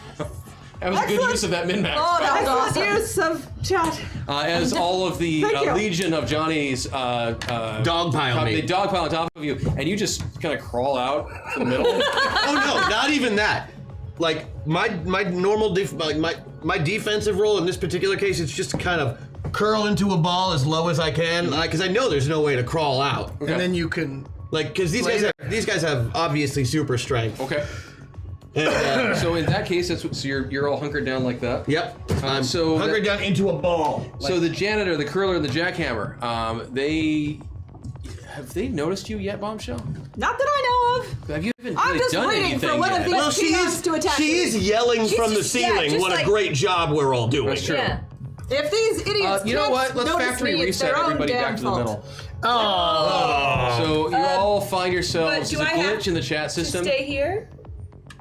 That was a good Excellent. use of that min-max. Oh, that was Awesome. awesome. Use of chat. As all of the Thank you. legion of Johnny's Dogpile they me. dogpile on top of you, and you just kind of crawl out to the middle. Oh no, not even that. Like my normal my defensive role in this particular case, it's just to kind of curl into a ball as low as I can, because I know there's no way to crawl out. And then you can. Like, because these guys have obviously super strength. Okay. And, So in that case, so you're all hunkered down like that. yep. I'm so hunkered down into a ball. So the janitor, the curler, and the jackhammer, have they noticed you yet, Bombshell? Not that I know of. Have you even I'm really just done waiting anything for one of yet? these- Well, she peons to attack she me. is yelling from the just- yeah, ceiling. just What like- a great job we're all doing. That's true. Yeah. If these idiots You know can't what? Let's notice factory me, it's reset their own everybody damn back to the fault. middle. Oh. So you all find yourselves, but there's do a I have glitch in the chat system, Stay here.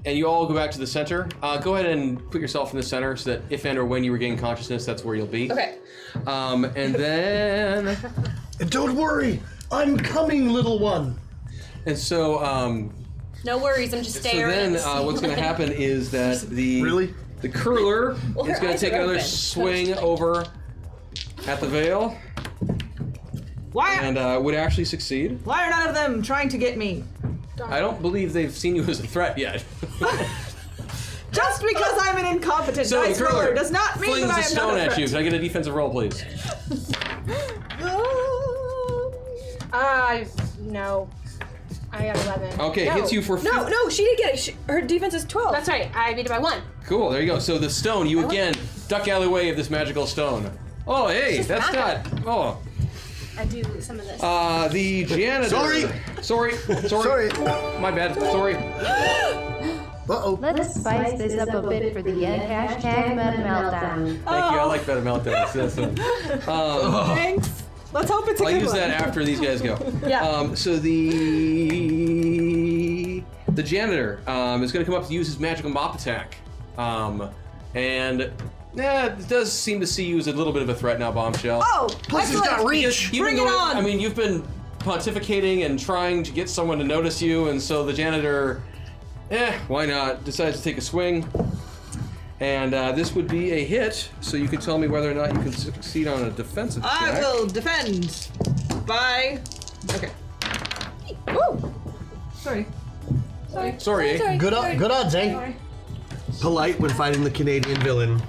and you all go back to the center. Go ahead and put yourself in the center so that if and or when you regain consciousness, that's where you'll be. Okay. And then, And don't worry. I'm coming, little one. and so, No worries. I'm just so staring. then at the what's going to ceiling. happen is that Really? the curler Well, is her going eyes to take are another open. swing over at the veil Why? and would actually succeed. Why are none of them trying to get me? I don't believe they've seen you as a threat yet. Just because I'm an incompetent So the dice curler roller does not mean flings that I a am stone not a at threat. you. Can I get a defensive roll, please? No. I got 11. Okay, No. hits you for No, she did get it. Her defense is 12. That's right. I beat it by 1. Cool, there you go. So the stone, you again duck out of the way of this magical stone. Oh, hey, Just that's not. magic. Oh, I do some of this. the janitor. Sorry. My bad. Sorry. Uh-oh. Let's spice this up a bit for the end. Hashtag Meta Meltdown. Thank you. I like better meltdowns. That's Thanks. Let's hope it's a I'll good use one. that after these guys go. Yeah. So the janitor is going to come up to use his magical mop attack, and it does seem to see you as a little bit of a threat now, Bombshell. Oh, Plus he's got excellent. reach. You've been Bring it on. I mean, you've been pontificating and trying to get someone to notice you, and so the janitor, why not, decides to take a swing. And this would be a hit, so you can tell me whether or not you can succeed on a defensive check. I will defend by... Okay. Woo! Sorry. Good odds, eh? Sorry. Polite when fighting the Canadian villain.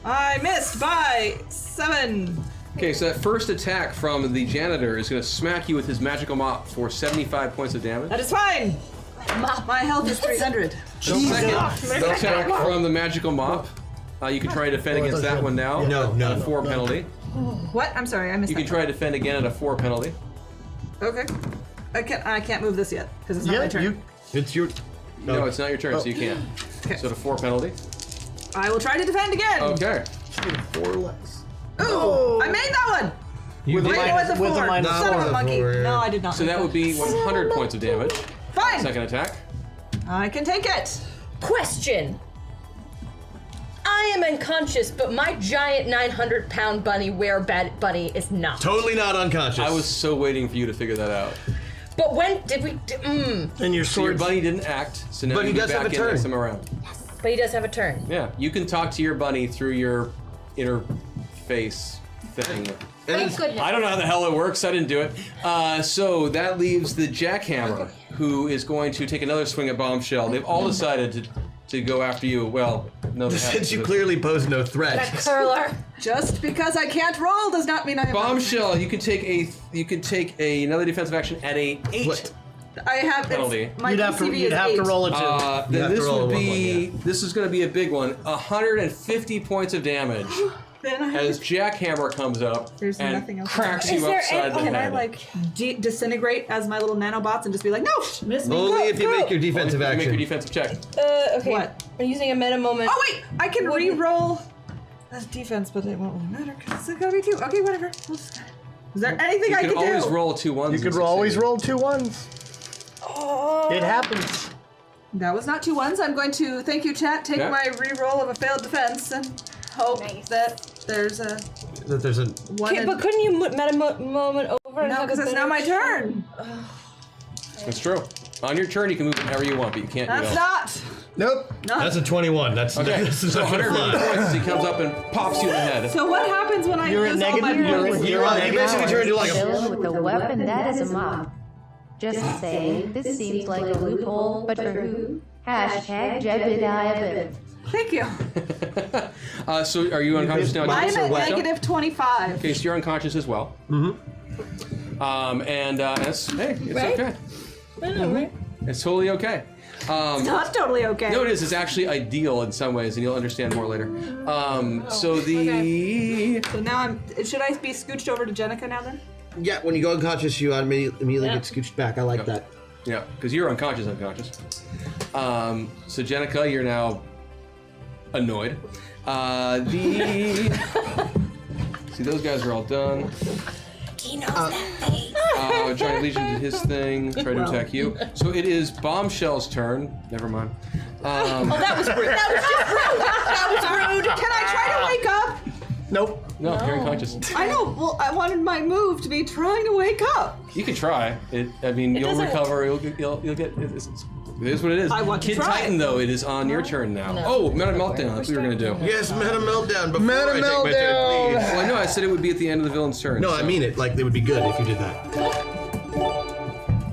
I missed by 7. Okay, so that first attack from the janitor is going to smack you with his magical mop for 75 points of damage. That is fine. My health is 300. The second attack from the magical mop, you can try to defend against that one now. No. At a 4 penalty. What? I'm sorry, I missed You can that. try to defend again at a 4 penalty. Okay. I can't move this yet because it's not my turn. It's your. No, it's not your turn, so you can't. Okay. So at a 4 penalty. I will try to defend again. Okay. 4 less. Ooh! I made that one. With Wait, no, it's a 4. with a minus Son of a 4. monkey. No, I did not. So that would be 100 points of damage. Fine. Second attack. I can take it. Question. I am unconscious, but my giant 900-pound bunny bunny is not. Totally not unconscious. I was so waiting for you to figure that out. But when did we? And your So your sword. bunny didn't act, so now But you he get does have back a in turn. next time around. But he does have a turn. Yeah, you can talk to your bunny through your interface thing. Thank goodness. I don't know how the hell it works. I didn't do it. So that leaves the jackhammer, who is going to take another swing at Bombshell. They've all decided to go after you. Well, no, they haven't. Since you clearly pose no threat. That curler. Just because I can't roll does not mean I have. Bombshell, you can take another defensive action at a 8. What? I have Penalty. My You'd PCV have is to 8. roll it too. have Then to this roll would one be. more, This is going to be a big one. 150 points of damage Then I have as jackhammer comes up There's and nothing else. cracks Is you there upside any- the Can head. I like disintegrate as my little nanobots and just be like, no, miss me. Only go, if you go. make your defensive You make your action. defensive check. Okay. What? I'm using a meta moment. Oh wait, I can re-roll as defense, but it won't really matter because it's gotta be 2. Okay, whatever. We'll just- Is there anything You I can can always do? roll 2 ones. You could and always succeed. roll 2 1s. Oh. It happens. That was not 2 1s. I'm going to thank you, chat. Take Yeah. my re-roll of a failed defense and hope that there's a That there's a. one. Okay, but couldn't you meta moment over and no, have a because it's better now my shot? turn. It's true. On your turn, you can move whenever you want, but you can't. That's do not. Nope. That's a 21. That's Okay, This is so not gonna 150 fly. points as he comes up and pops you in the head. So what happens when I You're at use all my negative- points? you're on You basically turn into like a. Filled with a weapon that is a mop. Just saying, this seems like a loophole, but for who? Hashtag Jedediah. Thank you. So are you unconscious now? I'm Jason? at negative 25. Okay, so you're unconscious as well. And it's Right? okay. I know, right? It's totally okay. Not totally okay. No, it is. It's actually ideal in some ways, and you'll understand more later. So the So now should I be scooched over to Jenika now then? Yeah, when you go unconscious, you immediately Yeah. get scooched back. I like that. yeah, because you're unconscious. So Jenika, you're now annoyed. See, those guys are all done. He knows that thing. Giant Legion did his thing, tried to attack you. So it is Bombshell's turn. Never mind. Oh, that was rude. That was just rude. That was rude. Can I try to wake up? Nope. No, you're unconscious. I know. Well, I wanted my move to be trying to wake up. You can try. I mean, you'll doesn't- recover. You'll get. It is what it is. I want to Kid try. Titan, though, it is on your turn now. No. Oh, Meta Meltdown. That's what we were gonna do. Yes, meta meltdown. Before Meta I take my meltdown. turn, please. Well, I know. I said it would be at the end of the villain's turn. No, so. I mean it. Like, it would be good if you did that.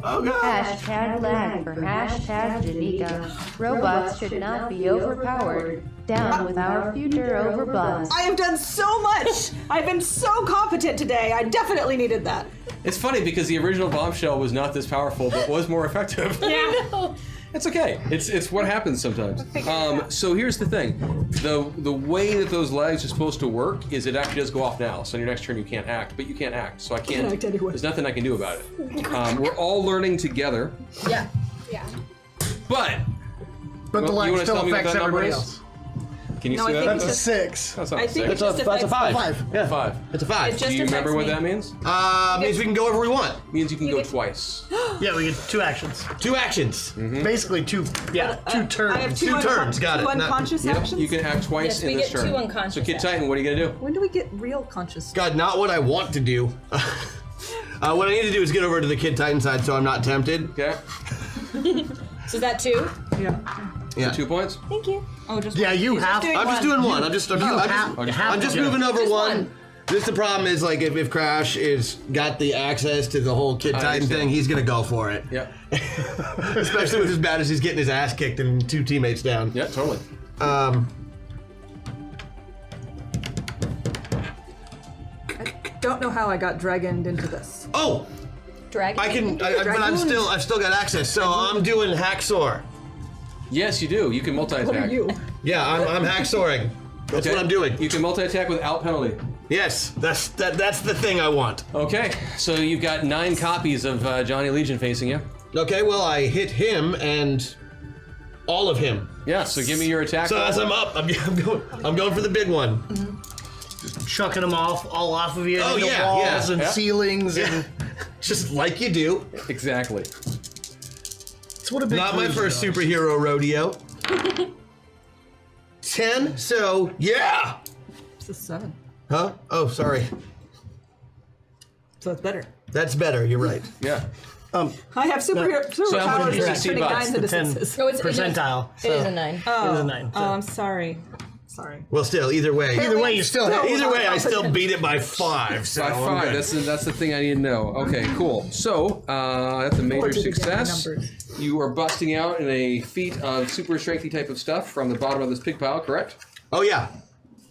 Oh, God. Hashtag lag for hashtag Jenika. Robots should not be overpowered. Down with our future overbots. I have done so much. I've been so competent today. I definitely needed that. It's funny because the original Bombshell was not this powerful, but was more effective. Yeah. It's okay. It's what happens sometimes. So here's the thing: the way that those legs are supposed to work is it actually does go off now. So on your next turn you can't act, but you can't act. So I can't. act anyway. There's nothing I can do about it. We're all learning together. Yeah. But But the you lag wanna still tell me what affects that number everybody is? else. Can you No, see I that? think That's a just- 6. That's not I think six. it just That's a affects 5. 5. Yeah. 5. It's a 5. It just Do you remember what affects that me. means? Means we can go wherever we want. Means you can go twice. Yeah, we get 2 actions. 2 actions. Basically 2. Yeah, 2 turns. I have Two turns, got it. Two unconscious Yep. actions. You can act twice Yes, in we this get turn. 2 unconscious So Kid actions. Titan, what are you gonna do? When do we get real conscious? God, not what I want to do. What I need to do is get over to the Kid Titan side so I'm not tempted. Okay. So is that 2? Yeah. 2 points. Thank you. Oh, just Yeah, you have. I'm just doing one. I'm just moving over Just one. one. Just the problem is, like, if Crash is got the access to the whole Kid Titan understand. thing, he's gonna go for it. Yep. Especially with as bad as he's getting his ass kicked and 2 teammates down. Yeah, totally. don't know how I got dragoned into this. Oh! Dragon. But I've still got access, so I'm doing Hacksaw. Yes, you do. You can multi-attack. What are you? Yeah, I'm hacksawing. That's Okay. what I'm doing. You can multi-attack without penalty. Yes, that's the thing I want. Okay, so you've got 9 copies of Johnny Legion facing you. Okay, well I hit him and all of him. Yeah, so give me your attack. So as I'm up, I'm going for the big one. Chucking them all off of you Oh, into yeah, walls yeah. and Yeah. ceilings and Just like you do. Exactly. it's what a big Not my cruiser first does. superhero rodeo. 10, so yeah. It's a 7. Huh? Oh, sorry. So it's better. That's better, you're right. Yeah. I have superpowers how many and succeed turning bucks? 9s into The 10. 6s. No, it's Percentile. It is a 9. It is a 9. Oh, I'm sorry. Sorry. Well, still, either way. Either way, you still hit. Either way, I still beat it by 5. So By I'm 5. good. That's the thing I need to know. Okay, cool. So that's a major Or did you get the success. numbers? You are busting out in a feat of super strengthy type of stuff from the bottom of this pig pile, correct? Oh yeah.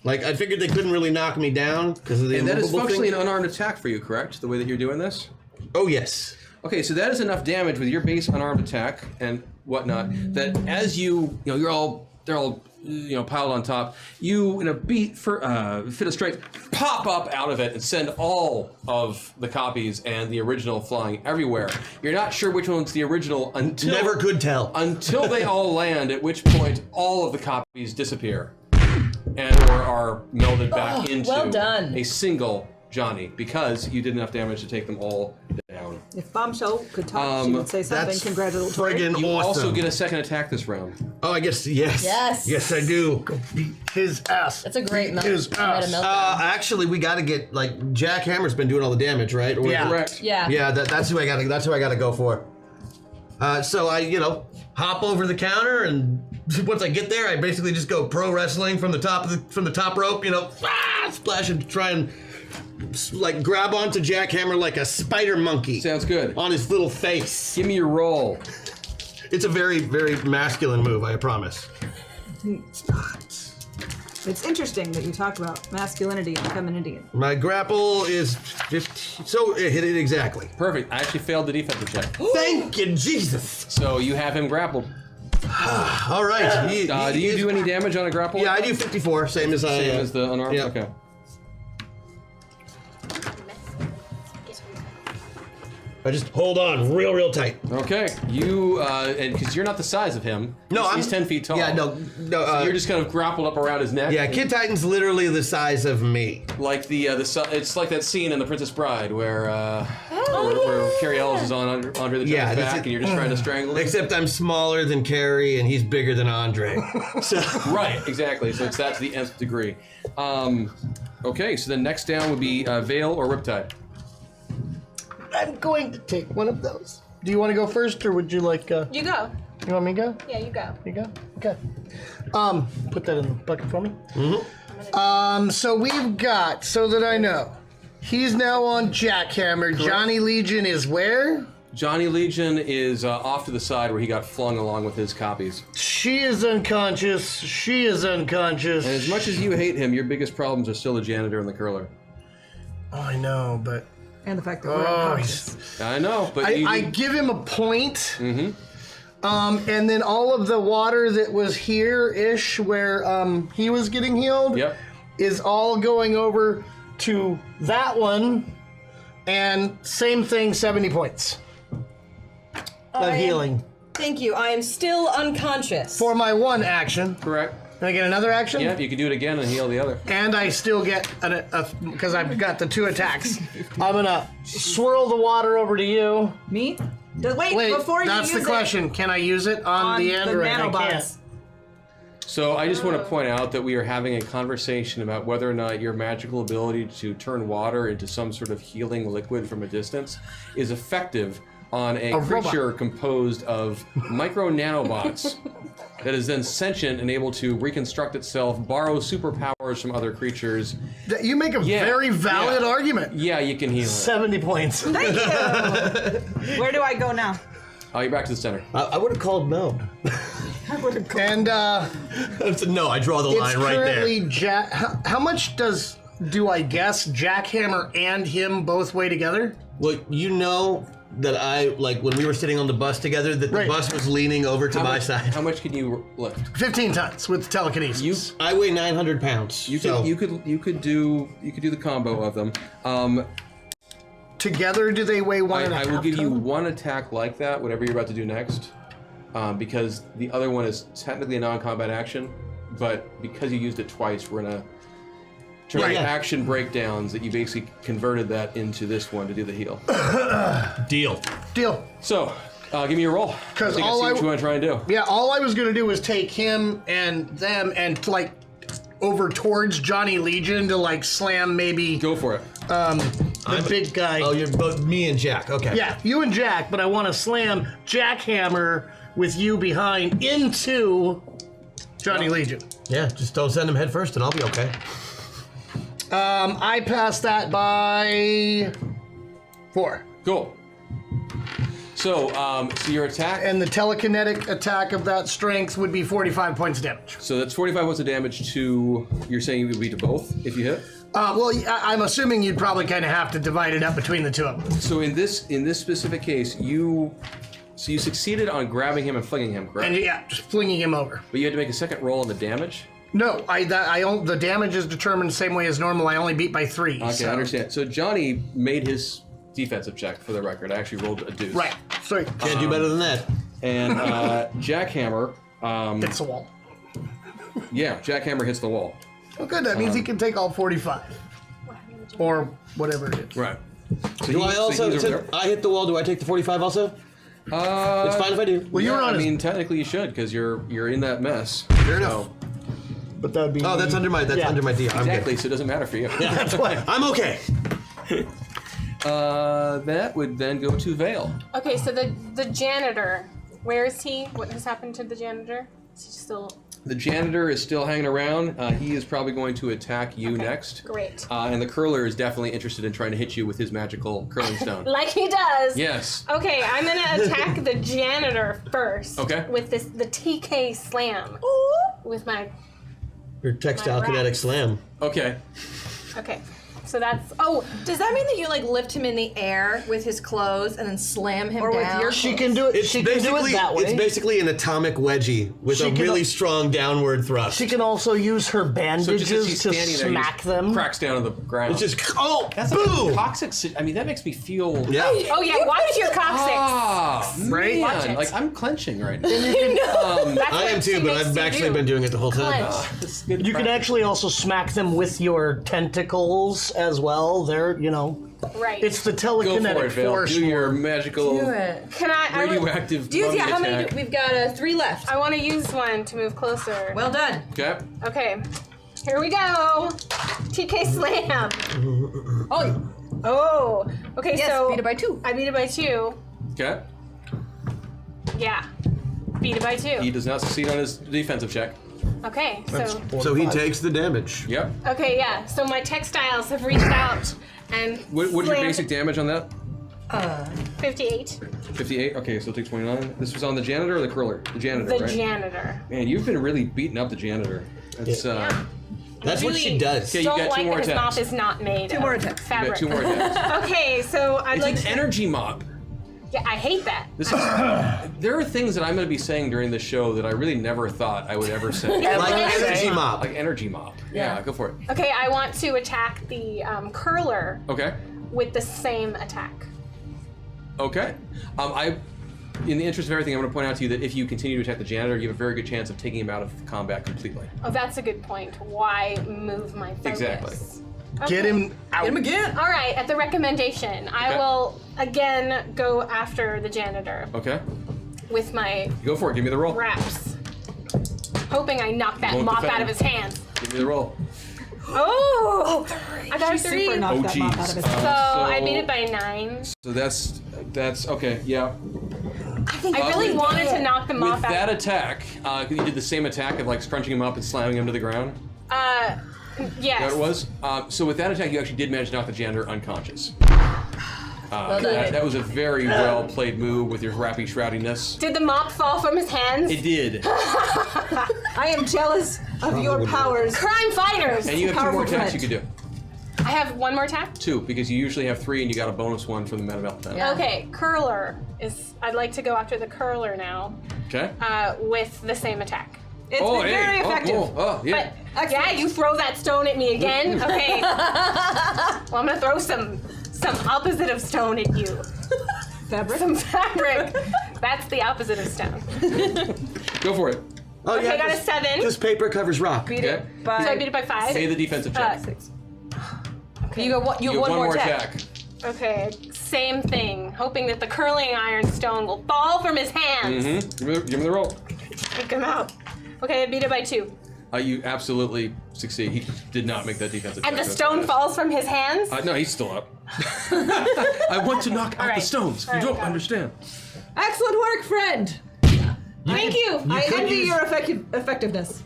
Like I figured they couldn't really knock me down because of the And that is immovable functionally thing. an unarmed attack for you, correct? The way that you're doing this? Oh yes. Okay, so that is enough damage with your base unarmed attack and whatnot that as they're all piled on top, you in a fit of strength pop up out of it and send all of the copies and the original flying everywhere. You're not sure which one's the original until Never could tell. until they all land, at which point all of the copies disappear and or are melded back into well done. a single Johnny because you did enough damage to take them all down. If Bombshell could talk, she would say something That's congratulatory. friggin' You awesome. also get a second attack this round. Oh, I guess yes. Yes. Yes, I do. His ass. That's a great His ass. Actually, we got to get like Jack Hammer's been doing all the damage, right? Or- Yeah. Correct. Yeah. Yeah, that's who I got. That's who I got to go for. So I, hop over the counter, and once I get there, I basically just go pro wrestling from the top rope. Splash and try and like grab onto Jack Hammer like a spider monkey Sounds good. on his little face. Give me your roll. It's a very, very masculine move, I promise. It's interesting that you talk about masculinity and femininity. My grapple is 15, so it hit it exactly. Perfect. I actually failed the defensive check. Thank you, Jesus. So you have him grappled. All right. Do you do any damage on a grapple? Yeah, I do 54, same as I. Same as the unarmed? yeah. Okay. I just hold on real tight. Okay. You, and because you're not the size of him. No, he's 10 feet tall. Yeah, no. So you're just kind of grappled up around his neck. Yeah, Kid Titan's literally the size of me. Like it's like that scene in The Princess Bride where Carrie Ellis is on Andre the Giant's Yeah, back and you're just trying to strangle him. Except I'm smaller than Carrie and he's bigger than Andre. So Right, exactly. So it's that to the nth degree. Okay, so the next down would be Veil or Riptide. I'm going to take one of those. Do you want to go first, or would you like? You go. You want me to go? Yeah, you go. You go. Okay. Put that in the bucket for me. Mm-hmm. So we've got, so that I know, he's now on Jackhammer. Johnny Legion is where? Johnny Legion is off to the side where he got flung along with his copies. She is unconscious. She is unconscious. And as much as you hate him, your biggest problems are still the janitor and the curler. Oh, I know, but And the fact that we're unconscious. I know, but I give him a point. Mm-hmm. And then all of the water that was here-ish where he was getting healed Yep. is all going over to that one. And same thing, 70 points of healing. Thank you. I am still unconscious. For my one action. Correct. Can I get another action? Yeah, you can do it again and heal the other. And I still get, because I've got the 2 attacks. I'm going to swirl the water over to you. Me? Wait, Wait, before you that's use the question. Can I use it on the android? I can't. nanobots. So I just want to point out that we are having a conversation about whether or not your magical ability to turn water into some sort of healing liquid from a distance is effective on a creature composed of micro nanobots that is then sentient and able to reconstruct itself, borrow superpowers from other creatures. You make a very valid argument. Yeah, you can heal it. 70 points. Thank you. Where do I go now? Oh, you're back to the center. I would have called no. And no, I draw the line right there. currently how much do I guess Jackhammer and him both weigh together? Well, you know that when we were sitting on the bus together, that the bus was leaning over to my side. How much can you lift? 15 tons with telekinesis. I weigh 900 pounds. You could do the combo of them. Together, do they weigh 1.5 I will give you one attack like that, whatever you're about to do next, because the other one is technically a non-combat action, but because you used it twice, we're gonna turn action breakdowns that you basically converted that into this one to do the heal. Deal. So, give me a roll. Because see what you want to try and do. Yeah, all I was gonna do was take him and them and over towards Johnny Legion to slam maybe. Go for it. The big guy. Oh, you're both me and Jack. Okay. Yeah, you and Jack, but I want to slam Jackhammer with you behind into Johnny Legion. Yeah, just don't send him head first and I'll be okay. I passed that by 4. Cool. So your attack... And the telekinetic attack of that strength would be 45 points of damage. So that's 45 points of damage to... You're saying it would be to both if you hit? Well, I'm assuming you'd probably kind of have to divide it up between the two of them. So in this specific case, you succeeded on grabbing him and flinging him, correct? And just flinging him over. But you had to make a second roll on the damage? No, the damage is determined the same way as normal. I only beat by 3. Okay, I understand. So Johnny made his defensive check, for the record. I actually rolled a deuce. Right. So can't do better than that. And Jackhammer hits the wall. Yeah, Jackhammer hits the wall. Oh, good. That means he can take all 45, or whatever it is. Right. So do I also? I hit the wall. Do I take the 45 also? It's fine if I do. Well, you're on. I mean, technically you should because you're in that mess. Fair enough. But that would be. Oh, that's under my deal. Exactly. So it doesn't matter for you. Yeah, that's why I'm okay. That would then go to Vale. Okay, so the janitor, where is he? What has happened to the janitor? Is he still... The janitor is still hanging around. He is probably going to attack you next. Great. And the curler is definitely interested in trying to hit you with his magical curling stone. Like he does. Yes. Okay, I'm gonna attack the janitor first. Okay. With the TK slam. With my... Your textile kinetic slam. Okay. Okay. So that's... Does that mean that you lift him in the air with his clothes and then slam him Or with down? your She can do it. It's She can do it that way. It's basically an atomic wedgie with a really strong downward thrust. She can also use her So bandages just as he's to standing there, he smack just them. cracks down to the ground. It's just That's boom. like toxic. I mean, that makes me feel. Yeah. Oh yeah, watch your coccyx. Ah, Right? Watch man. it. Like I'm clenching right now. That's I what am she too, but makes I've you actually do. been doing it the whole time. Clench. This is good You can practice. actually also smack them with your tentacles as well. They're, Right. it's the Go for telekinetic it, Vale. force. Do your magical Can I would- radioactive Do you, mummy how many? attack. We've got 3 left. I want to use one to move closer. Well done. Okay. Okay. Here we go. TK slam. Oh. Okay, Yes, so beat it by 2. I beat it by 2. Okay. Yeah. Beat it by 2. He does not succeed on his defensive check. Okay, so So he takes the damage. Yep. okay, yeah. So my textiles have reached out and What is your slammed basic damage on that? 58. 58. Okay, so it takes 29. This was on the janitor or the curler? The janitor, The right? janitor. Man, you've been really beating up the janitor. That's That's what she does. Okay, you Don't got 2 like more that his attacks. mouth is not made 2 of more attacks. You fabric. got 2 more attacks. Okay, so I'd It's like an to... energy mop. Yeah, I hate that. This is. There are things that I'm going to be saying during the show that I really never thought I would ever say. Like an energy mop. Like energy mop. Yeah, go for it. Okay, I want to attack the curler Okay. with the same attack. Okay. In the interest of everything, I'm going to point out to you that if you continue to attack the janitor, you have a very good chance of taking him out of combat completely. Oh, that's a good point. Why move my focus? Exactly. Get him out. Get him again. All right, at the recommendation, I will again go after the janitor Okay. with my Go for it. Give me the roll. wraps. hoping I knock that Won't mop defend. out of his hands. Give me the roll. Oh! I got a She 3. super knocked that mop out of his So hand. I beat it by 9. So that's okay. Yeah. I really wanted to knock the mop With out. that attack, you did the same attack of like scrunching him up and slamming him to the ground. Yes. That it was. So with that attack, you actually did manage to knock the janitor unconscious. Well done. That was a very well played move with your rappy shroudiness. Did the mop fall from his hands? It did. I am jealous of your powers. Crime fighters! And you have 2 more Powerful attacks threat. you could do. I have 1 more attack? 2, because you usually have 3 and you got a bonus 1 from the Metaverse. Yeah. Okay, curler is. I'd like to go after the curler now. Okay. With the same attack. It's been very effective. Yeah. But yeah, you throw that stone at me again. Okay. Well, I'm gonna throw some opposite of stone at you. Fabric. Some fabric. That's the opposite of stone. Go for it. Oh Okay, I got a 7. This paper covers rock. Beat Okay. it by. So I beat it by 5. Say the defensive check. 6. You got one. You You have have one more attack. Okay, same thing. Hoping that the curling iron stone will fall from his hands. Mm-hmm. Give me the roll. Take him out. Okay, I beat it by 2. You absolutely succeed. He did not make that defensive check. And the That's stone bad. falls from his hands? No, he's still up. I want to knock out the right. stones. All You right, don't got it. understand. Excellent work, friend. Thank you. I could envy use- your effectiveness.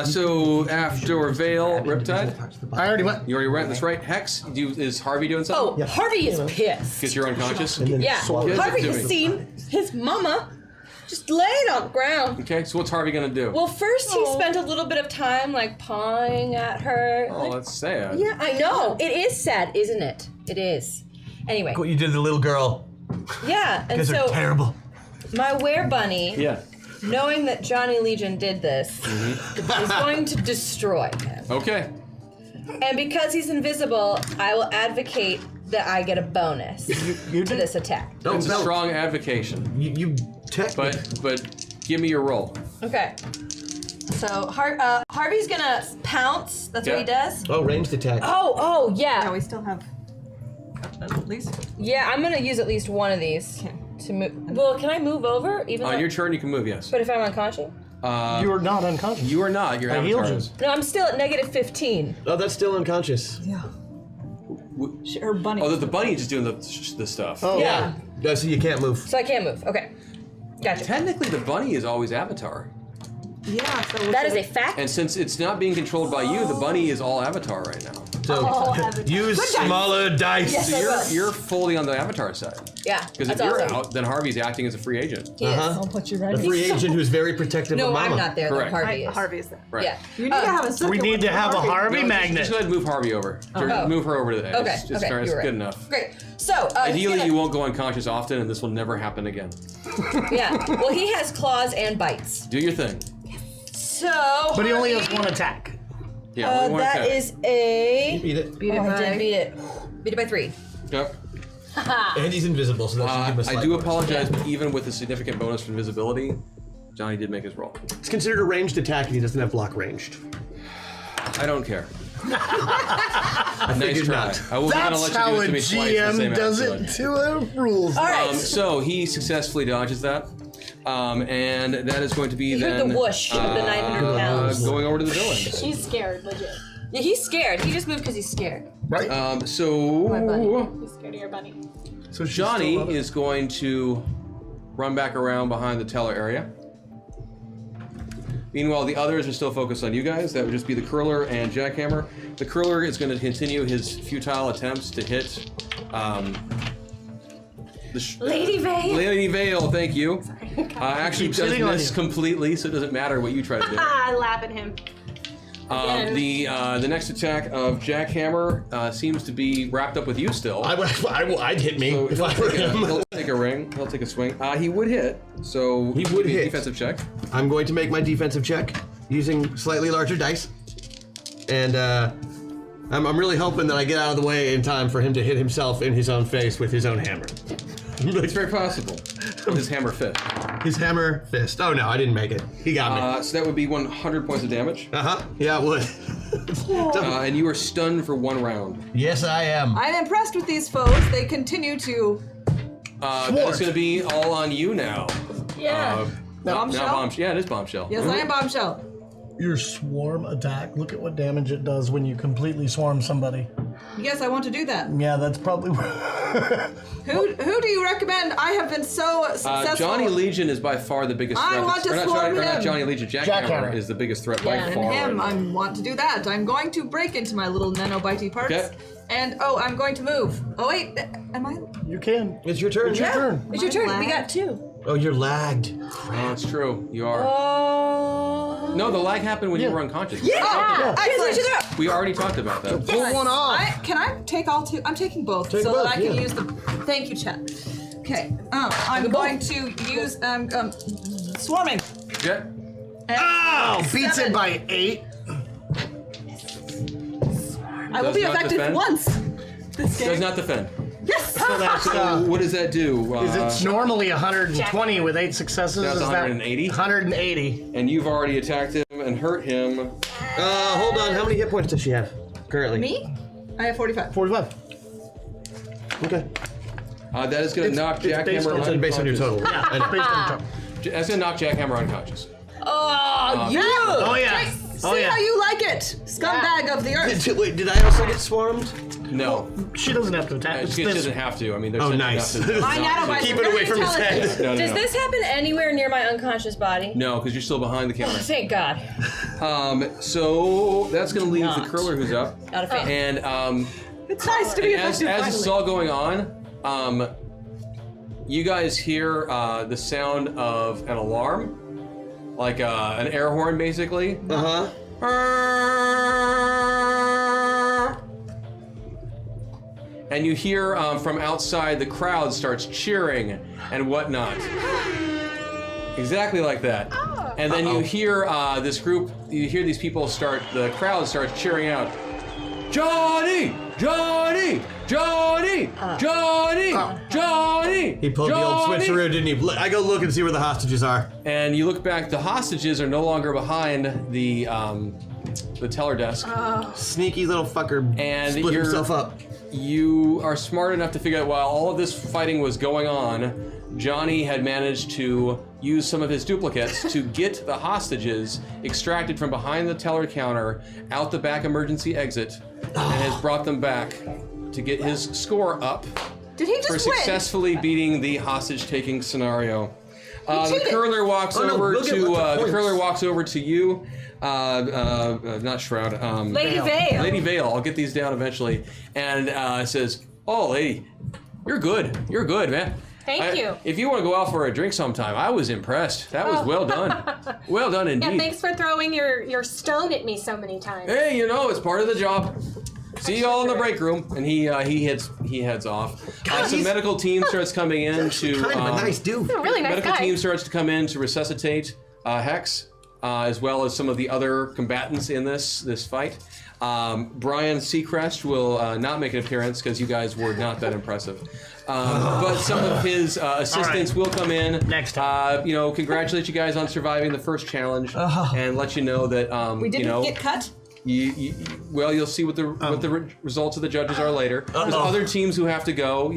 So after Veil, Riptide, I already went. you already went. That's right. Hex, is Harvey doing something? Oh, Harvey is pissed. Because you're unconscious? Yeah, Good. Harvey Do has me. seen his mama just laying on the ground. Okay, so what's Harvey gonna do? Well, first he spent a little bit of time like pawing at her. Oh, that's sad. Yeah, I know. It is sad, isn't it? It is. Anyway, What you did to the little girl. yeah, and Guys are so terrible. my were-bunny, Yeah. knowing that Johnny Legion did this, is going to destroy him. Okay. And because he's invisible, I will advocate that I get a bonus You to this attack. No, It's a no. strong advocation. You tech. But give me your roll. Okay. So Harvey's gonna pounce. That's what he Yeah. does. Oh, ranged attack. Oh yeah. Yeah, we still have at least. Yeah, I'm gonna use at least one of these to move. Well, can I move over even? On though, your turn, you can move, yes. but if I'm unconscious? You are not unconscious. You are not. Your I healed avatar you. is. No, I'm still at negative 15. Oh, that's still unconscious. Yeah. Her bunny. Oh, the bunny just doing the stuff. Oh, Yeah. No, so you can't move. So I can't move. Okay. Gotcha. Technically, the bunny is always avatar. Yeah. So That is a fact. And since it's not being controlled by you, the bunny is all avatar right now. So use smaller dice. Yes, So I will. you're fully on the avatar side. Yeah. Because if that's you're awesome. out, then Harvey's acting as a free agent. He is. Uh-huh. I'll put you right A in. free agent who's very protective No, of Mama. I'm not there. Correct. Though. Harvey is. Harvey's there. Right. Yeah. You need to have a second We need one to for have a Harvey No, magnet. Just go ahead and move Harvey over. Oh. Move her over to the edge. Okay. It's Okay. it's You're right. good enough. Great. So he's Ideally, gonna- you won't go unconscious often, and this will never happen again. Yeah. Well, he has claws and bites. Do your thing. So. But he only has one attack. Yeah, only one that attack. is a. Beat it. Beat it Oh, I did by. beat it. Beat it by 3. Yep. And he's invisible, so that should give him a I slight do bonus. apologize, but even with a significant bonus from invisibility, Johnny did make his roll. It's considered a ranged attack and he doesn't have block ranged. I don't care. I Nice figured try. not. I wasn't gonna That's let you how do a it to me twice. The GM same does episode. it to a rules. All right. So he successfully dodges that, and that is going to be You heard then the whoosh of the 900 pounds. going over to the villains. He's scared, legit. Yeah, he's scared. He just moved because he's scared. Right. So He's scared of your bunny. So she's Johnny still up. is going to run back around behind the teller area. Meanwhile, the others are still focused on you guys. That would just be the curler and jackhammer. The curler is going to continue his futile attempts to hit Lady Vale. Lady Vale, thank you. Actually Keeps does hitting on miss you. completely, so it doesn't matter what you try to do. I laugh at him. The next attack of jackhammer seems to be wrapped up with you still. I'd hit me So if he'll I were take, him. he'll take a ring. He'll take a swing. He would hit. So He would give me a hit. defensive check. I'm going to make my defensive check using slightly larger dice. And I'm really hoping that I get out of the way in time for him to hit himself in his own face with his own hammer. It's very possible. His hammer fist. His hammer fist. Oh no, I didn't make it. He got me. So that would be 100 points of damage. Yeah, it would. And you are stunned for 1 round. Yes, I am. I'm impressed with these foes. They continue to. That's going to be all on you now. Yeah. Bombshell? Yeah, it is Bombshell. Yes, I am Bombshell. Your swarm attack. Look at what damage it does when you completely swarm somebody. Yes, I want to do that. Yeah, that's probably. Who do you recommend? I have been so successful. Johnny Legion is by far the biggest threat. I want to Or swarm him. not Johnny Legion. Jackhammer is the biggest threat by far. And him, I want to do that. I'm going to break into my little nanobitey parts. Okay. And I'm going to move. Oh wait, am I? You can. It's your turn. It's your turn. It's your turn. Lag? We got 2. Oh, you're lagged. Oh, that's true. You are. Oh. No, the lag happened when you were unconscious. Oh, excellent. We already talked about that. Pull one off. Can I take all 2? I'm taking both Take so both, that I can yeah. use the. Thank you, chat. Okay. I'm going to use swarming. Yeah. Oh, beats it by 8. I will Does be not effective defend? once. This game. Does not defend. Yes. So what does that do? Is it normally 120 with 8 successes? That's Is that 180? 180. And you've already attacked him and hurt him. Hold on. How many hit points does she have currently? Me? I have 45. 45. Okay. That is going to knock It's based Jackhammer on, based on your total. Yeah, I know. based on your total. That's going to knock Jackhammer unconscious. Oh, you! Oh yeah. See how you like it, scumbag of the earth. Wait, did I also get swarmed? No. She doesn't have to attack. It's She this. doesn't have to. I mean, there's Oh, nice. My nanobites Keep are it away very from his intelligent. head. No, Does this happen anywhere near my unconscious body? No, because you're still behind the counter. Thank God. So that's going to leave the curler who's up. Out of faith. And It's nice to be as effective this is finally. all going on, you guys hear the sound of an alarm, like an air horn, basically. Uh-huh. And you hear from outside the crowd starts cheering and whatnot. Exactly like that. And then you hear this group, you hear these people the crowd starts cheering out, Johnny! Johnny! Johnny! Johnny! Johnny! He pulled the old switcheroo, didn't he? I go look and see where the hostages are. And you look back, the hostages are no longer behind the teller desk. Sneaky little fucker And split himself up. You are smart enough to figure out while all of this fighting was going on, Johnny had managed to use some of his duplicates to get the hostages extracted from behind the teller counter out the back emergency exit and has brought them back to get his score up Did he for just win? successfully beating the hostage-taking scenario. The cheated. curler walks Oh, no, over we'll get to lots of the points. curler walks over to you. Not Shroud. Lady Vale. Lady Vale. I'll get these down eventually. And says, "Oh, lady, you're good. You're good, man. Thank you. If you want to go out for a drink sometime, I was impressed. That was well done. Well done Yeah, indeed. thanks for throwing your stone at me so many times. Hey, it's part of the job. See you all in the break room." And he heads off. Some medical team starts coming in to Kind of a nice dude. He's a really nice medical guy. team starts to come in to resuscitate Hex, as well as some of the other combatants in this fight. Brian Seacrest will not make an appearance because you guys were not that impressive. But some of his assistants will come in. Next time. Congratulate you guys on surviving the first challenge and let you know that We didn't get cut. you'll see what the results of the judges are later. There's other teams who have to go.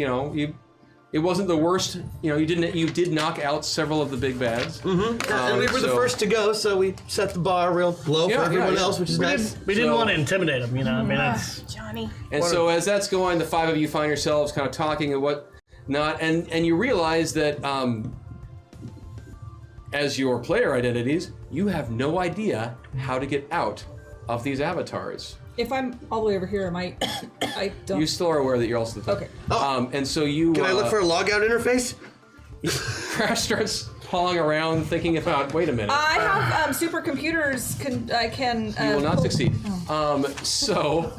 It wasn't the worst. You did knock out several of the big bads. Mm-hmm. And we were the first to go, so we set the bar real low for everyone else, which is nice. We didn't want to intimidate him, I mean, that's... Johnny. And so as that's going, the five of you find yourselves kind of talking and whatnot, and you realize that as your player identities, you have no idea how to get out of these avatars. If I'm all the way over here, I don't. You still are aware that you're also the Okay. And so you... Can I look for a logout interface? Crash starts pawing around, thinking about, wait a minute. I have supercomputers. I can. You will not succeed. So...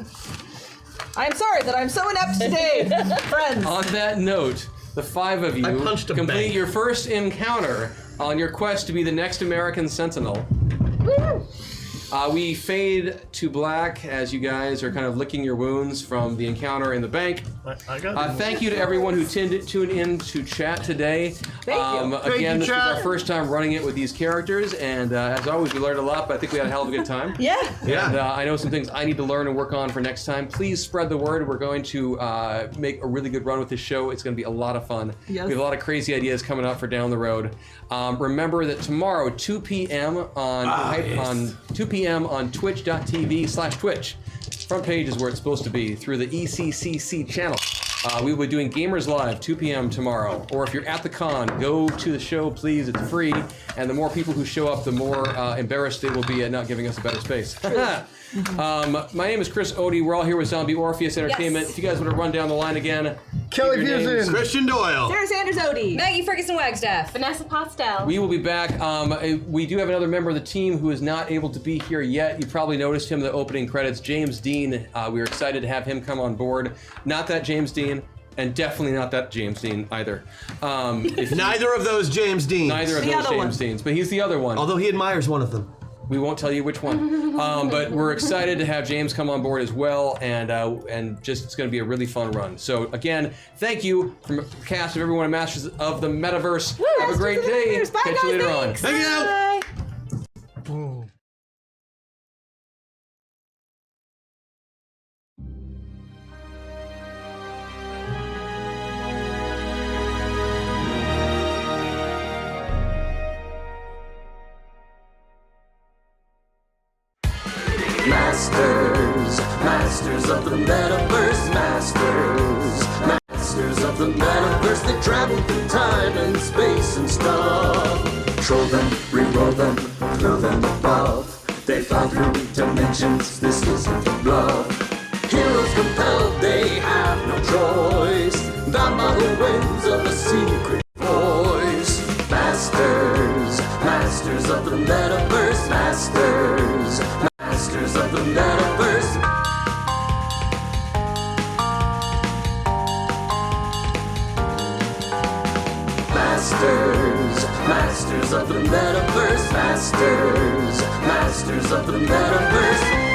I'm sorry that I'm so inept today, friends. On that note, the five of you complete bank. your first encounter on your quest to be the next American Sentinel. We fade to black as you guys are kind of licking your wounds from the encounter in the bank. I got Thank you to everyone who tuned in to chat today. Thank you. Again, this was Chad. our first time running it with these characters, and as always, we learned a lot, but I think we had a hell of a good time. Yeah. Yeah. And I know some things I need to learn and work on for next time. Please spread the word. We're going to make a really good run with this show. It's going to be a lot of fun. Yes. We have a lot of crazy ideas coming up for down the road. Remember that tomorrow, 2 p.m. on 2 p.m. on twitch.tv/Twitch. Front page is where it's supposed to be, through the ECCC channel. We will be doing Gamers Live 2 p.m. tomorrow. Or if you're at the con, go to the show, please. It's free. And the more people who show up, the more embarrassed they will be at not giving us a better space. My name is Chris Odie. We're all here with Zombie Orpheus Entertainment. Yes. If you guys want to run down the line again, Kelly give your names. Fusion. Christian Doyle. Sarah MAGGIE SANDERS-ODE. FERGUSON-WAGSTAFFE. Vanessa Postel. We will be back. We do have another member of the team who is not able to be here yet. You probably noticed him in the opening credits, James Dean. We are excited to have him come on board. Not that James Dean, and definitely not that James Dean either. Neither of those James Deans. Neither of The those other James one. Deans, but he's the other one. Although he admires one of them. We won't tell you which one. But we're excited to have James come on board as well, and just it's going to be a really fun run. So again, thank you from the cast of everyone at Masters of the Metaverse. Have a great day. Bye, Catch guys, you later thanks. on. Thank you. Bye. Masters of the Metaverse, Masters of the Metaverse. They travel through time and space and stuff. Troll them, re-roll them, throw them above. They fly through dimensions, this isn't a bluff. Heroes compelled, they have no choice. The model wings of a secret voice. Masters of the Metaverse, Masters of the Metaverse. Masters of the Metaverse, Masters of the Metaverse.